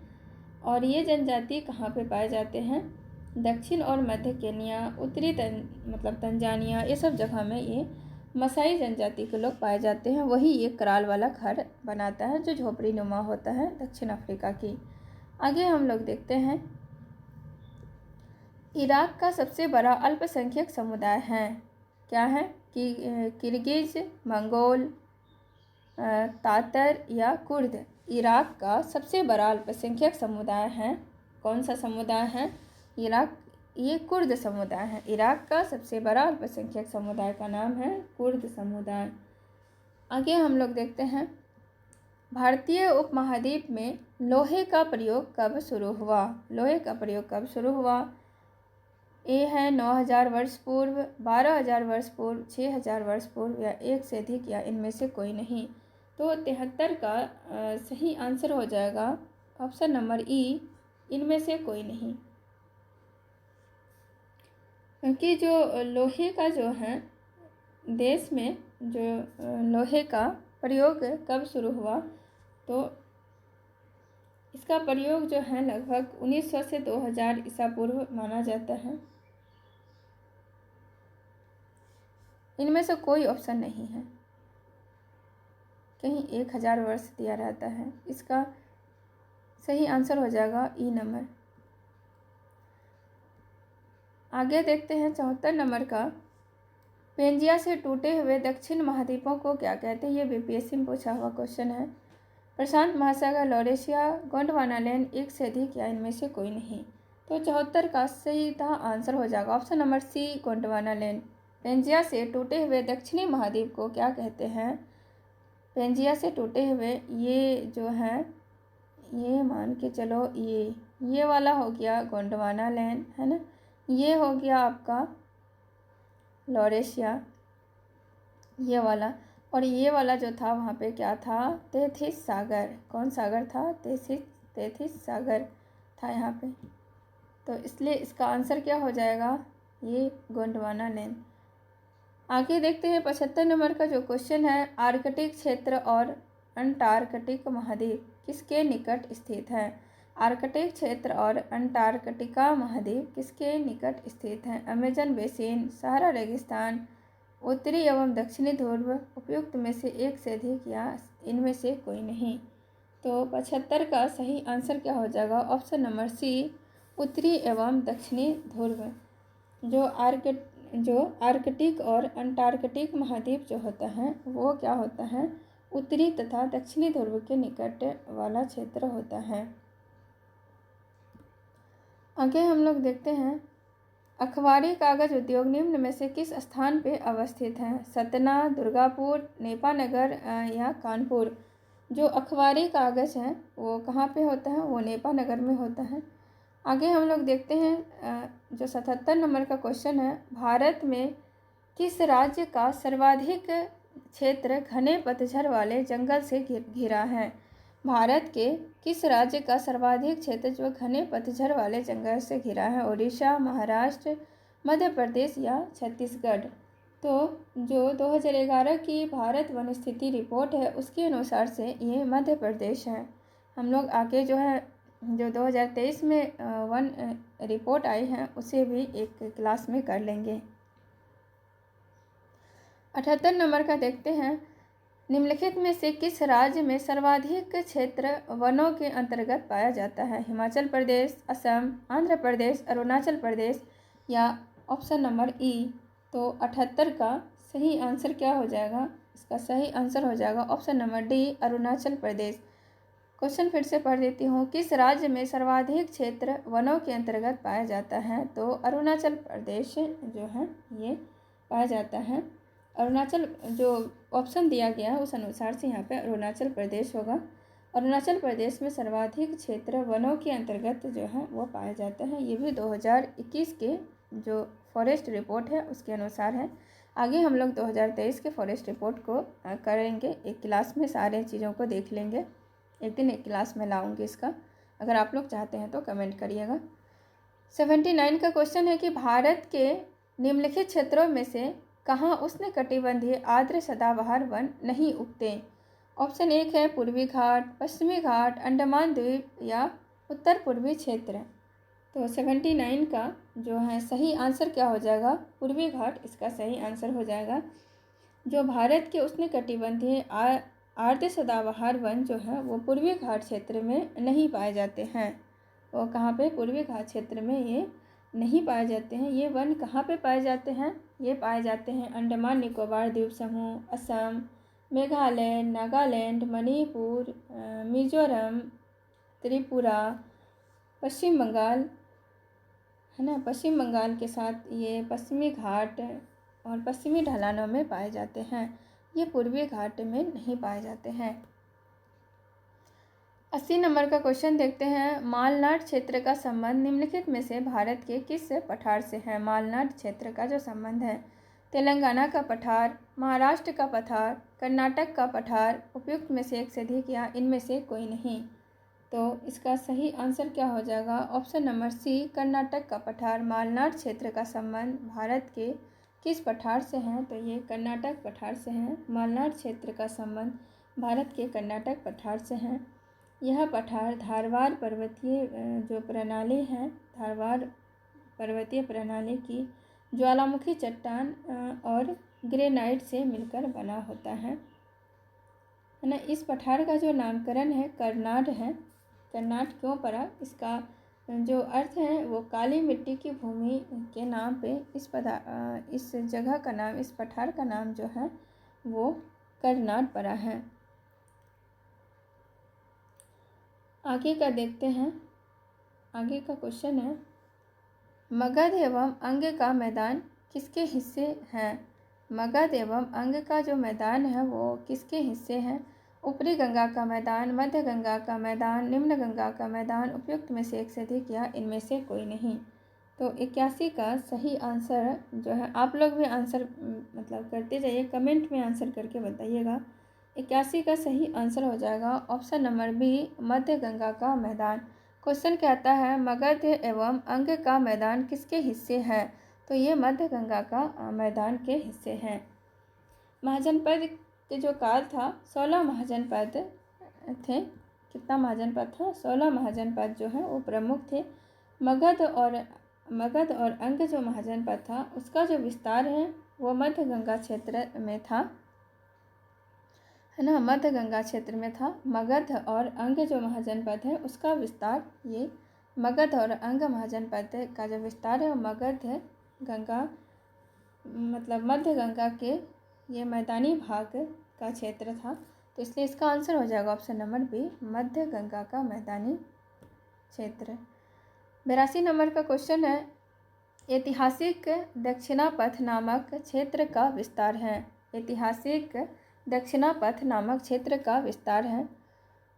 और ये जनजाति कहाँ पे पाए जाते हैं? दक्षिण और मध्य केन्या, उत्तरी मतलब तंजानिया, ये सब जगह में ये मसाई जनजाति के लोग पाए जाते हैं। वही ये क्राल वाला घर बनाता है जो झोपड़ी नुमा होता है दक्षिण अफ्रीका की। आगे हम लोग देखते हैं, इराक का सबसे बड़ा अल्पसंख्यक समुदाय है। क्या है? कि किर्गिज, मंगोल, तातर या कुर्द। इराक का सबसे बड़ा अल्पसंख्यक समुदाय है। कौन सा समुदाय है? ये कुर्द समुदाय है। इराक का सबसे बड़ा अल्पसंख्यक समुदाय का नाम है कुर्द समुदाय। आगे हम लोग देखते हैं, भारतीय उपमहाद्वीप में लोहे का प्रयोग कब शुरू हुआ? लोहे का प्रयोग कब शुरू हुआ? ए है 9000 वर्ष पूर्व, 12000 वर्ष पूर्व, 6000 वर्ष पूर्व या एक से अधिक या इनमें से कोई नहीं। तो 73 का सही आंसर हो जाएगा ऑप्शन नंबर ई, इनमें से कोई नहीं। क्योंकि जो लोहे का जो है देश में जो लोहे का प्रयोग कब शुरू हुआ, तो इसका प्रयोग जो है लगभग 1900 से 2000 ईसा पूर्व माना जाता है। इनमें से कोई ऑप्शन नहीं है, कहीं 1000 वर्ष दिया रहता है। इसका सही आंसर हो जाएगा ई नंबर। आगे देखते हैं 74 नंबर का, पेंजिया से टूटे हुए दक्षिण महाद्वीपों को क्या कहते हैं? ये बीपीएससी में पूछा हुआ क्वेश्चन है। प्रशांत महासागर, लॉरेशिया, गोंडवाना लैंड, एक से अधिक या इनमें से कोई नहीं। तो 74 का सही आंसर हो जाएगा option number C, Gondwana land. Pangaea से टूटे हुए दक्षिणी महाद्वीप को क्या कहते हैं? पेंजिया से टूटे हुए ये जो है, ये मान के चलो ये वाला हो गया गोंडवाना लैंड, है ना। ये हो गया आपका लॉरेशिया, ये वाला। और ये वाला जो था वहाँ पे क्या था? तैथिस सागर। कौन सागर था? तैथिस सागर था यहाँ पे। तो इसलिए इसका आंसर क्या हो जाएगा? ये गोंडवाना लैंड। आगे देखते हैं 75 नंबर का जो क्वेश्चन है, आर्कटिक क्षेत्र और अंटार्कटिक महाद्वीप किसके निकट स्थित है? आर्कटिक क्षेत्र और अंटार्कटिका महाद्वीप किसके निकट स्थित हैं? अमेजन बेसिन, सहारा रेगिस्तान, उत्तरी एवं दक्षिणी ध्रुव, उपयुक्त में से एक से अधिक या इनमें से कोई नहीं। तो 75 का सही आंसर क्या हो जाएगा? ऑप्शन नंबर सी, उत्तरी एवं दक्षिणी ध्रुव। जो आर्कटिक और अंटार्कटिक महाद्वीप जो होता है वो क्या होता है? उत्तरी तथा दक्षिणी ध्रुव के निकट वाला क्षेत्र होता है। आगे हम लोग देखते हैं, अखबारी कागज उद्योग निम्न में से किस स्थान पे अवस्थित है? सतना, दुर्गापुर, नेपानगर या कानपुर। जो अखबारी कागज है वो कहाँ पे होता है? वो नेपानगर में होता है। आगे हम लोग देखते हैं जो 77 नंबर का क्वेश्चन है, भारत में किस राज्य का सर्वाधिक क्षेत्र घने पतझड़ वाले जंगल से घिरा है? भारत के किस राज्य का सर्वाधिक क्षेत्र जो घने पतझड़ वाले जंगल से घिरा है? उड़ीसा, महाराष्ट्र, मध्य प्रदेश या छत्तीसगढ़। तो जो 2011 की भारत वन स्थिति रिपोर्ट है उसके अनुसार से ये मध्य प्रदेश है। हम लोग आगे जो है जो 2023 में वन रिपोर्ट आई है उसे भी एक क्लास में कर लेंगे। 78 नंबर का देखते हैं, निम्नलिखित में से किस राज्य में सर्वाधिक क्षेत्र वनों के अंतर्गत पाया जाता है? हिमाचल प्रदेश, असम, आंध्र प्रदेश, अरुणाचल प्रदेश या ऑप्शन नंबर ई। तो 78 का सही आंसर क्या हो जाएगा? इसका सही आंसर हो जाएगा option number D, Arunachal Pradesh. Question फिर से पढ़ देती हूँ, किस राज्य में सर्वाधिक क्षेत्र वनों के अंतर्गत पाया जाता है? तो अरुणाचल प्रदेश जो है ये पाया जाता है। अरुणाचल जो ऑप्शन दिया गया है उस अनुसार से यहाँ पे अरुणाचल प्रदेश होगा। अरुणाचल प्रदेश में सर्वाधिक क्षेत्र वनों के अंतर्गत जो है वो पाए जाते हैं। ये भी 2021 के जो फॉरेस्ट रिपोर्ट है उसके अनुसार है। आगे हम लोग 2023 के फॉरेस्ट रिपोर्ट को करेंगे, एक क्लास में सारे चीज़ों को देख लेंगे। एक दिन एक क्लास में लाऊंगी इसका, अगर आप लोग चाहते हैं तो कमेंट करिएगा। 79 का क्वेश्चन है कि भारत के निम्नलिखित क्षेत्रों में से कहाँ उष्णकटिबंधीय आर्द्र सदाबहार वन नहीं उगते। ऑप्शन 1 है पूर्वी घाट, पश्चिमी घाट, अंडमान द्वीप या उत्तर पूर्वी क्षेत्र। तो 79 का जो है सही आंसर क्या हो जाएगा, पूर्वी घाट इसका सही आंसर हो जाएगा। जो भारत के उष्णकटिबंधीय आर्द्र सदाबहार वन जो है वो पूर्वी घाट क्षेत्र में नहीं पाए जाते हैं। वो कहाँ पे, पूर्वी घाट क्षेत्र में ये नहीं पाए जाते हैं। ये वन कहाँ पे पाए जाते हैं, ये पाए जाते हैं अंडमान निकोबार द्वीप समूह, असम, मेघालय, नागालैंड, मणिपुर, मिजोरम, त्रिपुरा, पश्चिम बंगाल है ना। पश्चिम बंगाल के साथ ये पश्चिमी घाट और पश्चिमी ढलानों में पाए जाते हैं। ये पूर्वी घाट में नहीं पाए जाते हैं। 80 नंबर का क्वेश्चन देखते हैं। मालनाड क्षेत्र का संबंध निम्नलिखित में से भारत के किस पठार से है। मालनाड क्षेत्र का जो संबंध है, तेलंगाना का पठार, महाराष्ट्र का पठार, कर्नाटक का पठार, उपयुक्त में से एक से अधिक या इनमें से कोई नहीं। तो इसका सही आंसर क्या हो जाएगा, ऑप्शन नंबर सी, कर्नाटक का पठार। मालनाड क्षेत्र का संबंध भारत के किस पठार से है, तो ये कर्नाटक पठार से है। मालनाड क्षेत्र का संबंध भारत के कर्नाटक पठार से है। यह पठार धारवाड़ पर्वतीय जो प्रणाली है, धारवाड़ पर्वतीय प्रणाली की ज्वालामुखी चट्टान और ग्रेनाइट से मिलकर बना होता है ना। इस पठार का जो नामकरण है कर्नाड है। कर्नाड क्यों पड़ा, इसका जो अर्थ है वो काली मिट्टी की भूमि के नाम पे इस जगह का नाम, इस पठार का नाम जो है वो कर्नाड पड़ा है। आगे का देखते हैं। आगे का क्वेश्चन है, मगध एवं अंग का मैदान किसके हिस्से हैं। मगध एवं अंग का जो मैदान है वो किसके हिस्से हैं। ऊपरी गंगा का मैदान, मध्य गंगा का मैदान, निम्न गंगा का मैदान, उपयुक्त में से एक से अधिक या इनमें से कोई नहीं। तो 81 का सही आंसर जो है, आप लोग भी आंसर मतलब करते जाइए, कमेंट में आंसर करके बताइएगा। 81 का सही आंसर हो जाएगा ऑप्शन नंबर बी, मध्य गंगा का मैदान। क्वेश्चन कहता है मगध एवं अंग का मैदान किसके हिस्से है, तो ये मध्य गंगा का मैदान के हिस्से हैं। महाजनपद के जो काल था, 16 महाजनपद थे। कितना महाजनपद था, 16 महाजनपद जो है वो प्रमुख थे। मगध और अंग जो महाजनपद था उसका जो विस्तार है वो मध्य गंगा क्षेत्र में था, है ना, मध्य गंगा क्षेत्र में था। मगध और अंग जो महाजनपद है उसका विस्तार, ये मगध और अंग महाजनपद का जो विस्तार है मगध गंगा मतलब मध्य गंगा के ये मैदानी भाग का क्षेत्र था। तो इसलिए इसका आंसर हो जाएगा ऑप्शन नंबर बी, मध्य गंगा का मैदानी क्षेत्र। 82 नंबर का क्वेश्चन है, ऐतिहासिक दक्षिणापथ नामक क्षेत्र का विस्तार है। ऐतिहासिक दक्षिणापथ नामक क्षेत्र का विस्तार है।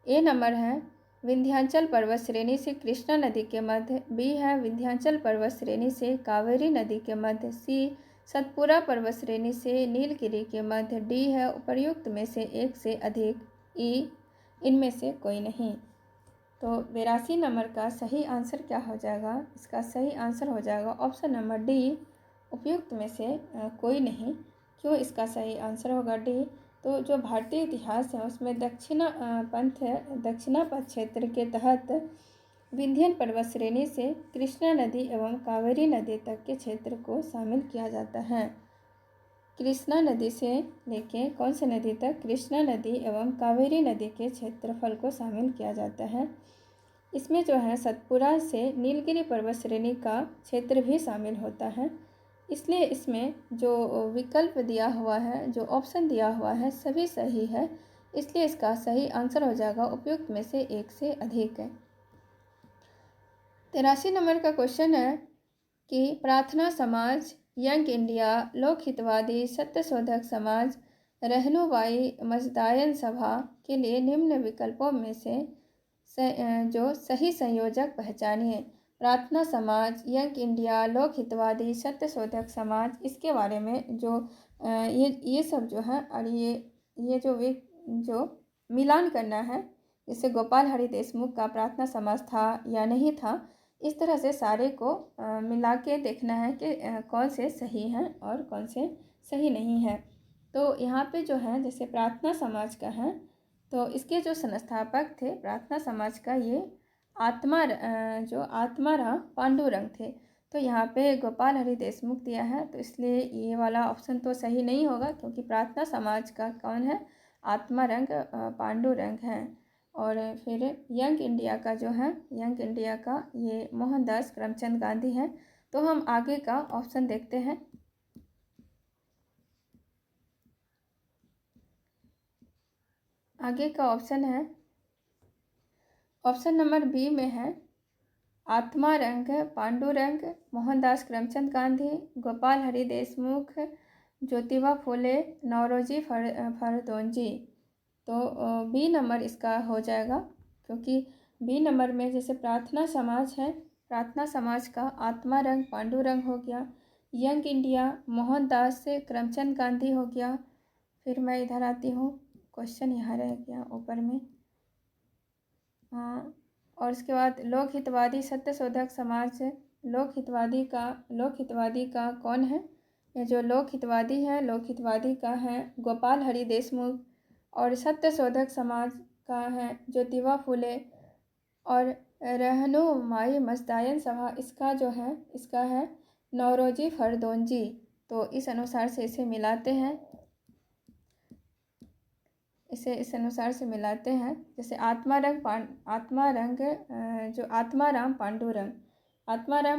ए नंबर है विंध्याचल पर्वत श्रेणी से कृष्णा नदी के मध्य, बी है विंध्याचल पर्वत श्रेणी से कावेरी नदी के मध्य, सी सतपुरा पर्वत श्रेणी से नीलगिरी के मध्य, डी है उपर्युक्त में से एक से अधिक, ई इनमें से कोई नहीं। तो 82 नंबर का सही आंसर क्या हो जाएगा, इसका सही आंसर हो जाएगा ऑप्शन नंबर डी, उपयुक्त में से कोई नहीं। क्यों इसका सही आंसर होगा डी, तो जो भारतीय इतिहास है उसमें दक्षिणापथ क्षेत्र के तहत विंध्यन पर्वत श्रेणी से कृष्णा नदी एवं कावेरी नदी तक के क्षेत्र को शामिल किया जाता है। कृष्णा नदी से लेके कौन सी नदी तक, कृष्णा नदी एवं कावेरी नदी के क्षेत्रफल को शामिल किया जाता है। इसमें जो है सतपुरा से नीलगिरी पर्वत श्रेणी का क्षेत्र भी शामिल होता है। इसलिए इसमें जो विकल्प दिया हुआ है, जो ऑप्शन दिया हुआ है सभी सही है। इसलिए इसका सही आंसर हो जाएगा उपयुक्त में से एक से अधिक है। 83 नंबर का क्वेश्चन है कि प्रार्थना समाज, यंग इंडिया, लोक हितवादी, सत्यशोधक समाज, रहनुमाई मजदायन सभा के लिए निम्न विकल्पों में से जो सही संयोजक पहचानिए। प्रार्थना समाज, यंग इंडिया, लोक हितवादी, सत्यशोधक समाज, इसके बारे में जो ये सब जो है, और ये जो मिलान करना है, जैसे गोपाल हरि देशमुख का प्रार्थना समाज था या नहीं था, इस तरह से सारे को मिला के देखना है कि कौन से सही हैं और कौन से सही नहीं है। तो यहाँ पे जो है जैसे प्रार्थना समाज का है, तो इसके जो संस्थापक थे प्रार्थना समाज का, ये जो आत्माराम पांडुरंग थे। तो यहाँ पे गोपाल हरि देशमुख दिया है, तो इसलिए ये वाला ऑप्शन तो सही नहीं होगा, क्योंकि प्रार्थना समाज का कौन है, आत्मारंग पांडुरंग है। और फिर यंग इंडिया का जो है, यंग इंडिया का ये मोहनदास करमचंद गांधी है। तो हम आगे का ऑप्शन देखते हैं। आगे का ऑप्शन है, ऑप्शन नंबर बी में है आत्मारंग पांडुरंग, मोहनदास करमचंद गांधी, गोपाल हरि देशमुख, ज्योतिबा फुले, नौरोजी फरदौंजी। तो बी नंबर इसका हो जाएगा, क्योंकि बी नंबर में जैसे प्रार्थना समाज है, प्रार्थना समाज का आत्मारंग पांडुरंग हो गया, यंग इंडिया मोहनदास करमचंद गांधी हो गया। फिर मैं इधर आती हूँ, क्वेश्चन यहाँ रह गया ऊपर में, हाँ। और उसके बाद लोक हितवादी सत्यशोधक समाज, लोक हितवादी का कौन है, ये जो लोक हितवादी है, लोक हितवादी का है गोपाल हरि देशमुख। और सत्यशोधक समाज का है ज्योतिबा फुले। और रहनुमाई मजदायन सभा, इसका जो है, इसका है नौरोजी फरदौंजी। तो इस अनुसार से इसे मिलाते हैं, इसे इस अनुसार से मिलाते हैं। जैसे जो आत्माराम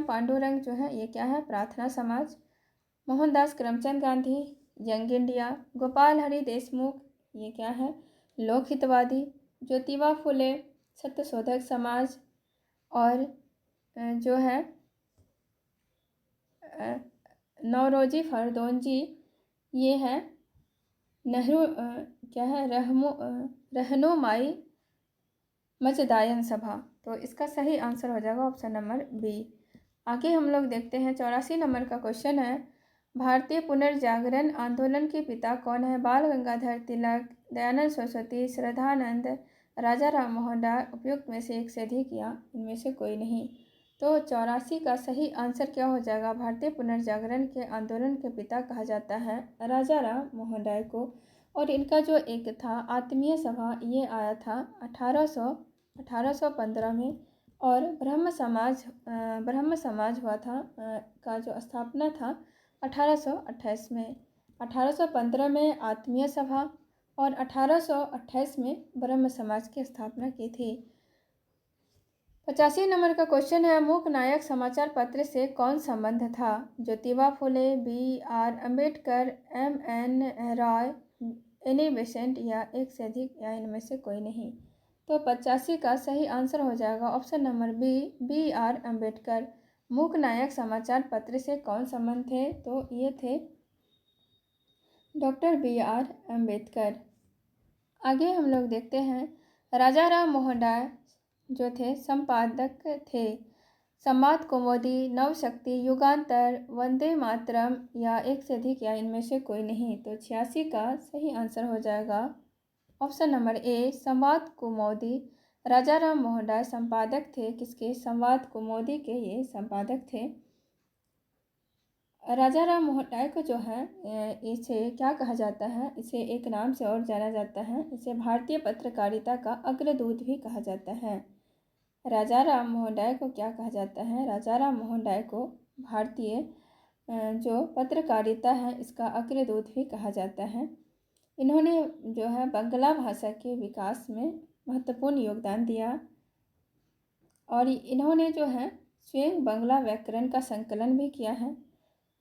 पांडुरंग जो है, ये क्या है, प्रार्थना समाज। Mohandas Karamchand Gandhi, young India. गोपाल हरि देशमुख, ये क्या है, लोक हितवादी। ज्योतिबा फुले, सत्यशोधक समाज। और जो है नौरोजी फरदौंजी, ये है क्या है, रहनुमाई मजदायन सभा। तो इसका सही आंसर हो जाएगा ऑप्शन नंबर बी। आगे हम लोग देखते हैं 84 नंबर का क्वेश्चन है, भारतीय पुनर्जागरण आंदोलन के पिता कौन है। बाल गंगाधर तिलक, दयानंद सरस्वती, श्रद्धानंद, राजा राम मोहन राय, उपयुक्त में से एक से अधिक या इनमें से कोई नहीं। तो 84 का सही आंसर क्या हो जाएगा, भारतीय पुनर्जागरण के आंदोलन के पिता कहा जाता है राजा राम मोहन राय को। और इनका जो एक था आत्मीय सभा, ये आया था 1815 में। और ब्रह्म समाज हुआ था का जो स्थापना था 1828 में। 1815 में आत्मीय सभा और 1828 में ब्रह्म समाज की स्थापना की थी। 85 नंबर का क्वेश्चन है, मूक नायक समाचार पत्र से कौन संबंध था। Jyotiba Phule, B R Ambedkar, M N Roy, Annie Besant या एक से अधिक या इनमें से कोई नहीं। तो 85 का सही आंसर हो जाएगा option number B R Ambedkar. Mook Nayak समाचार पत्र से कौन संबंध थे, तो ये थे डॉक्टर बी आर अम्बेडकर। आगे हम लोग देखते हैं, राजा राम मोहन राय जो थे संपादक थे संवाद कौमुदी, नवशक्ति, युगांतर, वंदे मातरम या एक से अधिक या इनमें से कोई नहीं। तो 86 का सही आंसर हो जाएगा ऑप्शन नंबर ए संवाद कौमुदी। राजा राम मोहन राय संपादक थे किसके, संवाद कौमुदी के ये संपादक थे। राजा राम मोहन राय को जो है इसे क्या कहा जाता है, इसे एक नाम से और जाना जाता है, इसे भारतीय पत्रकारिता का अग्रदूत भी कहा जाता है। राजा राम मोहन राय को क्या कहा जाता है, राजा राम मोहन राय को भारतीय जो पत्रकारिता है इसका अग्रदूत भी कहा जाता है। इन्होंने जो है बंगला भाषा के विकास में महत्वपूर्ण योगदान दिया। और इन्होंने जो है स्वयं बंगला व्याकरण का संकलन भी किया है।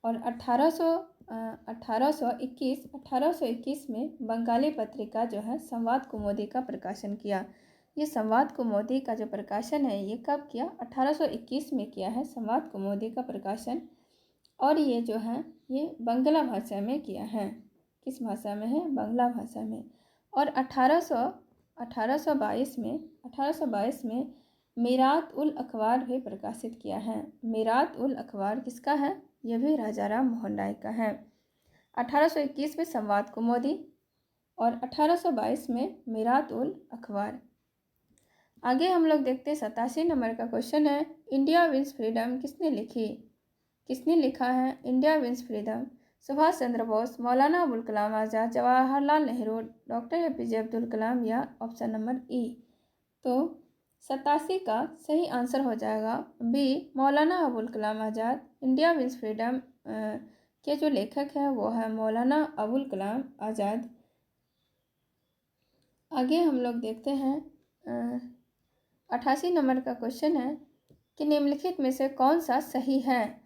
और 1821 में बंगाली पत्रिका जो है संवाद कौमुदी का प्रकाशन किया। ये संवाद कौमुदी का जो प्रकाशन है ये कब किया, 1821 में किया है संवाद कौमुदी का प्रकाशन। और ये जो है ये बंगला भाषा में किया है, किस भाषा में है? बांग्ला भाषा में। और 1822 में मीरात उल अखबार भी प्रकाशित किया है। मीरात उल अखबार किसका है? यह भी राजा राम मोहन राय का है। 1821 में संवाद कुमुदी और 1822 में मीरात उल अखबार। आगे हम लोग देखते हैं 87 नंबर का क्वेश्चन है, इंडिया विंस फ्रीडम किसने लिखी? किसने लिखा है India wins freedom? Subhash Chandra Bose, Maulana Abul Kalam Azad, Jawaharlal Nehru, doctor APJ Abdul Kalam या ऑप्शन नंबर ई। तो 87 का सही आंसर हो जाएगा B, Maulana Abul Kalam Azad. India wins freedom के जो लेखक हैं वो है मौलाना अबुल कलाम आज़ाद। आगे हम लोग देखते हैं 88 नंबर का क्वेश्चन है कि निम्नलिखित में से कौन सा सही है?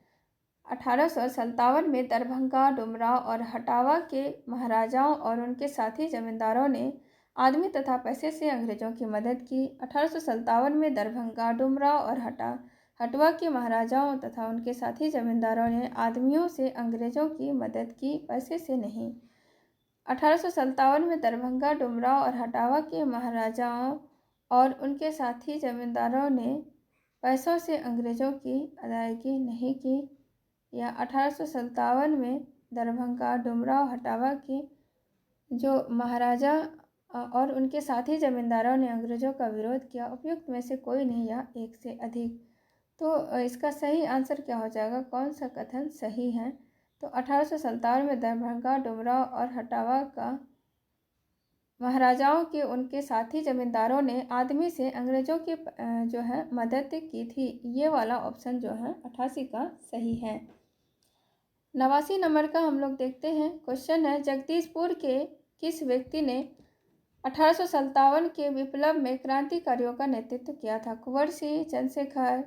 1857 में दरभंगा, डुमरांव और हटावा के महाराजाओं और उनके साथी जमींदारों ने आदमी तथा पैसे से अंग्रेजों की मदद की। 1857 में दरभंगा, डुमरांव और हटवा के महाराजाओं तथा उनके साथी जमींदारों ने आदमियों से अंग्रेजों की मदद की, पैसे से नहीं। 1857 में दरभंगा, डुमरांव और हटावा के महाराजाओं और उनके साथी जमींदारों ने पैसों से अंग्रेजों की अदायगी नहीं की। या 1857 में दरभंगा, डुमरांव, हटावा के जो महाराजा और उनके साथी जमींदारों ने अंग्रेजों का विरोध किया, उपयुक्त में से कोई नहीं या एक से अधिक। तो इसका सही आंसर क्या हो जाएगा? कौन सा कथन सही है? तो 1857 में दरभंगा, डुमरांव और हटावा का महाराजाओं के उनके साथी जमींदारों ने आदमी से अंग्रेजों की जो है मदद की थी। ये वाला ऑप्शन जो है 88 का सही है। 89 नंबर का हम लोग देखते हैं क्वेश्चन है, जगदीशपुर के किस व्यक्ति ने 1857 के विप्लव में क्रांतिकारियों का नेतृत्व किया था? कुंवर सिंह, चंद्रशेखर,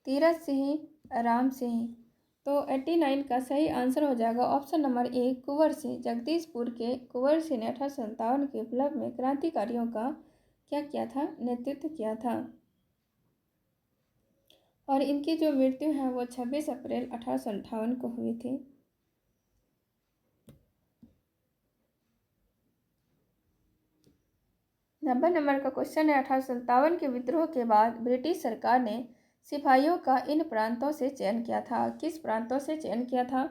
तीरथ सिंह, राम सिंह। तो 89 का सही आंसर हो जाएगा ऑप्शन नंबर ए, कुंवर सिंह। जगदीशपुर के कुंवर सिंह ने 1857 के विप्लव में क्रांतिकारियों का क्या किया था? नेतृत्व किया था। और इनकी जो मृत्यु है वो 26 अप्रैल 1858 को हुई थी। नब्बे नंबर का क्वेश्चन है, 1857 के विद्रोह के बाद ब्रिटिश सरकार ने सिपाहियों का इन प्रांतों से चयन किया था। किस प्रांतों से चयन किया था?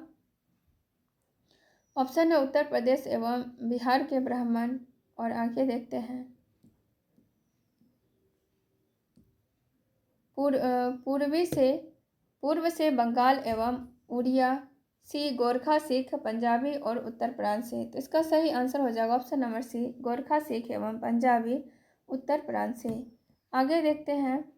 ऑप्शन है उत्तर प्रदेश एवं बिहार के ब्राह्मण। और आगे देखते हैं पूर्व से बंगाल एवं उड़िया, सी गोरखा सिख, पंजाबी और उत्तर प्रांत से। तो इसका सही आंसर हो जाएगा option number C, Gorkha Sikh एवं पंजाबी उत्तर प्रांत से। आगे देखते हैं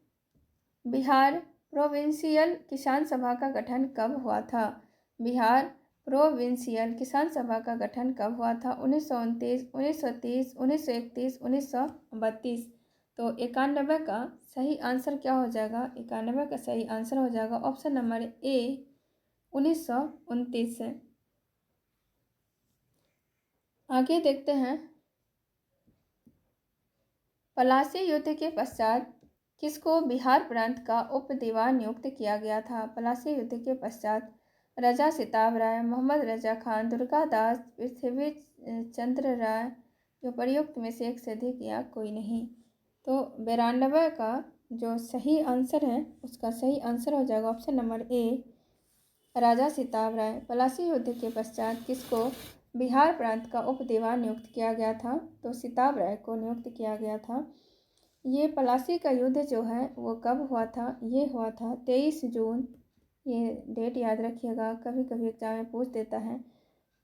बिहार प्रोविंशियल किसान सभा का गठन कब हुआ था? बिहार प्रोविंशियल किसान सभा का गठन कब हुआ था? 1929, 1930, 1931, 1932। तो 91 का सही आंसर क्या हो जाएगा? 91 का सही आंसर हो जाएगा ऑप्शन नंबर ए, 1929 से। आगे देखते हैं पलासी युद्ध के पश्चात किसको बिहार प्रांत का उप दीवान नियुक्त किया गया था? पलासी युद्ध के पश्चात राजा सिताब राय, मोहम्मद रजा खान, दुर्गादास, पृथ्वी चंद्र राय, जो प्रयुक्त में से एक से अधिक या कोई नहीं। तो 92 का जो सही आंसर है उसका सही आंसर हो जाएगा ऑप्शन नंबर ए, राजा सिताब राय। पलासी युद्ध के पश्चात किसको बिहार प्रांत का उप दीवान नियुक्त किया गया था? तो सिताब राय को नियुक्त किया गया था। ये पलासी का युद्ध जो है वो कब हुआ था? ये हुआ था 23 जून। ये डेट याद रखिएगा, कभी कभी एग्जाम में पूछ देता है।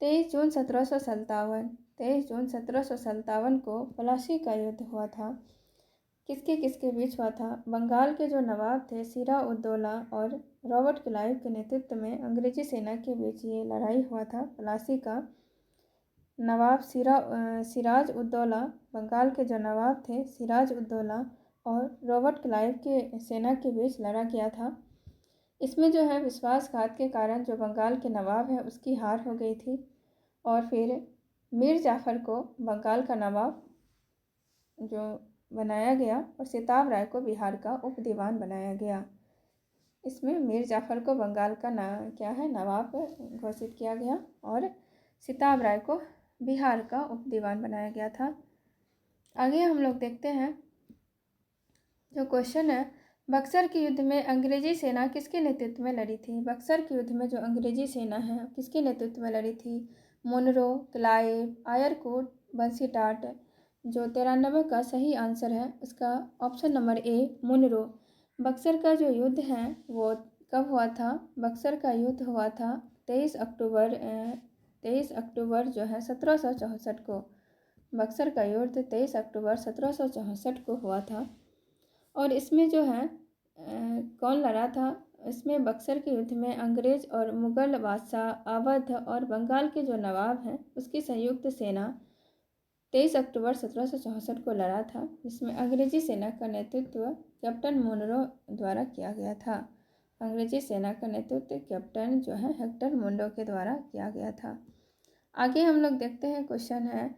23 जून 1757, 23 जून 1757 को पलासी का युद्ध हुआ था। किसके किसके बीच हुआ था? बंगाल के जो नवाब थे सिरा उद दौला और रॉबर्ट क्लाइव के नेतृत्व में अंग्रेजी सेना के बीच ये लड़ाई हुआ था। पलासी का नवाब सिराज उद दौला, बंगाल के जो नवाब थे सिराज उद दौला और रॉबर्ट क्लाइव के सेना के बीच लड़ा गया था। इसमें जो है विश्वासघात के कारण जो बंगाल के नवाब है उसकी हार हो गई थी और फिर मीर जाफ़र को बंगाल का नवाब जो बनाया गया और सिताब राय को बिहार का उप दीवान बनाया गया। इसमें मीर जाफ़र को बंगाल का नवाब घोषित किया गया और सिताब राय को बिहार का उप दीवान बनाया गया था। आगे हम लोग देखते हैं जो क्वेश्चन है, बक्सर के युद्ध में अंग्रेजी सेना किसके नेतृत्व में लड़ी थी? बक्सर के युद्ध में जो अंग्रेजी सेना है किसके नेतृत्व में लड़ी थी? मुनरो, क्लाइव, आयरकोट, बंसीटाट। जो 93 का सही आंसर है इसका option number A Munro. Buxar का जो युद्ध है वो कब हुआ था? बक्सर का युद्ध हुआ था 23 अक्टूबर जो है 1764 को। बक्सर का युद्ध 23 अक्टूबर 1764 को हुआ था। और इसमें जो है कौन लड़ा था? इसमें बक्सर के युद्ध में अंग्रेज और मुगल बादशाह, अवध और बंगाल के जो नवाब हैं उसकी संयुक्त सेना 23 अक्टूबर 1764 को लड़ा था, जिसमें अंग्रेजी सेना का नेतृत्व कैप्टन मुनरो द्वारा किया गया था। अंग्रेजी सेना का नेतृत्व कैप्टन जो है हेक्टर मुनरो के द्वारा किया गया था। आगे हम लोग देखते हैं क्वेश्चन है,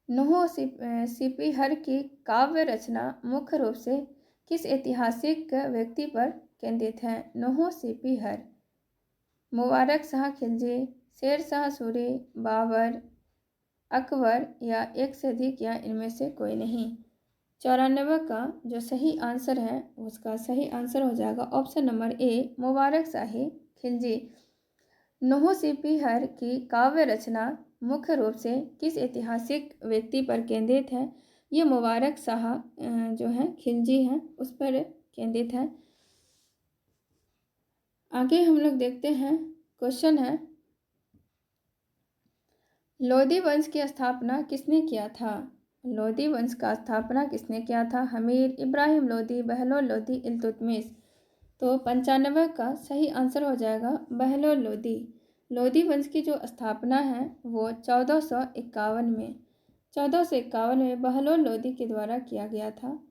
नूह सीपीहर की काव्य रचना मुख्य रूप से किस ऐतिहासिक व्यक्ति पर केंद्रित है? नूह सीपीहर, मुबारक शाह खिलजी, शेर शाह सूरी, बाबर, अकबर या एक से अधिक या इनमें से कोई नहीं। 94 का जो सही आंसर है उसका सही आंसर हो जाएगा ऑप्शन नंबर ए मुबारक शाही खिलजी। नूह सीपीहर की काव्य रचना मुख्य रूप से किस ऐतिहासिक व्यक्ति पर केंद्रित है? ये मुबारक शाह जो है खिलजी हैं उस पर केंद्रित है। आगे हम लोग देखते हैं क्वेश्चन है, लोदी वंश की स्थापना किसने किया था? लोदी वंश का स्थापना किसने किया था? हमीर, इब्राहिम लोदी, बहलोल लोदी, इल्तुतमिश। तो 95 का सही आंसर हो जाएगा बहलोल लोदी। लोदी वंश की जो स्थापना है वो 1451 में बहलोल लोदी के द्वारा किया गया था।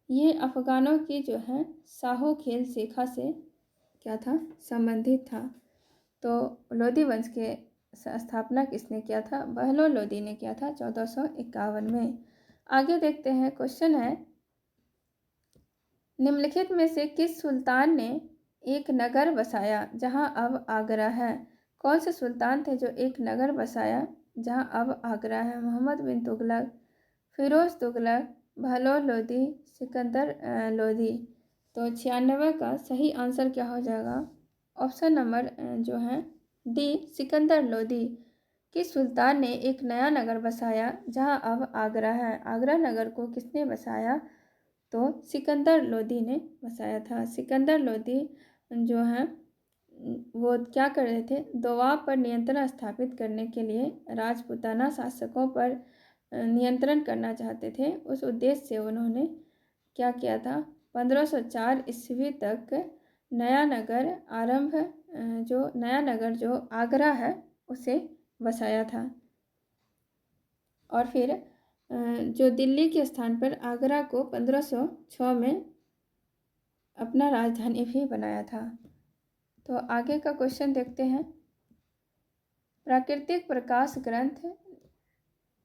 ये अफगानों की जो है साहो खेल शिखा से क्या था? संबंधित था। तो लोदी वंश के स्थापना किसने किया था? बहलोल लोदी ने किया था 1451 में। आगे देखते हैं क्वेश्चन है, निम्नलिखित में से किस सुल्तान ने एक नगर बसाया जहां अब आगरा है? कौन से सुल्तान थे जो एक नगर बसाया जहां अब आगरा है? मोहम्मद बिन तुगलक, फिरोज तुगलक, बहलोल लोदी, सिकंदर लोदी। तो 96 का सही आंसर क्या हो जाएगा? ऑप्शन नंबर जो है डी सिकंदर लोदी। किस सुल्तान ने एक नया नगर बसाया जहां अब आगरा है? आगरा नगर को किसने बसाया? तो सिकंदर लोदी ने बसाया था। सिकंदर लोदी जो है वो क्या कर रहे थे? दोवाब पर नियंत्रण स्थापित करने के लिए राजपूताना शासकों पर नियंत्रण करना चाहते थे। उस उद्देश्य से उन्होंने क्या किया था? 1504 ईस्वी तक नया नगर जो आगरा है उसे बसाया था। और फिर जो दिल्ली के स्थान पर आगरा को 1506 में अपना राजधानी भी बनाया था। तो आगे का क्वेश्चन देखते हैं, प्राकृतिक प्रकाश ग्रंथ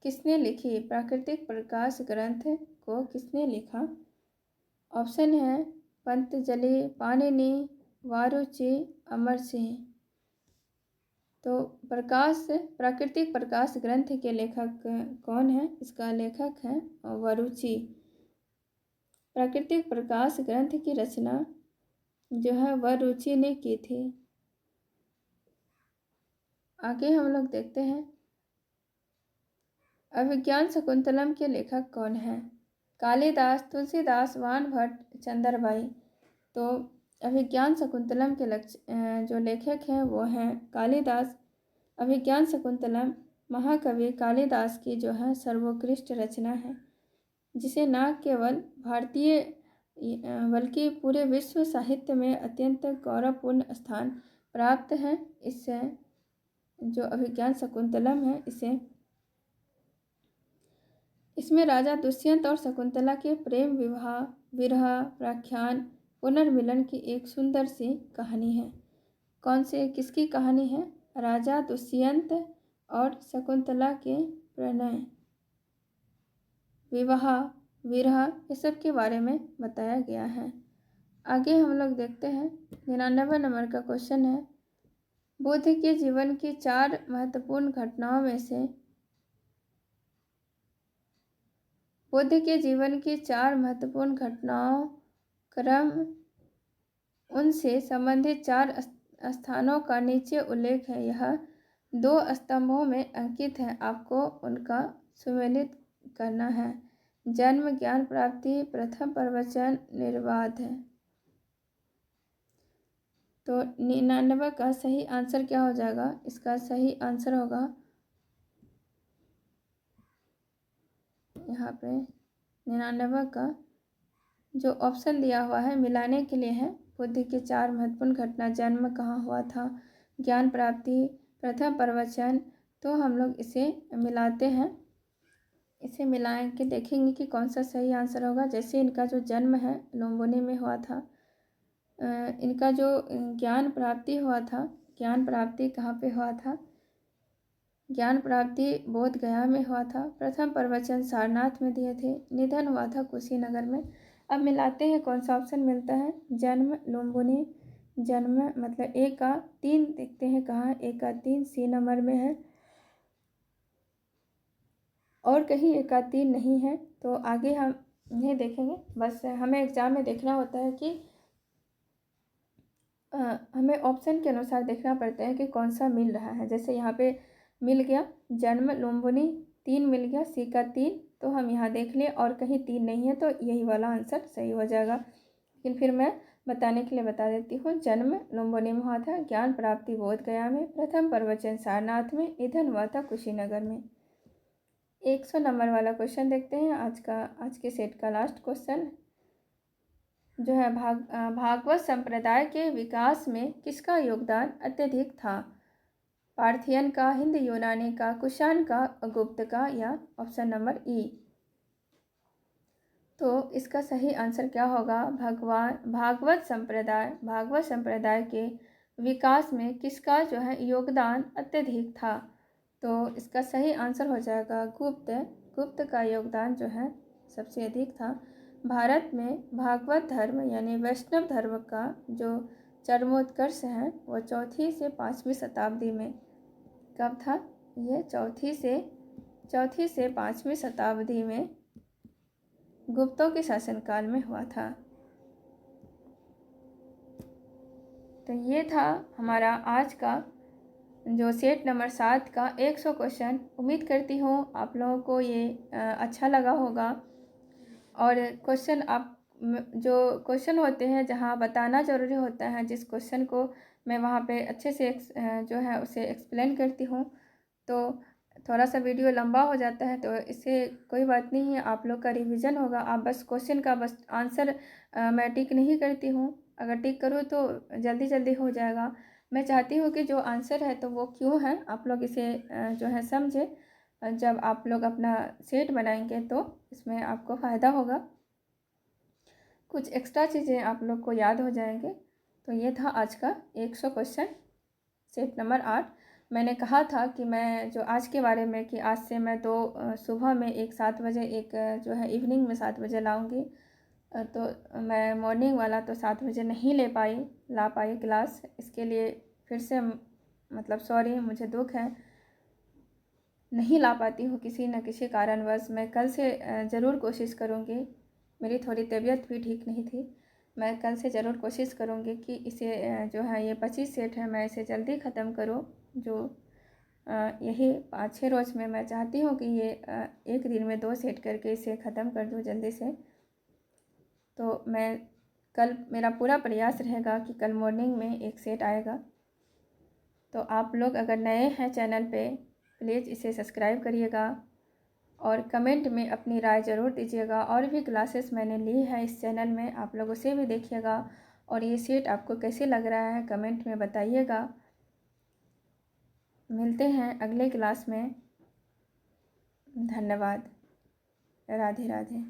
किसने लिखी? प्राकृतिक प्रकाश ग्रंथ को किसने लिखा? ऑप्शन है पंतजलि, पाणिनि, वारुचि, अमर सिंह। तो प्राकृतिक प्रकाश ग्रंथ के लेखक कौन है? इसका लेखक है वारुचि। प्राकृतिक प्रकाश ग्रंथ की रचना जो है वारुचि ने की थी। आगे हम लोग देखते हैं, अभिज्ञान शकुंतलम के लेखक कौन है? कालिदास, तुलसीदास, वानभट्ट, चंद्रबाई। तो अभिज्ञान शकुंतलम के जो लेखक हैं वो हैं कालिदास। अभिज्ञान शकुंतलम महाकवि कालिदास की जो है सर्वोत्कृष्ट रचना है, जिसे न केवल भारतीय बल्कि पूरे विश्व साहित्य में अत्यंत गौरवपूर्ण स्थान प्राप्त है। इससे जो अभिज्ञान शकुंतलम है इसमें राजा दुष्यंत और शकुंतला के प्रेम, विवाह, विरह, प्रख्यान, पुनर्मिलन की एक सुंदर सी कहानी है। कौन से किसकी कहानी है? राजा दुष्यंत और शकुंतला के प्रणय, विवाह, विरह, ये सब के बारे में बताया गया है। आगे हम लोग देखते हैं 99 नंबर का क्वेश्चन है, बुद्ध के जीवन की 4 महत्वपूर्ण घटनाओं में से बुद्ध के जीवन की 4 महत्वपूर्ण घटनाओं क्रम उनसे संबंधित 4 स्थानों का नीचे उल्लेख है। यह 2 स्तंभों में अंकित है, आपको उनका सुमेलित करना है। जन्म, ज्ञान प्राप्ति, प्रथम प्रवचन, निर्वाध है। तो 99 का सही आंसर क्या हो जाएगा? इसका सही आंसर होगा यहाँ पे 99 का जो ऑप्शन दिया हुआ है मिलाने के लिए है। बुद्ध की 4 महत्वपूर्ण घटना, जन्म कहाँ हुआ था, ज्ञान प्राप्ति, प्रथम प्रवचन। तो हम लोग इसे मिलाते हैं। इसे मिला के देखेंगे कि कौन सा सही आंसर होगा। जैसे इनका जो जन्म है लुम्बिनी में हुआ था, इनका जो ज्ञान प्राप्ति हुआ था, ज्ञान प्राप्ति कहाँ पे हुआ था? ज्ञान प्राप्ति बोध गया में हुआ था। प्रथम प्रवचन सारनाथ में दिए थे। निधन हुआ था कुशीनगर में। अब मिलाते हैं कौन सा ऑप्शन मिलता है। जन्म लुम्बिनी, जन्म मतलब ए का 3 देखते हैं कहाँ है। ए का 3 सी नंबर में है और कहीं ए का 3 नहीं है। तो आगे हम नहीं देखेंगे, बस हमें एग्ज़ाम में देखना होता है कि हमें ऑप्शन के अनुसार देखना पड़ता है कि कौन सा मिल रहा है। जैसे यहाँ पे मिल गया जन्म लुम्बिनी 3 मिल गया, सी का 3, तो हम यहाँ देख लें और कहीं 3 नहीं है तो यही वाला आंसर सही हो जाएगा। लेकिन फिर मैं बताने के लिए बता देती हूँ। जन्म लुम्बिनी में हुआ था, ज्ञान प्राप्ति बोध गया में, प्रथम प्रवचन सारनाथ में, निधन हुआ था कुशीनगर में। 100 नंबर वाला क्वेश्चन देखते हैं। आज के सेट का लास्ट क्वेश्चन जो है भागवत संप्रदाय के विकास में किसका योगदान अत्यधिक था? पार्थियन का, हिंद यूनानी का, कुषाण का, गुप्त का, या ऑप्शन नंबर ई। तो इसका सही आंसर क्या होगा? भागवत संप्रदाय के विकास में किसका जो है योगदान अत्यधिक था? तो इसका सही आंसर हो जाएगा गुप्त का योगदान जो है सबसे अधिक था। भारत में भागवत धर्म यानी वैष्णव धर्म का जो चरमोत्कर्ष है वो 4वीं से 5वीं शताब्दी में कब था? ये 4वीं से 5वीं शताब्दी में गुप्तों के शासनकाल में हुआ था। तो ये था हमारा आज का जो सेट नंबर 7 का 100 क्वेश्चन। उम्मीद करती हूँ आप लोगों को ये अच्छा लगा होगा। और क्वेश्चन आप जो क्वेश्चन होते हैं जहाँ बताना ज़रूरी होता है, जिस क्वेश्चन को मैं वहाँ पे अच्छे से जो है उसे एक्सप्लेन करती हूँ, तो थोड़ा सा वीडियो लंबा हो जाता है। तो इससे कोई बात नहीं है, आप लोग का रिवीजन होगा। आप बस क्वेश्चन का बस आंसर मैं टिक नहीं करती हूँ। अगर टिक करूँ तो जल्दी जल्दी हो जाएगा। मैं चाहती हूँ कि जो आंसर है तो वो क्यों है, आप लोग इसे जो है समझे। जब आप लोग अपना सेट बनाएंगे तो इसमें आपको फ़ायदा होगा, कुछ एक्स्ट्रा चीज़ें आप लोग को याद हो जाएंगे। तो ये था आज का 100 क्वेश्चन सेट नंबर 8। मैंने कहा था कि मैं जो आज के बारे में कि आज से मैं 2 सुबह में एक 7 बजे, एक जो है इवनिंग में 7 बजे लाऊंगी। तो मैं मॉर्निंग वाला तो 7 बजे नहीं ला पाई क्लास। इसके लिए फिर से मतलब सॉरी, मुझे दुख है, नहीं ला पाती हूँ किसी न किसी कारणवश। मैं कल से ज़रूर कोशिश करूँगी। मेरी थोड़ी तबीयत भी ठीक नहीं थी। मैं कल से ज़रूर कोशिश करूँगी कि इसे जो है ये 25 सेट है मैं इसे जल्दी ख़त्म करूँ। जो यही 5-6 रोज़ में मैं चाहती हूँ कि ये एक दिन में 2 सेट करके इसे ख़त्म कर दूँ जल्दी से। तो मैं कल मेरा पूरा प्रयास रहेगा कि कल मॉर्निंग में एक सेट आएगा। तो आप लोग अगर नए हैं चैनल पे प्लीज़ इसे सब्सक्राइब करिएगा और कमेंट में अपनी राय ज़रूर दीजिएगा। और भी क्लासेस मैंने ली है इस चैनल में, आप लोग उसे भी देखिएगा। और ये सेट आपको कैसे लग रहा है कमेंट में बताइएगा। मिलते हैं अगले क्लास में। धन्यवाद। राधे राधे।